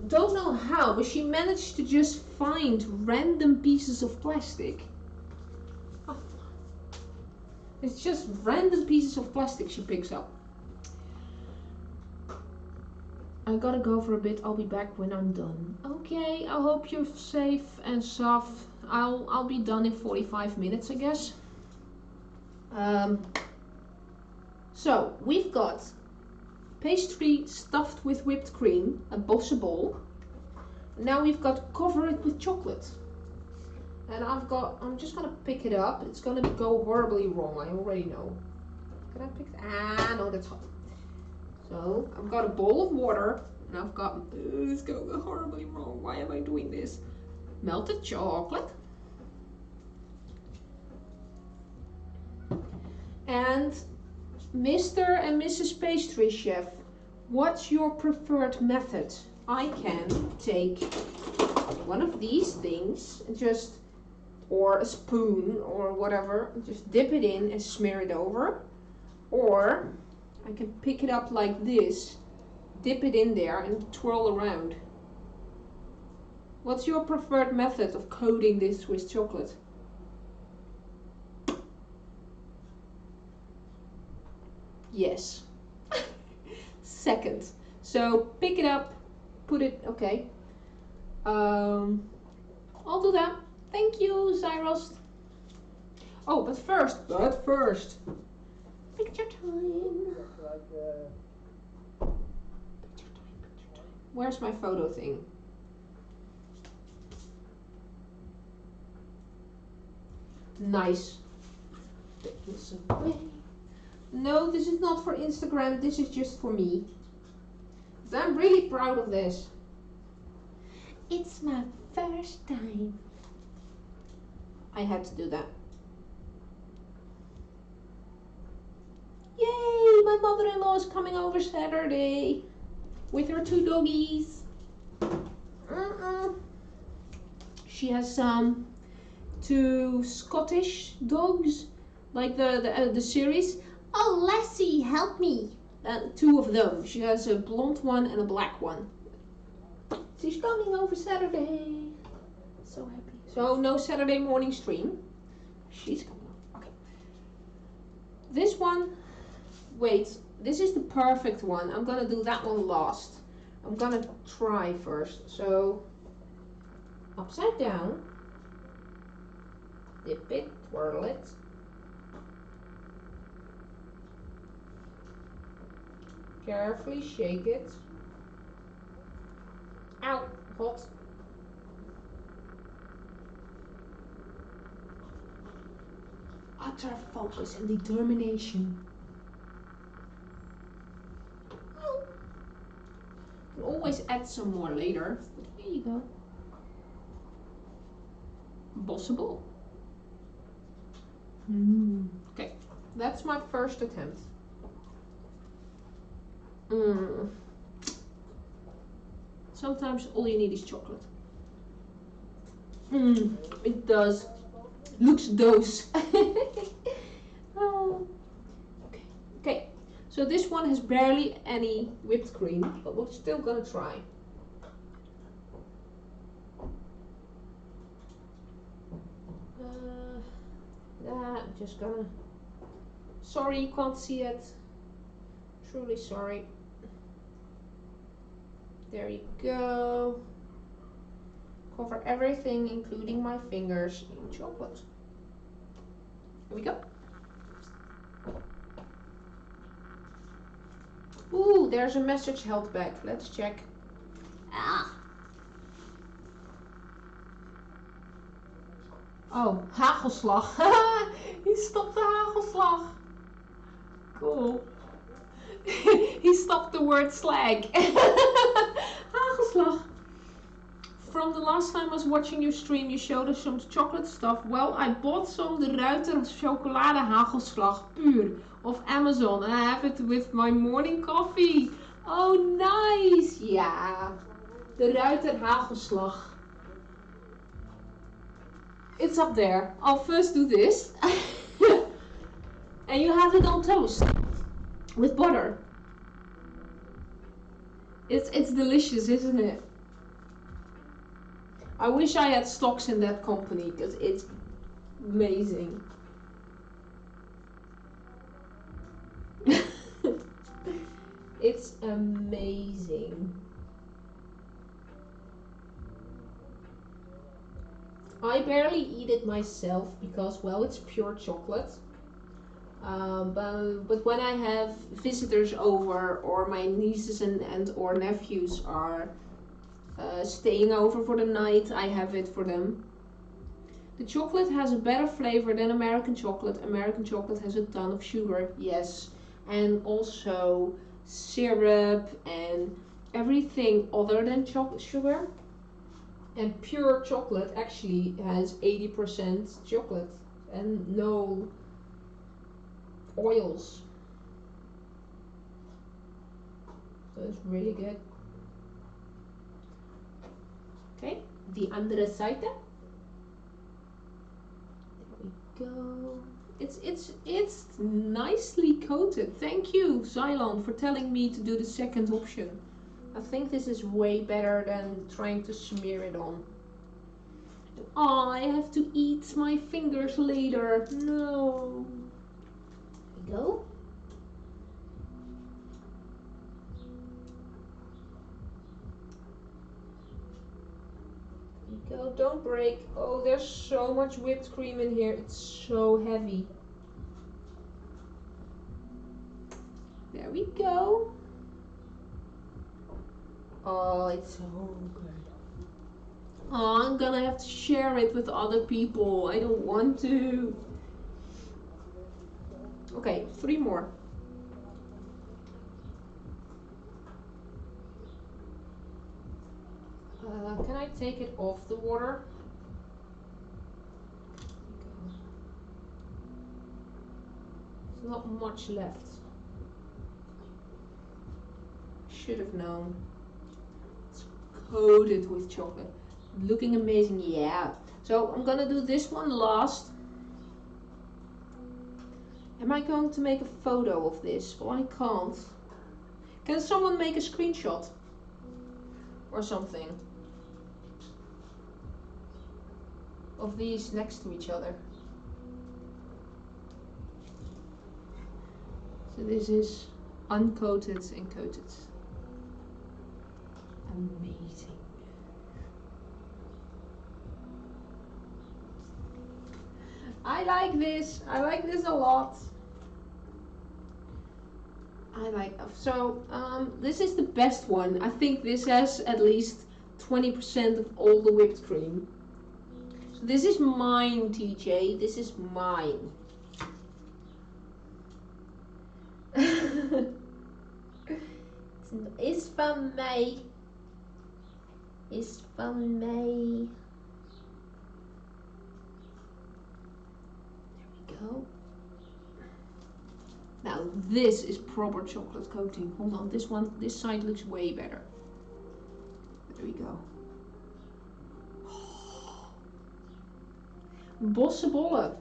Don't know how, but she managed to just find random pieces of plastic. Oh. It's just random pieces of plastic she picks up. I gotta go for a bit. I'll be back when I'm done. Okay, I hope you're safe and soft. I'll be done in 45 minutes, I guess. So we've got pastry stuffed with whipped cream, a Bossche Bollen. Now we've got to cover it with chocolate. And I'm just gonna pick it up. It's gonna go horribly wrong, I already know. Can I pick it? No, that's hot. So I've got a bowl of water, and I've got, it's gonna go horribly wrong. Why am I doing this? Melted chocolate. And Mr. and Mrs. Pastry Chef, what's your preferred method? I can take one of these things and or a spoon or whatever, just dip it in and smear it over. Or I can pick it up like this, dip it in there and twirl around. What's your preferred method of coating this with chocolate? Yes. Second. So pick it up, put it, okay. I'll do that. Thank you, Zyros. Oh, but first, picture time. Where's my photo thing? Nice. Take this away. No, this is not for Instagram. This is just for me. I'm really proud of this. It's my first time. I had to do that. Yay! My mother-in-law is coming over Saturday with her 2 doggies. She has 2 Scottish dogs, like the series. Oh, Lassie, help me. Two of them. She has a blonde one and a black one. She's coming over Saturday. So happy. So no Saturday morning stream. She's coming over. Okay. This one, wait, this is the perfect one. I'm gonna do that one last. I'm gonna try first. So, upside down. Dip it, twirl it. Carefully shake it. Ow, hot. Utter focus and determination. Oh. You can always add some more later. But here you go. Bossche Bollen. Okay, that's my first attempt. Sometimes all you need is chocolate. It does. Looks dose. Oh. Okay. So this one has barely any whipped cream, but we're still gonna try. I'm just gonna. Sorry, you can't see it. Truly sorry. There you go. Cover everything, including my fingers, in chocolate. Here we go. Ooh, there's a message held back. Let's check. Oh, hagelslag. He stopped the hagelslag. Cool. He stopped the word slag. Hagelslag. From the last time I was watching your stream, you showed us some chocolate stuff. Well, I bought some De Ruiter chocolade hagelslag puur off Amazon, and I have it with my morning coffee. Oh, nice. Yeah. De Ruiter hagelslag. It's up there. I'll first do this. And you have it on toast with butter. It's delicious, isn't it? I wish I had stocks in that company because it's amazing. It's amazing. I barely eat it myself because, well, it's pure chocolate. But when I have visitors over, or my nieces and or nephews are staying over for the night, I have it for them. The chocolate has a better flavor than American chocolate. American chocolate has a ton of sugar, yes, and also syrup and everything other than chocolate sugar. And pure chocolate actually has 80% chocolate and no oils. So it's really good. Okay, the andere Seite. There we go. It's nicely coated. Thank you, Xylon, for telling me to do the second option. I think this is way better than trying to smear it on. Oh, I have to eat my fingers later. No. There we go. There we go. Don't break. Oh, there's so much whipped cream in here. It's so heavy. There we go. Oh, it's so good. Oh, I'm gonna have to share it with other people. I don't want to. Okay, 3 more. Can I take it off the water? There's not much left. Should have known. It's coated with chocolate. Looking amazing, yeah. So I'm gonna do this one last. Am I going to make a photo of this? Well, I can't. Can someone make a screenshot? Or something? Of these next to each other. So this is uncoated and coated. Amazing. I like this. I like this a lot. This is the best one. I think this has at least 20% of all the whipped cream. So this is mine, TJ. This is mine. It's van mij. It's van mij. There we go. Now this is proper chocolate coating. Hold on, this side looks way better. There we go. Bossche Bollen.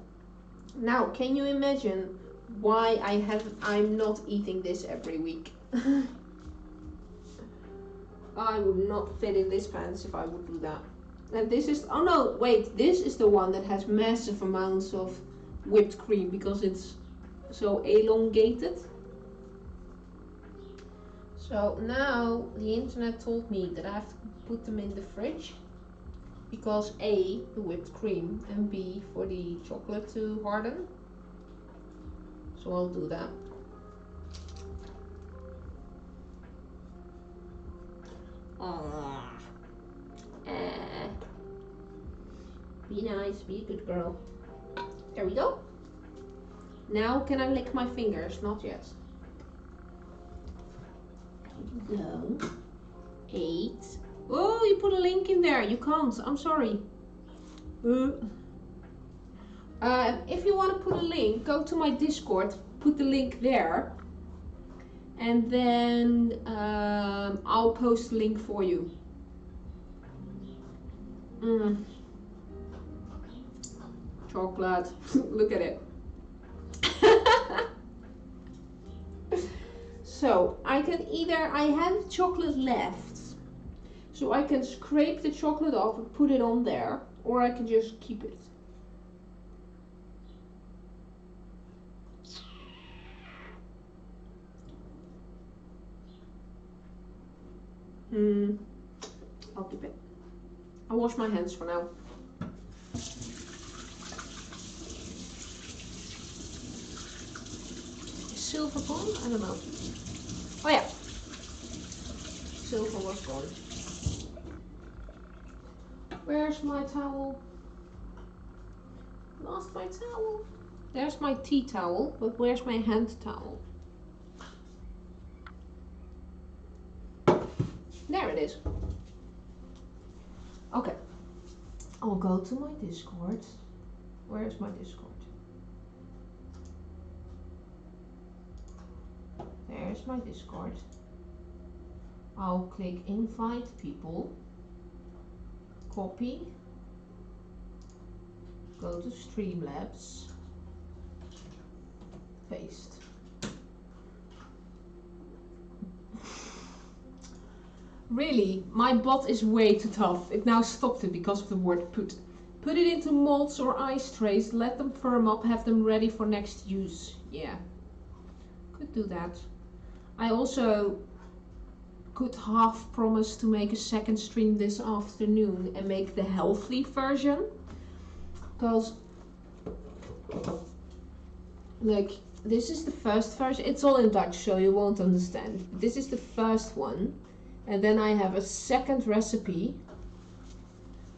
Now, can you imagine why I'm not eating this every week? I would not fit in this pants if I would do that. And this is, oh no, wait, this is the one that has massive amounts of whipped cream because it's so elongated. So now the internet told me that I have to put them in the fridge because A, the whipped cream, and B, for the chocolate to harden. So I'll do that. Be nice, be a good girl. There we go. Now can I lick my fingers? Not yet. There we go. 8. Oh, you put a link in there. You can't. I'm sorry. If you want to put a link, go to my Discord. Put the link there. And then I'll post a link for you. Chocolate. Look at it. So I have chocolate left. So I can scrape the chocolate off and put it on there. Or I can just keep it. I'll keep it. I'll wash my hands for now. Is silver gone? I don't know. Oh yeah. Silver was gone. Where's my towel? Lost my towel. There's my tea towel, but where's my hand towel? There it is. Okay. I'll go to my Discord. Where's my Discord? There's my Discord. I'll click invite people. Copy. Go to Streamlabs. Paste. Really, my bot is way too tough. It now stopped it because of the word put. Put it into molds or ice trays, let them firm up, have them ready for next use. Yeah, could do that. I also could half promise to make a second stream this afternoon and make the healthy version. Because, like, this is the first version. It's all in Dutch, so you won't understand. This is the first one. And then I have a second recipe,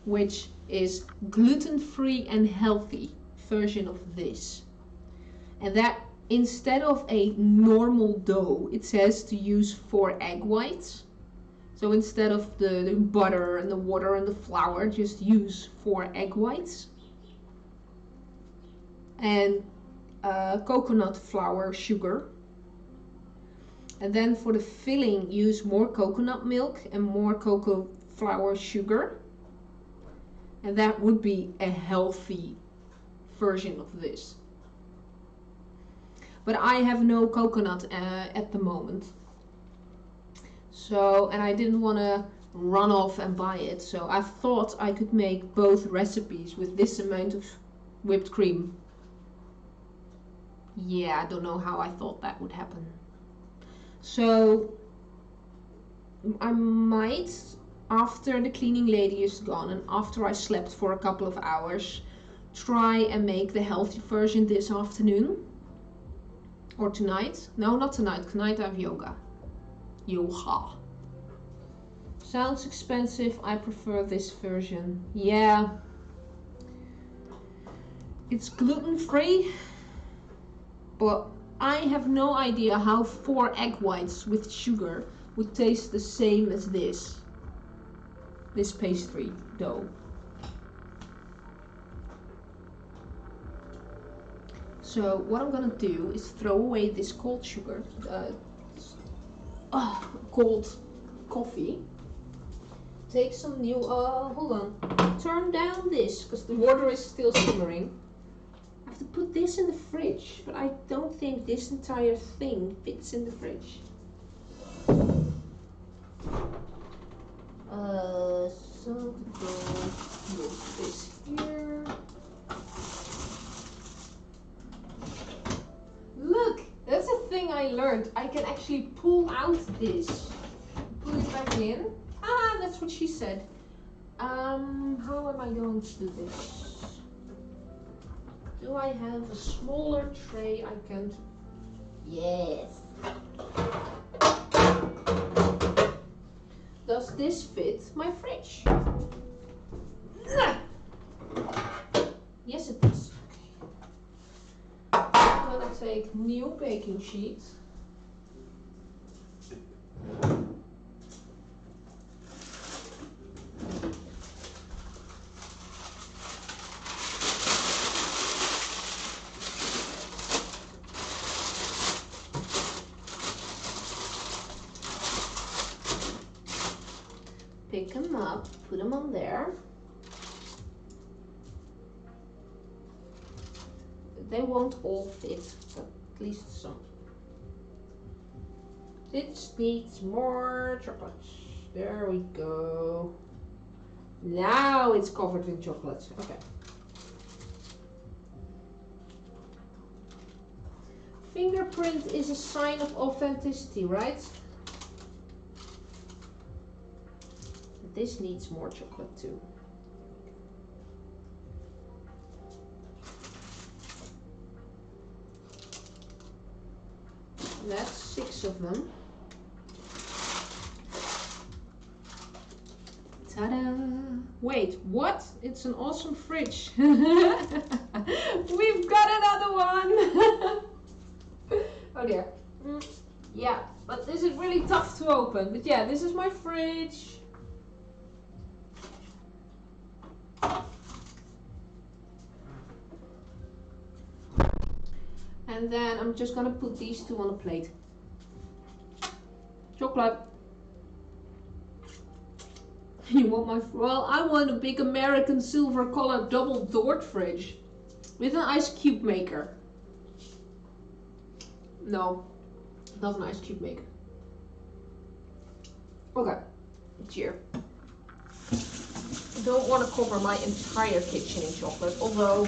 which is gluten-free and healthy version of this. And that, instead of a normal dough, it says to use 4 egg whites. So instead of the butter and the water and the flour, just use 4 egg whites. And coconut flour, sugar. And then for the filling, use more coconut milk and more cocoa flour, sugar. And that would be a healthy version of this. but I have no coconut at the moment. So, and I didn't want to run off and buy it, so I thought I could make both recipes with this amount of whipped cream. Yeah, I don't know how I thought that would happen. So I might, after the cleaning lady is gone and after I slept for a couple of hours, try and make the healthy version this afternoon or tonight. No, not tonight. Tonight I have yoga. Sounds expensive. I prefer this version. Yeah, it's gluten-free, but I have no idea how 4 egg whites with sugar would taste the same as this pastry dough. So what I'm gonna do is throw away this cold sugar, cold coffee. Take some new, hold on, turn down this, because the water is still simmering. I have to put this in the fridge, but I don't think this entire thing fits in the fridge. So to go with this here. Look, that's a thing I learned. I can actually pull out this, put it back in. Ah, that's what she said. How am I going to do this? Do I have a smaller tray I can? Yes. Does this fit my fridge? Yes, it does. Okay. I'm gonna take new baking sheet. Pick them up, put them on there. They won't all fit, but at least some. This needs more chocolate. There we go. Now it's covered in chocolate. Okay. Fingerprint is a sign of authenticity, right? This needs more chocolate too. That's 6 of them. Ta-da! Wait, what? It's an awesome fridge. We've got another one! Oh dear. Yeah, but this is really tough to open. But yeah, this is my fridge. And then I'm just gonna put these two on a plate. Chocolate. You want my, well, I want a big American silver colored double doored fridge with an ice cube maker. No, not an ice cube maker. Okay, cheer. I don't want to cover my entire kitchen in chocolate, although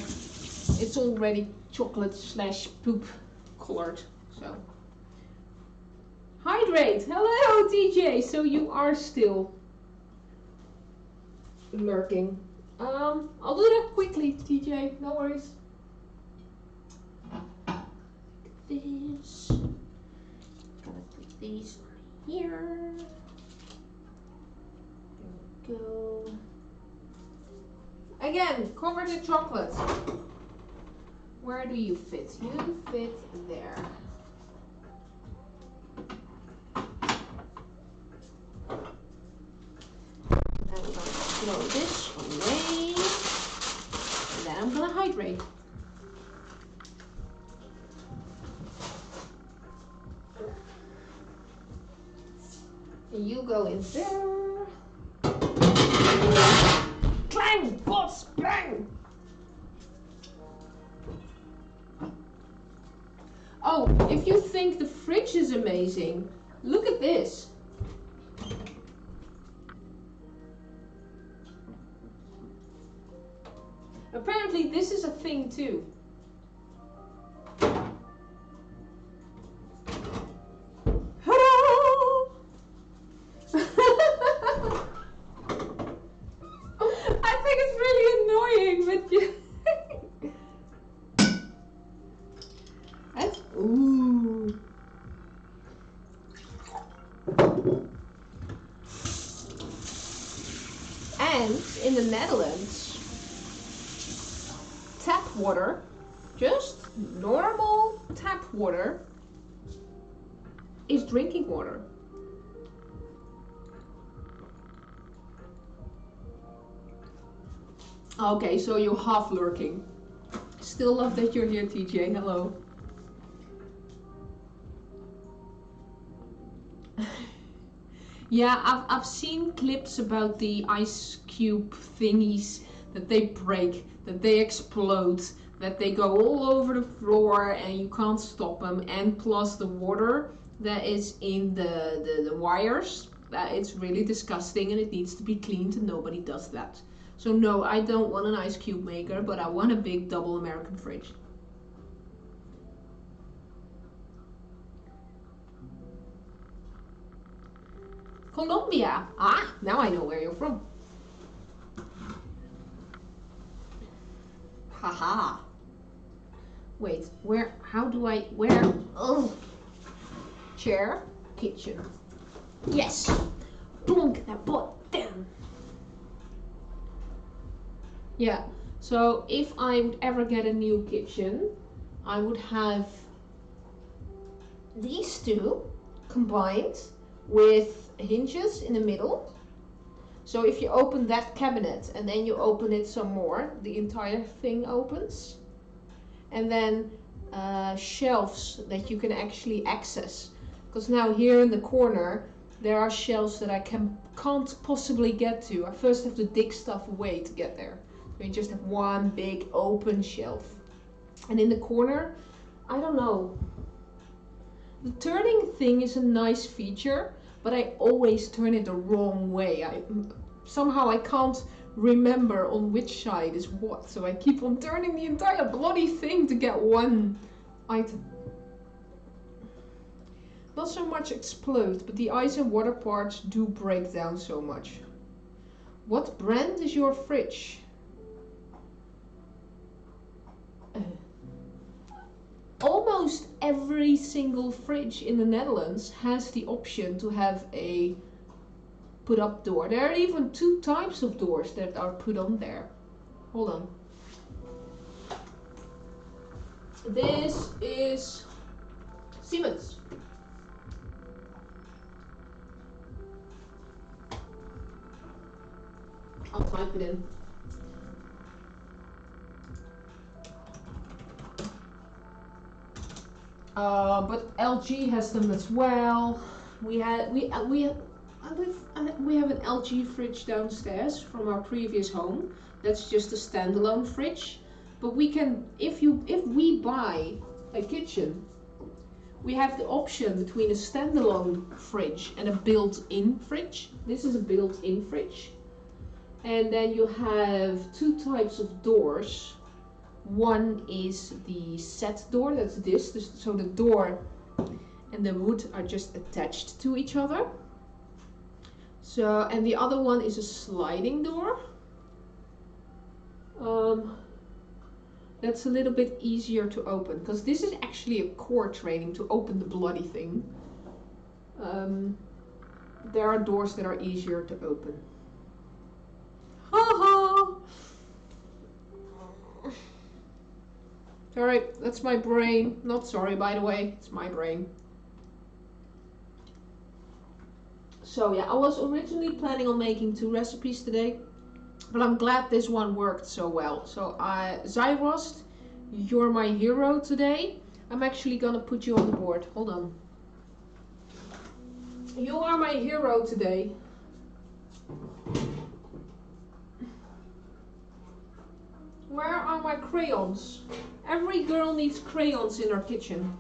it's already chocolate / poop colored, so. Hydrate! Hello, TJ! So you are still lurking. I'll do that quickly, TJ, no worries. This. Gotta put these on here. There we go. Again, covered in chocolate. Where do you fit? You fit there. And I'm gonna throw this away. And then I'm gonna hydrate. And you go in there. Clang! Boss! Clang! Oh, if you think the fridge is amazing, look at this. Apparently this is a thing too. I think it's really annoying, but you that's ooh. And in the Netherlands, tap water, just normal tap water, is drinking water. Okay, so you're half lurking. Still love that you're here, TJ. Hello. Yeah, I've seen clips about the ice cube thingies that they break, that they explode, that they go all over the floor and you can't stop them, and plus the water that is in the wires, that it's really disgusting and it needs to be cleaned, and nobody does that. So no, I don't want an ice cube maker, but I want a big double American fridge. Colombia. Ah, now I know where you're from. Haha. Wait, where, how do I, where? Oh. Chair, kitchen. Yes. Plonk that pot down. Yeah, so if I would ever get a new kitchen, I would have these two combined with hinges in the middle. So if you open that cabinet and then you open it some more, the entire thing opens. And then shelves that you can actually access. Because now here in the corner, there are shelves that I can't possibly get to. I first have to dig stuff away to get there. So you just have one big open shelf. And in the corner, I don't know. The turning thing is a nice feature, but I always turn it the wrong way. Somehow I can't remember on which side is what, so I keep on turning the entire bloody thing to get one item. Not so much explode, but the ice and water parts do break down so much. What brand is your fridge? Almost every single fridge in the Netherlands has the option to have a put up door. There are even two types of doors that are put on there. Hold on. This is Siemens. I'll type it in. But LG has them as well. We have an LG fridge downstairs from our previous home. That's just a standalone fridge. But we can, if we buy a kitchen, we have the option between a standalone fridge and a built-in fridge. This is a built-in fridge. And then you have two types of doors. One is the set door, that's this, so the door and the wood are just attached to each other. So, and the other one is a sliding door. That's a little bit easier to open, because this is actually a core training to open the bloody thing. There are doors that are easier to open. Haha! Sorry, that's my brain. Not sorry, by the way, it's my brain. So yeah, I was originally planning on making 2 recipes today, but I'm glad this one worked so well. So Zyrost, you're my hero today. I'm actually gonna put you on the board. Hold on. You are my hero today. Where are my crayons? Every girl needs crayons in her kitchen.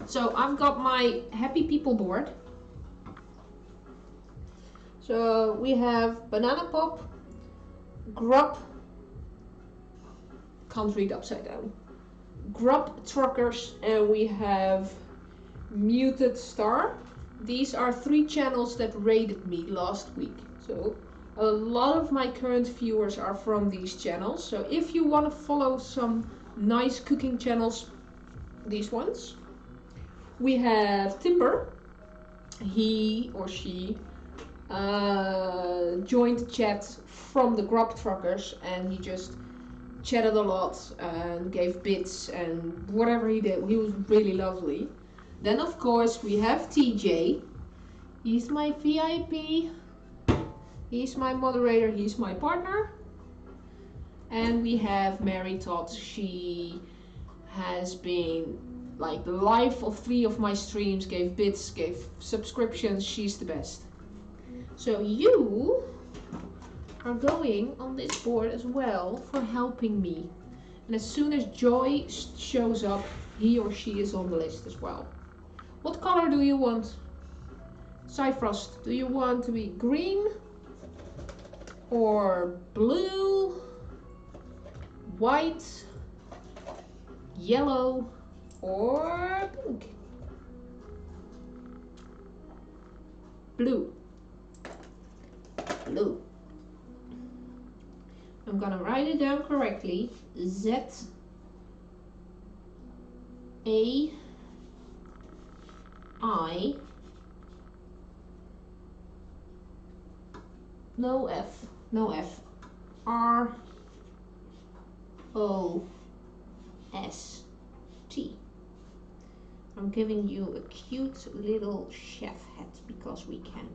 So I've got my Happy People board. So we have banana pop, grub, can't read upside down, grub truckers, and we have muted star. These are 3 channels that rated me last week. So a lot of my current viewers are from these channels. So if you want to follow some nice cooking channels, these ones. We have Timber. He or she joined the chat from the grub truckers, and he just chatted a lot and gave bits and whatever he did. He was really lovely. Then of course we have TJ. He's my VIP. He's my moderator. He's my partner. And we have Mary Todd. She has been like the life of 3 of my streams, gave bits, gave subscriptions. She's the best. So you are going on this board as well for helping me. And as soon as Joy shows up, he or she is on the list as well. What color do you want? Cyfrost, do you want to be green or blue, white, yellow, or pink? Blue. Blue. I'm gonna write it down correctly. Z A I, no F, R O S T. I'm giving you a cute little chef hat because we can.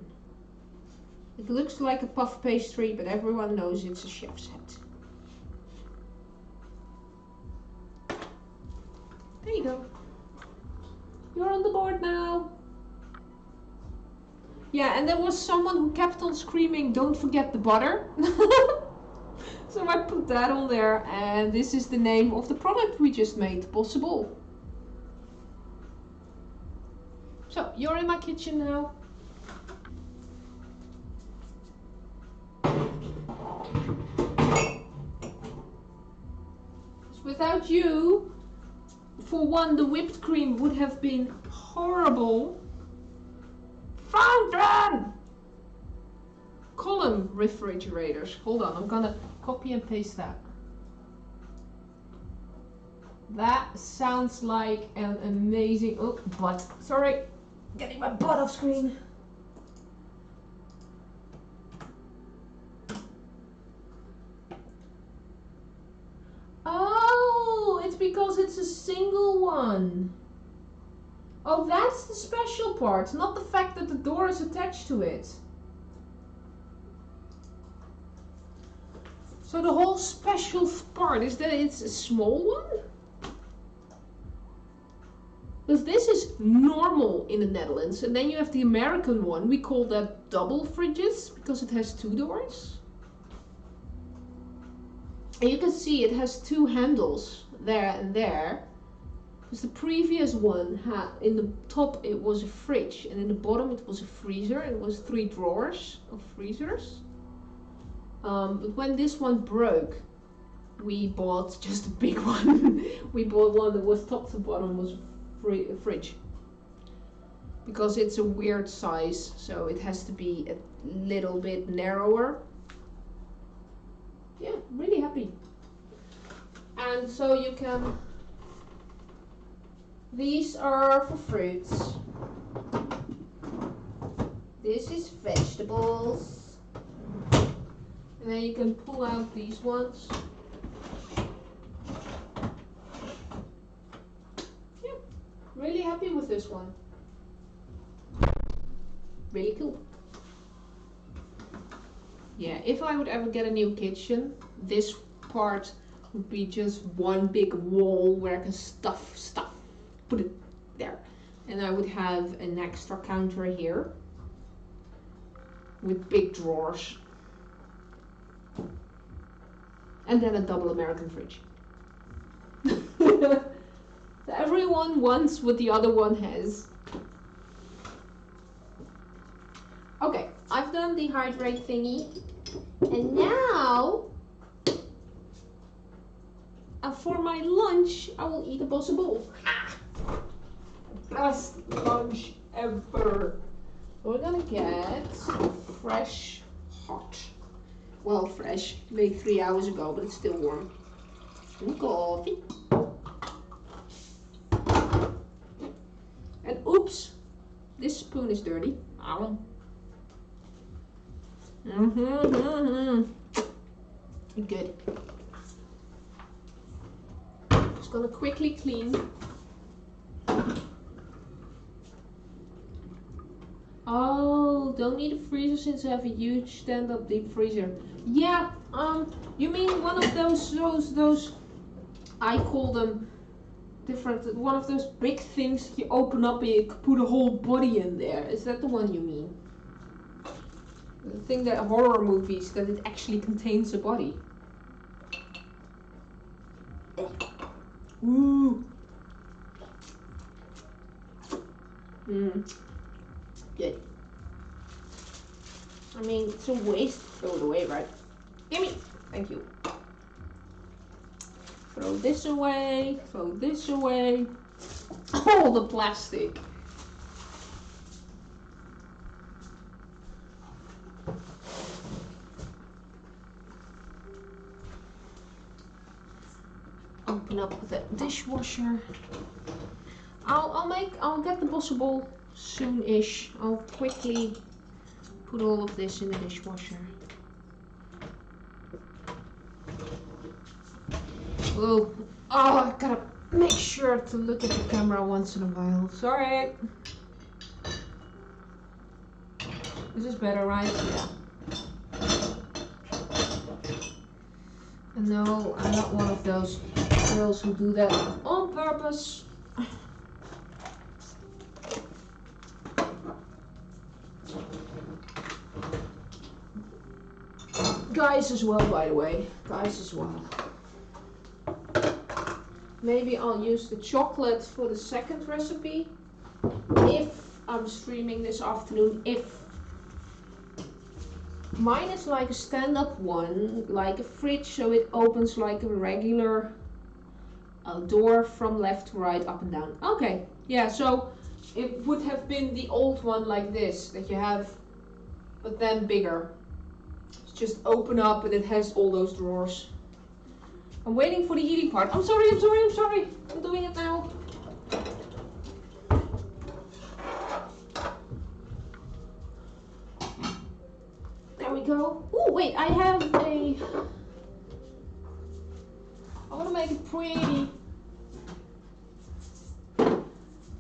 It looks like a puff pastry, but everyone knows it's a chef's hat. There you go. You're on the board now. Yeah, and there was someone who kept on screaming, don't forget the butter. So I put that on there, and this is the name of the product we just made, Bossche Bollen. So, you're in my kitchen now. Without you, for one, the whipped cream would have been horrible. Fountain! Column refrigerators. Hold on, I'm gonna copy and paste that. That sounds like an amazing... Oh, butt. Sorry. Getting my butt off screen. Oh, it's because it's a single one. Oh, that's the special part, not the fact that the door is attached to it. So the whole special part is that it's a small one? Because this is normal in the Netherlands, and then you have the American one. We call that double fridges because it has 2 doors. And you can see it has 2 handles there and there. Because the previous one had, in the top it was a fridge, and in the bottom it was a freezer. It was 3 drawers of freezers. But when this one broke, we bought just a big one. We bought one that was top to bottom was a fridge. Because it's a weird size, so it has to be a little bit narrower. Yeah, really happy. And so you can... These are for fruits. This is vegetables. And then you can pull out these ones. Yeah, really happy with this one. Really cool. Yeah, if I would ever get a new kitchen, this part would be just one big wall where I can stuff stuff. Put it there. And I would have an extra counter here with big drawers. And then a double American fridge. So other one wants what the other one has. Okay, I've done the hydrate thingy. And now, for my lunch, I will eat a Bossche Bollen. Best lunch ever. We're gonna get fresh, hot. Well, fresh, made 3 hours ago, but it's still warm. Some coffee. And oops, this spoon is dirty. Ow. Good. Just gonna quickly clean. Oh, don't need a freezer since I have a huge stand-up deep freezer. Yeah, you mean one of those, I call them different, one of those big things you open up and you put a whole body in there. Is that the one you mean? The thing that horror movies, that it actually contains a body. Ooh. Good. I mean, it's a waste to throw it away, right? Gimme! Thank you. Throw this away, throw this away. All the plastic. Open up the dishwasher. I'll get the Bossche Bollen soon-ish. I'll quickly put all of this in the dishwasher. Whoa. Oh, I gotta make sure to look at the camera once in a while. Sorry. This is better, right? Yeah. And no, I'm not one of those girls who do that on purpose. Guys as well, by the way. Guys as well. Maybe I'll use the chocolate for the second recipe. If I'm streaming this afternoon. If. Mine is like a stand-up one, like a fridge, so it opens like a regular door from left to right, up and down. Okay, yeah, so it would have been the old one like this, that you have, but then bigger. It's just open up and it has all those drawers. I'm waiting for the eating part. I'm sorry. I'm doing it now. There we go. Oh, wait, I want to make it pretty.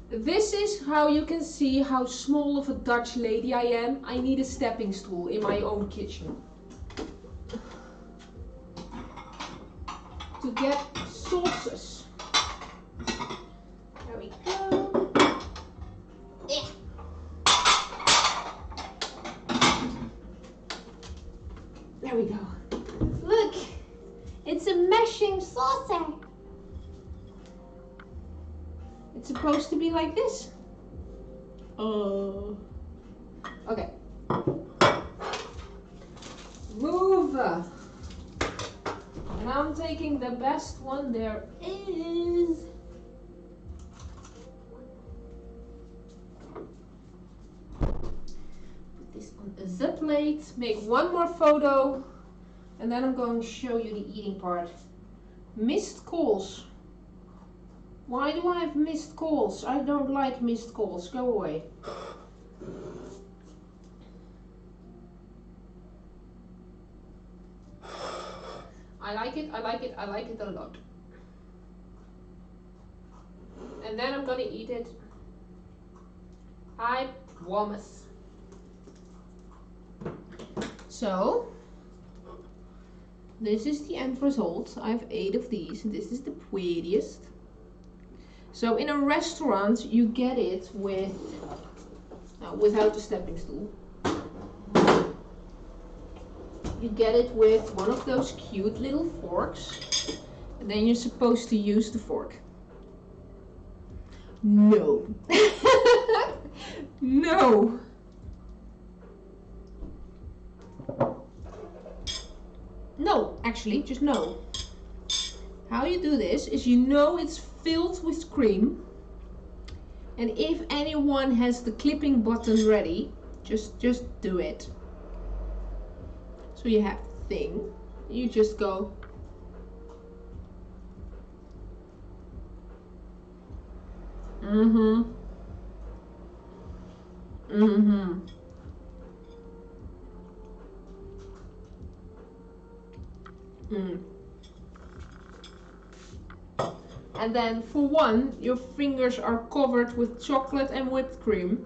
This is how you can see how small of a Dutch lady I am. I need a stepping stool in my own kitchen. To get sauces. There we go. Yeah. There we go. Look, it's a meshing saucer. It's supposed to be like this. Okay. Move. And I'm taking the best one there is. Put this on the plate. Make one more photo. And then I'm going to show you the eating part. Missed calls. Why do I have missed calls? I don't like missed calls. Go away. I like it a lot. And then I'm gonna eat it. I promise. So, this is the end result. I have 8 of these, and this is the prettiest. So in a restaurant, you get it with, without the stepping stool. You get it with one of those cute little forks, and then you're supposed to use the fork. No. No. No, actually, just no. How you do this is, you know it's filled with cream. And if anyone has the clipping button ready, just do it. So you have the thing. You just go. Mm-hmm. Mm-hmm. Mm. And then for one, your fingers are covered with chocolate and whipped cream.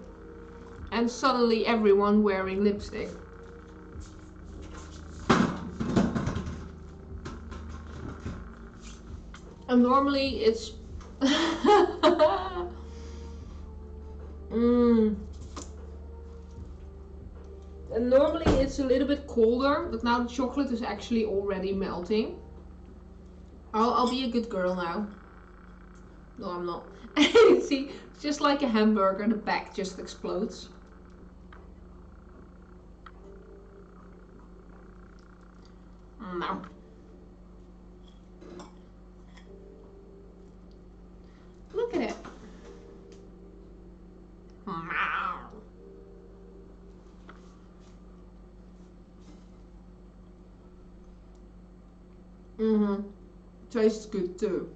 And suddenly everyone wearing lipstick. And normally it's mm. And normally it's a little bit colder, but now the chocolate is actually already melting. I'll be a good girl now. No, I'm not. See, it's just like a hamburger, the back just explodes. No. Look at it. Mm-hmm. Tastes good too.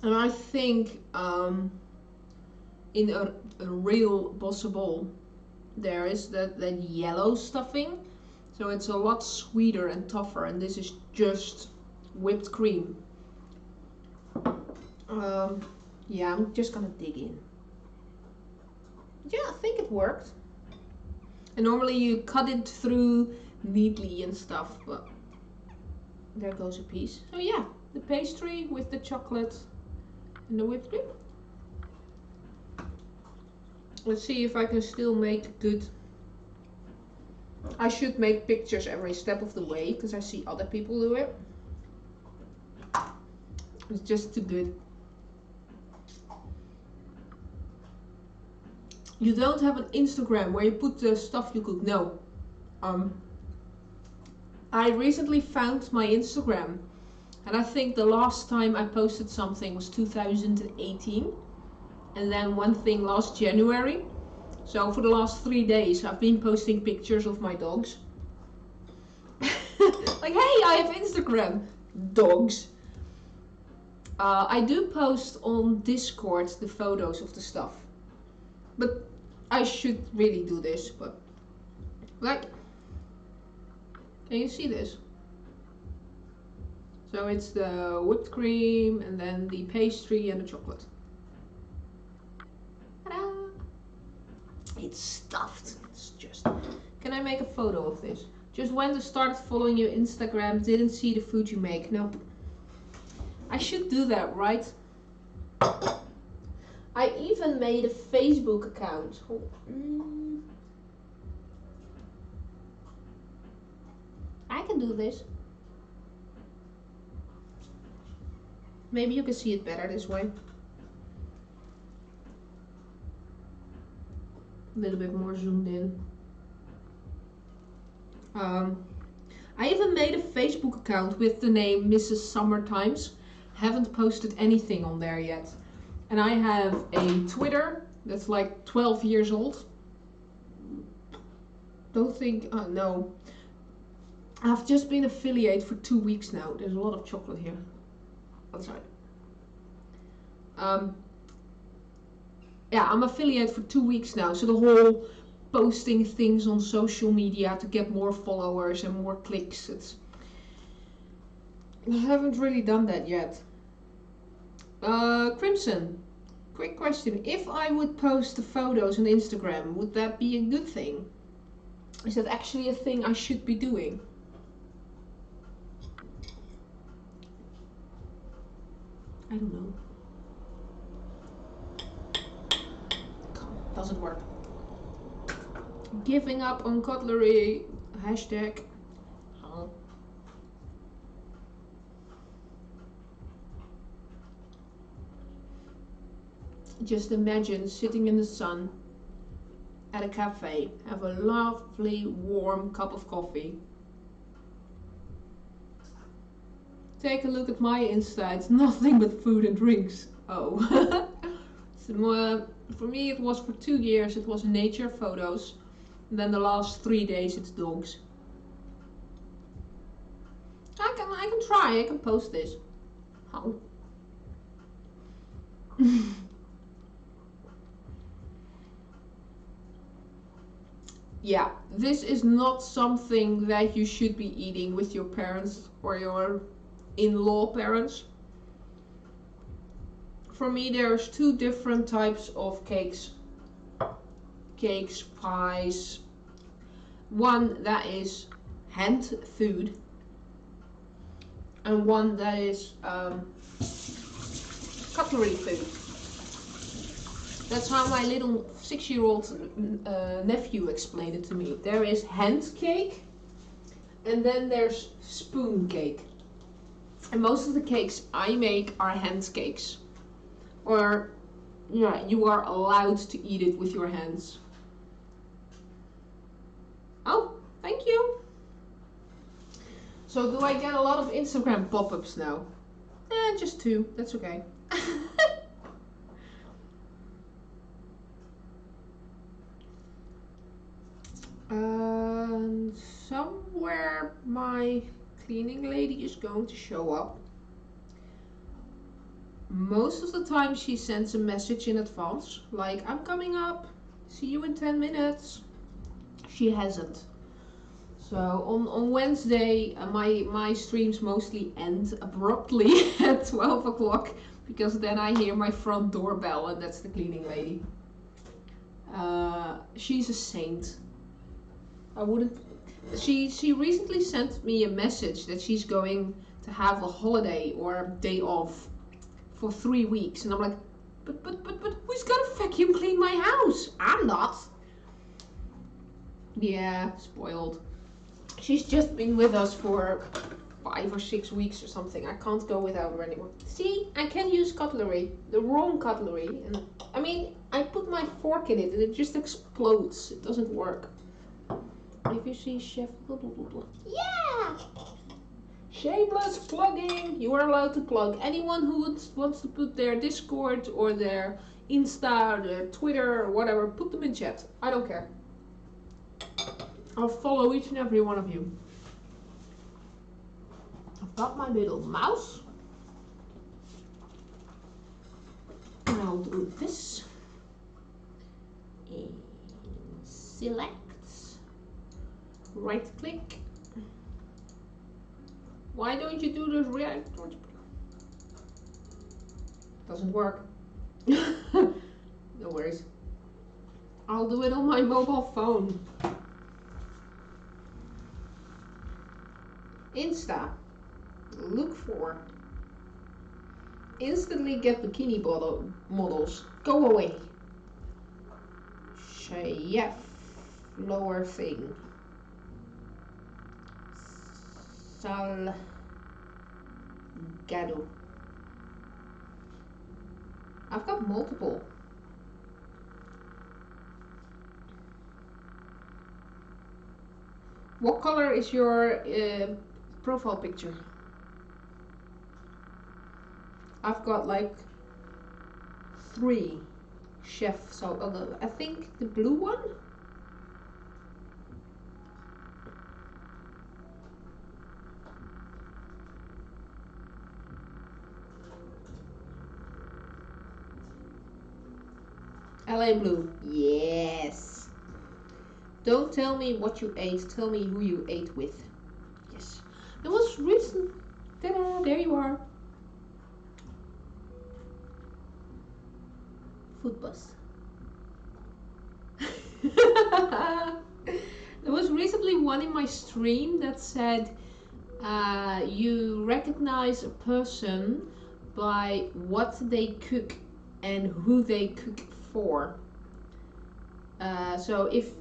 And I think in a real Bossche Bollen there is that yellow stuffing. So it's a lot sweeter and tougher, and this is just whipped cream. Yeah, I'm just gonna dig in. Yeah, I think it worked. And normally you cut it through neatly and stuff, but there goes a piece. So yeah, the pastry with the chocolate and the whipped cream. Let's see if I can still make good. I should make pictures every step of the way because I see other people do it. It's just too good. You don't have an Instagram where you put the stuff you cook. No. I recently found my Instagram, and I think the last time I posted something was 2018, and then one thing last January. So for the last 3 days I've been posting pictures of my dogs. Like, hey, I have Instagram. Dogs. I do post on Discord the photos of the stuff, but I should really do this. But like, can you see this? So it's the whipped cream and then the pastry and the chocolate. Ta-da! It's stuffed. It's just. Can I make a photo of this? Just went to start following your Instagram, didn't see the food you make. Nope. I should do that, right? I even made a Facebook account. I can do this. Maybe you can see it better this way. A little bit more zoomed in. I even made a Facebook account with the name Mrs. Summertimes. Haven't posted anything on there yet. And I have a Twitter that's like 12 years old. Don't think, no. I've just been affiliate for 2 weeks now. There's a lot of chocolate here. That's right. Yeah, I'm affiliate for 2 weeks now. So the whole posting things on social media to get more followers and more clicks. I haven't really done that yet. Crimson, quick question. If I would post the photos on Instagram, would that be a good thing? Is that actually a thing I should be doing? I don't know. Doesn't work. Giving up on cutlery. Hashtag. Oh. Just imagine sitting in the sun at a cafe, have a lovely warm cup of coffee. Take a look at my Insta, it's nothing but food and drinks. Oh. So, for me it was for 2 years, it was nature photos. And then the last 3 days it's dogs. I can try, I can post this. How? Yeah, this is not something that you should be eating with your parents or your in-law parents. For me there's 2 different types of cakes. Cakes, pies. One that is hand food. And one that is cutlery food. That's how my little 6-year-old nephew explained it to me. There is hand cake and then there's spoon cake. And most of the cakes I make are hand cakes. Or yeah, you are allowed to eat it with your hands. Oh, thank you. So do I get a lot of Instagram pop-ups now? Just 2, that's okay. Somewhere my cleaning lady is going to show up. Most of the time she sends a message in advance, like I'm coming up, see you in 10 minutes. She hasn't. So on Wednesday my streams mostly end abruptly at 12 o'clock because then I hear my front doorbell and that's the cleaning lady. She's a saint. I wouldn't. She recently sent me a message that she's going to have a holiday or a day off for 3 weeks, and I'm like, but who's gonna vacuum clean my house? I'm not. Yeah, spoiled. She's just been with us for 5 or 6 weeks or something. I can't go without her anymore. See, I can use cutlery, the wrong cutlery, and I mean, I put my fork in it and it just explodes. It doesn't work. If you see chef blah blah blah blah. Yeah! Shameless plugging! You are allowed to plug. Anyone who wants to put their Discord or their Insta or their Twitter or whatever, put them in chat. I don't care. I'll follow each and every one of you. I've got my little mouse. And I'll do this. And select. Right click. Why don't you do this react? Doesn't work. No worries. I'll do it on my mobile phone. Insta. Look for. Instantly get bikini models. Go away. Chef. Lower thing. Salgado. I've got multiple. What color is your profile picture? I've got like 3 chef, so I think the blue one. LA Blue. Yes. Don't tell me what you ate. Tell me who you ate with. Yes. It was recent. Ta-da! There you are. Food bus. There was recently one in my stream that said you recognize a person by what they cook and who they cook for. So if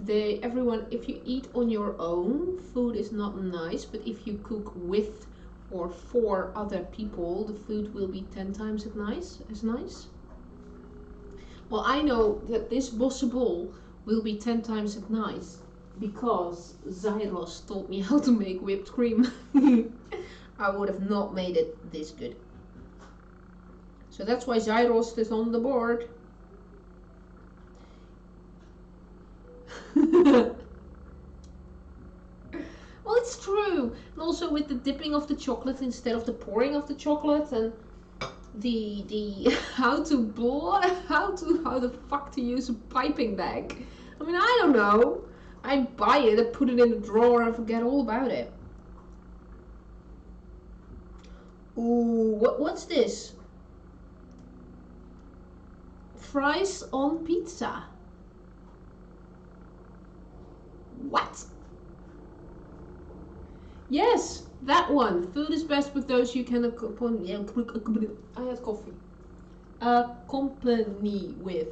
you eat on your own, food is not nice, but if you cook with or for other people, the food will be 10 times as nice. Well, I know that this Bossche Boll will be 10 times as nice because Zyros taught me how to make whipped cream. I would have not made it this good. So that's why Zyros is on the board. Well, it's true. And also with the dipping of the chocolate instead of the pouring of the chocolate, and the how the fuck to use a piping bag. I mean, I don't know. I buy it, I put it in the drawer and forget all about it. Ooh, what's this? Fries on pizza. What? Yes, that one. Food is best with those you can accompany. I had coffee. Accompany with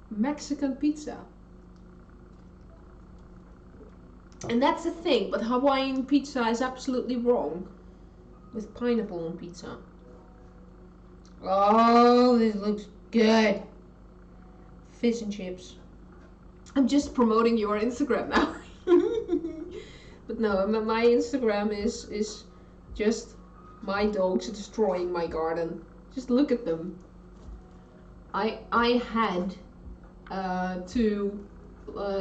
Mexican pizza. And that's the thing, but Hawaiian pizza is absolutely wrong. With pineapple on pizza. Oh, this looks good. Fish and chips. I'm just promoting your Instagram now. But no, my Instagram is just my dogs destroying my garden. Just look at them. I had to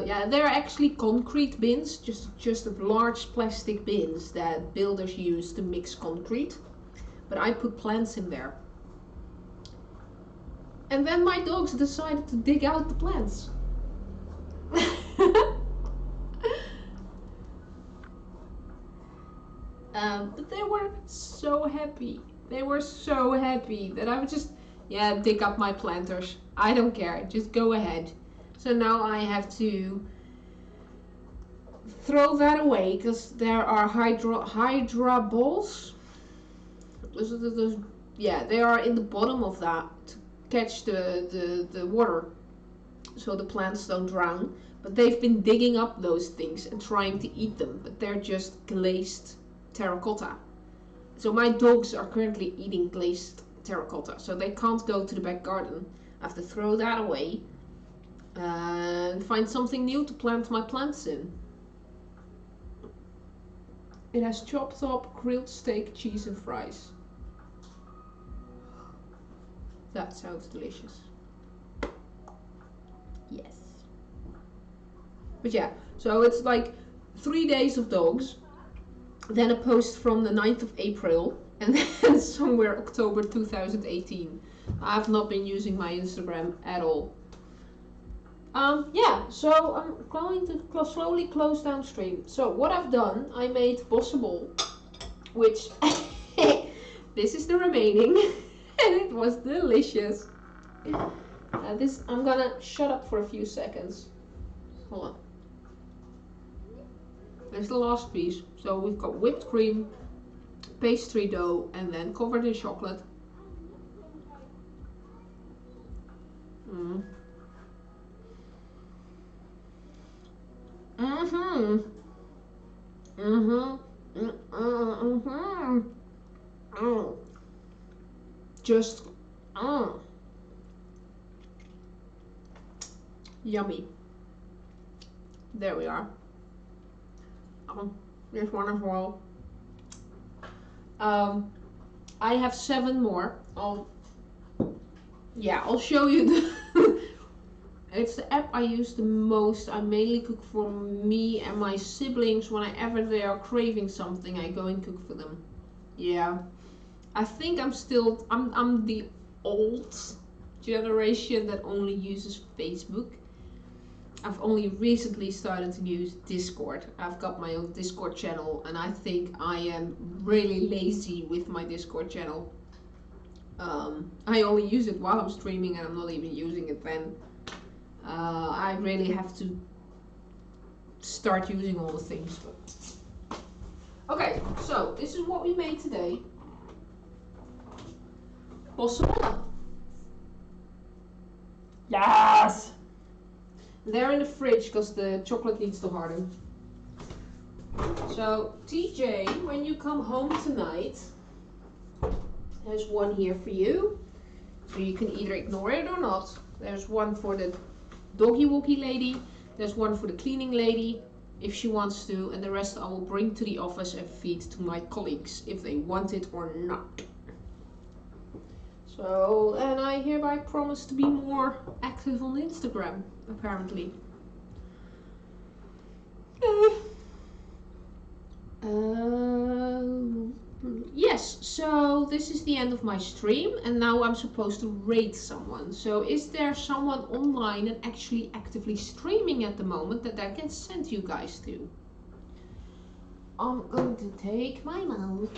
yeah, they're actually concrete bins, just large plastic bins that builders use to mix concrete. But I put plants in there. And then my dogs decided to dig out the plants. But they were so happy. They were so happy that I would just, yeah, dig up my planters. I don't care, just go ahead. So now I have to throw that away because there are hydra balls. Yeah, they are in the bottom of that to catch the water so the plants don't drown. But they've been digging up those things and trying to eat them, but they're just glazed terracotta. So my dogs are currently eating glazed terracotta, so they can't go to the back garden. I have to throw that away and find something new to plant my plants in. It has chopped up grilled steak, cheese and fries. That sounds delicious. Yes. But yeah, so it's like 3 days of dogs, then a post from the 9th of April, and then somewhere October 2018. I've not been using my Instagram at all. Yeah, so I'm going to slowly close down stream. So what I've done, I made Bossche Boll, which this is the remaining, and it was delicious. This I'm gonna shut up for a few seconds. Hold on. There's the last piece. So we've got whipped cream, pastry dough, and then covered in chocolate. Just yummy. There we are. This one as well. I have 7 more. I'll show you the it's the app I use the most. I mainly cook for me and my siblings. Whenever they are craving something, I go and cook for them. Yeah, I think I'm the old generation that only uses Facebook. I've only recently started to use Discord. I've got my own Discord channel, and I think I am really lazy with my Discord channel. I only use it while I'm streaming, and I'm not even using it then. I really have to start using all the things. But okay, so this is what we made today. Bossche Bollen. Yes! They're in the fridge because the chocolate needs to harden. So, TJ, when you come home tonight, there's one here for you. So you can either ignore it or not. There's one for the doggy walkie lady, there's one for the cleaning lady if she wants to, and the rest I will bring to the office and feed to my colleagues if they want it or not. So, and I hereby promise to be more active on Instagram, apparently. Yes, so this is the end of my stream, and now I'm supposed to rate someone. So is there someone online and actually actively streaming at the moment that I can send you guys to? I'm going to take my mouse,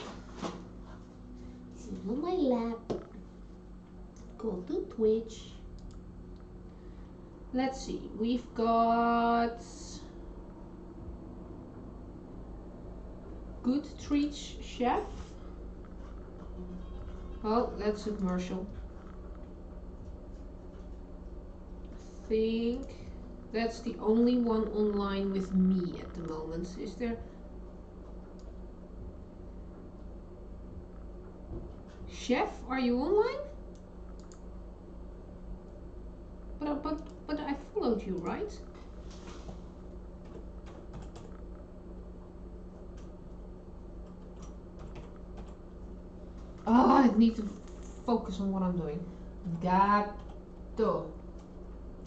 sit on my lap, go to Twitch. Let's see, we've got Good Treats Chef. Oh, that's a commercial. I think that's the only one online with me at the moment. Is there? Chef, are you online? But I followed you, right? Oh, I need to focus on what I'm doing. Gato.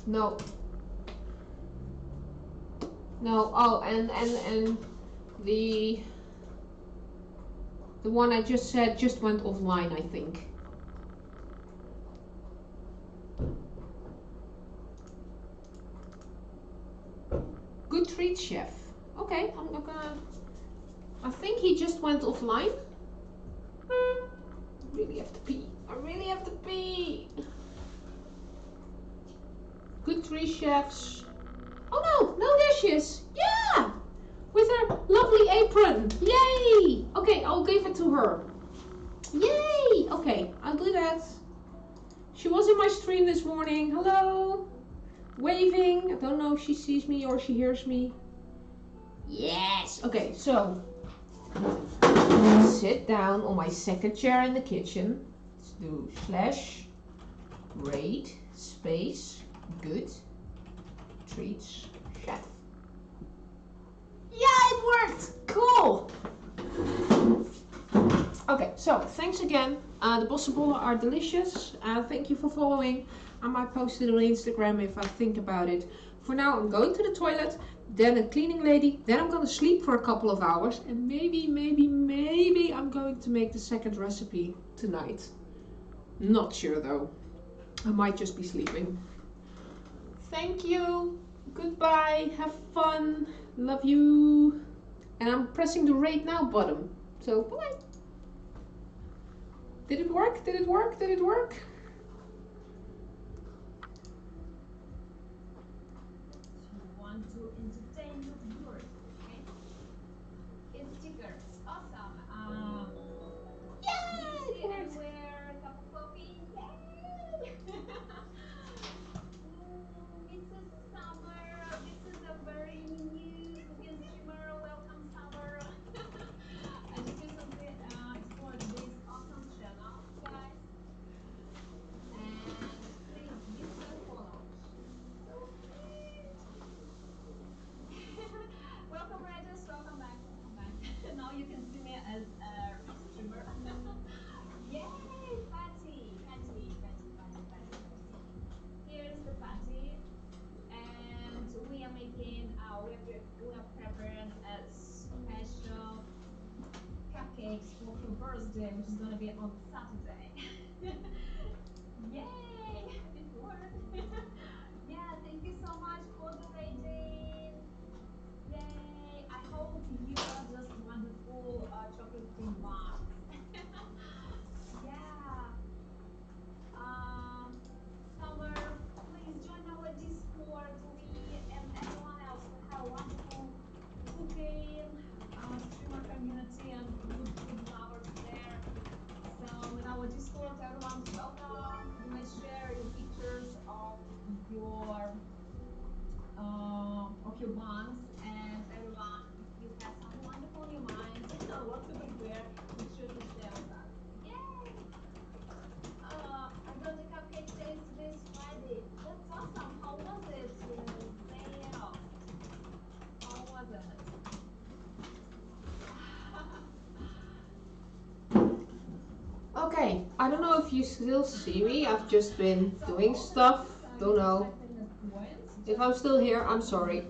No. No. Oh, and the one I just said just went offline, I think. Good treat, chef. Okay, I'm gonna. I think he just went offline. I really have to pee. I really have to pee. Good treat, chefs. Oh no, there she is. Yeah, with her lovely apron. Yay! Okay, I'll give it to her. Yay! Okay, I'll do that. She was in my stream this morning. Hello. Waving. I don't know if she sees me or she hears me. Yes. Okay, so sit down on my second chair in the kitchen. Let's do / rate space good treats chef. Yeah, it worked. Cool. Okay, so thanks again. The Bossche Bollen are delicious. Thank you for following. I might post it on Instagram if I think about it. For now, I'm going to the toilet, then a cleaning lady, then I'm going to sleep for a couple of hours, and maybe I'm going to make the second recipe tonight. Not sure though. I might just be sleeping. Thank you. Goodbye. Have fun. Love you. And I'm pressing the rate now button. So bye. Did it work? Did it work? Did it work? You want to entertain your viewers, okay? It's stickers. Awesome. Yay! Sit anywhere, cup of coffee. Yay! Mrs. Summer, this is a very new streamer. Welcome, Summer. I just recently explored this awesome channel, guys. And please give her a follow. She's so cute. Welcome, Regis. Welcome back. Welcome back. Now you can see me as a streamer. Yay, patty. Here's the patty, and we are making. We are preparing a special cupcakes for her birthday, which is gonna be on Saturday. Yay! It worked. Yeah, thank you so much for the rating. Yay! I hope you are just wonderful chocolate cream buns. Yeah. Summer, please join our Discord. We and everyone else will have a wonderful cooking streamer community and food lovers there. So in our Discord, everyone's welcome. You may share your pictures your of your buns, and everyone, if you have something wonderful in your mind, what to prepare, you Okay, I don't know if you still see me. I've just been doing stuff. Don't know. If I'm still here, I'm sorry.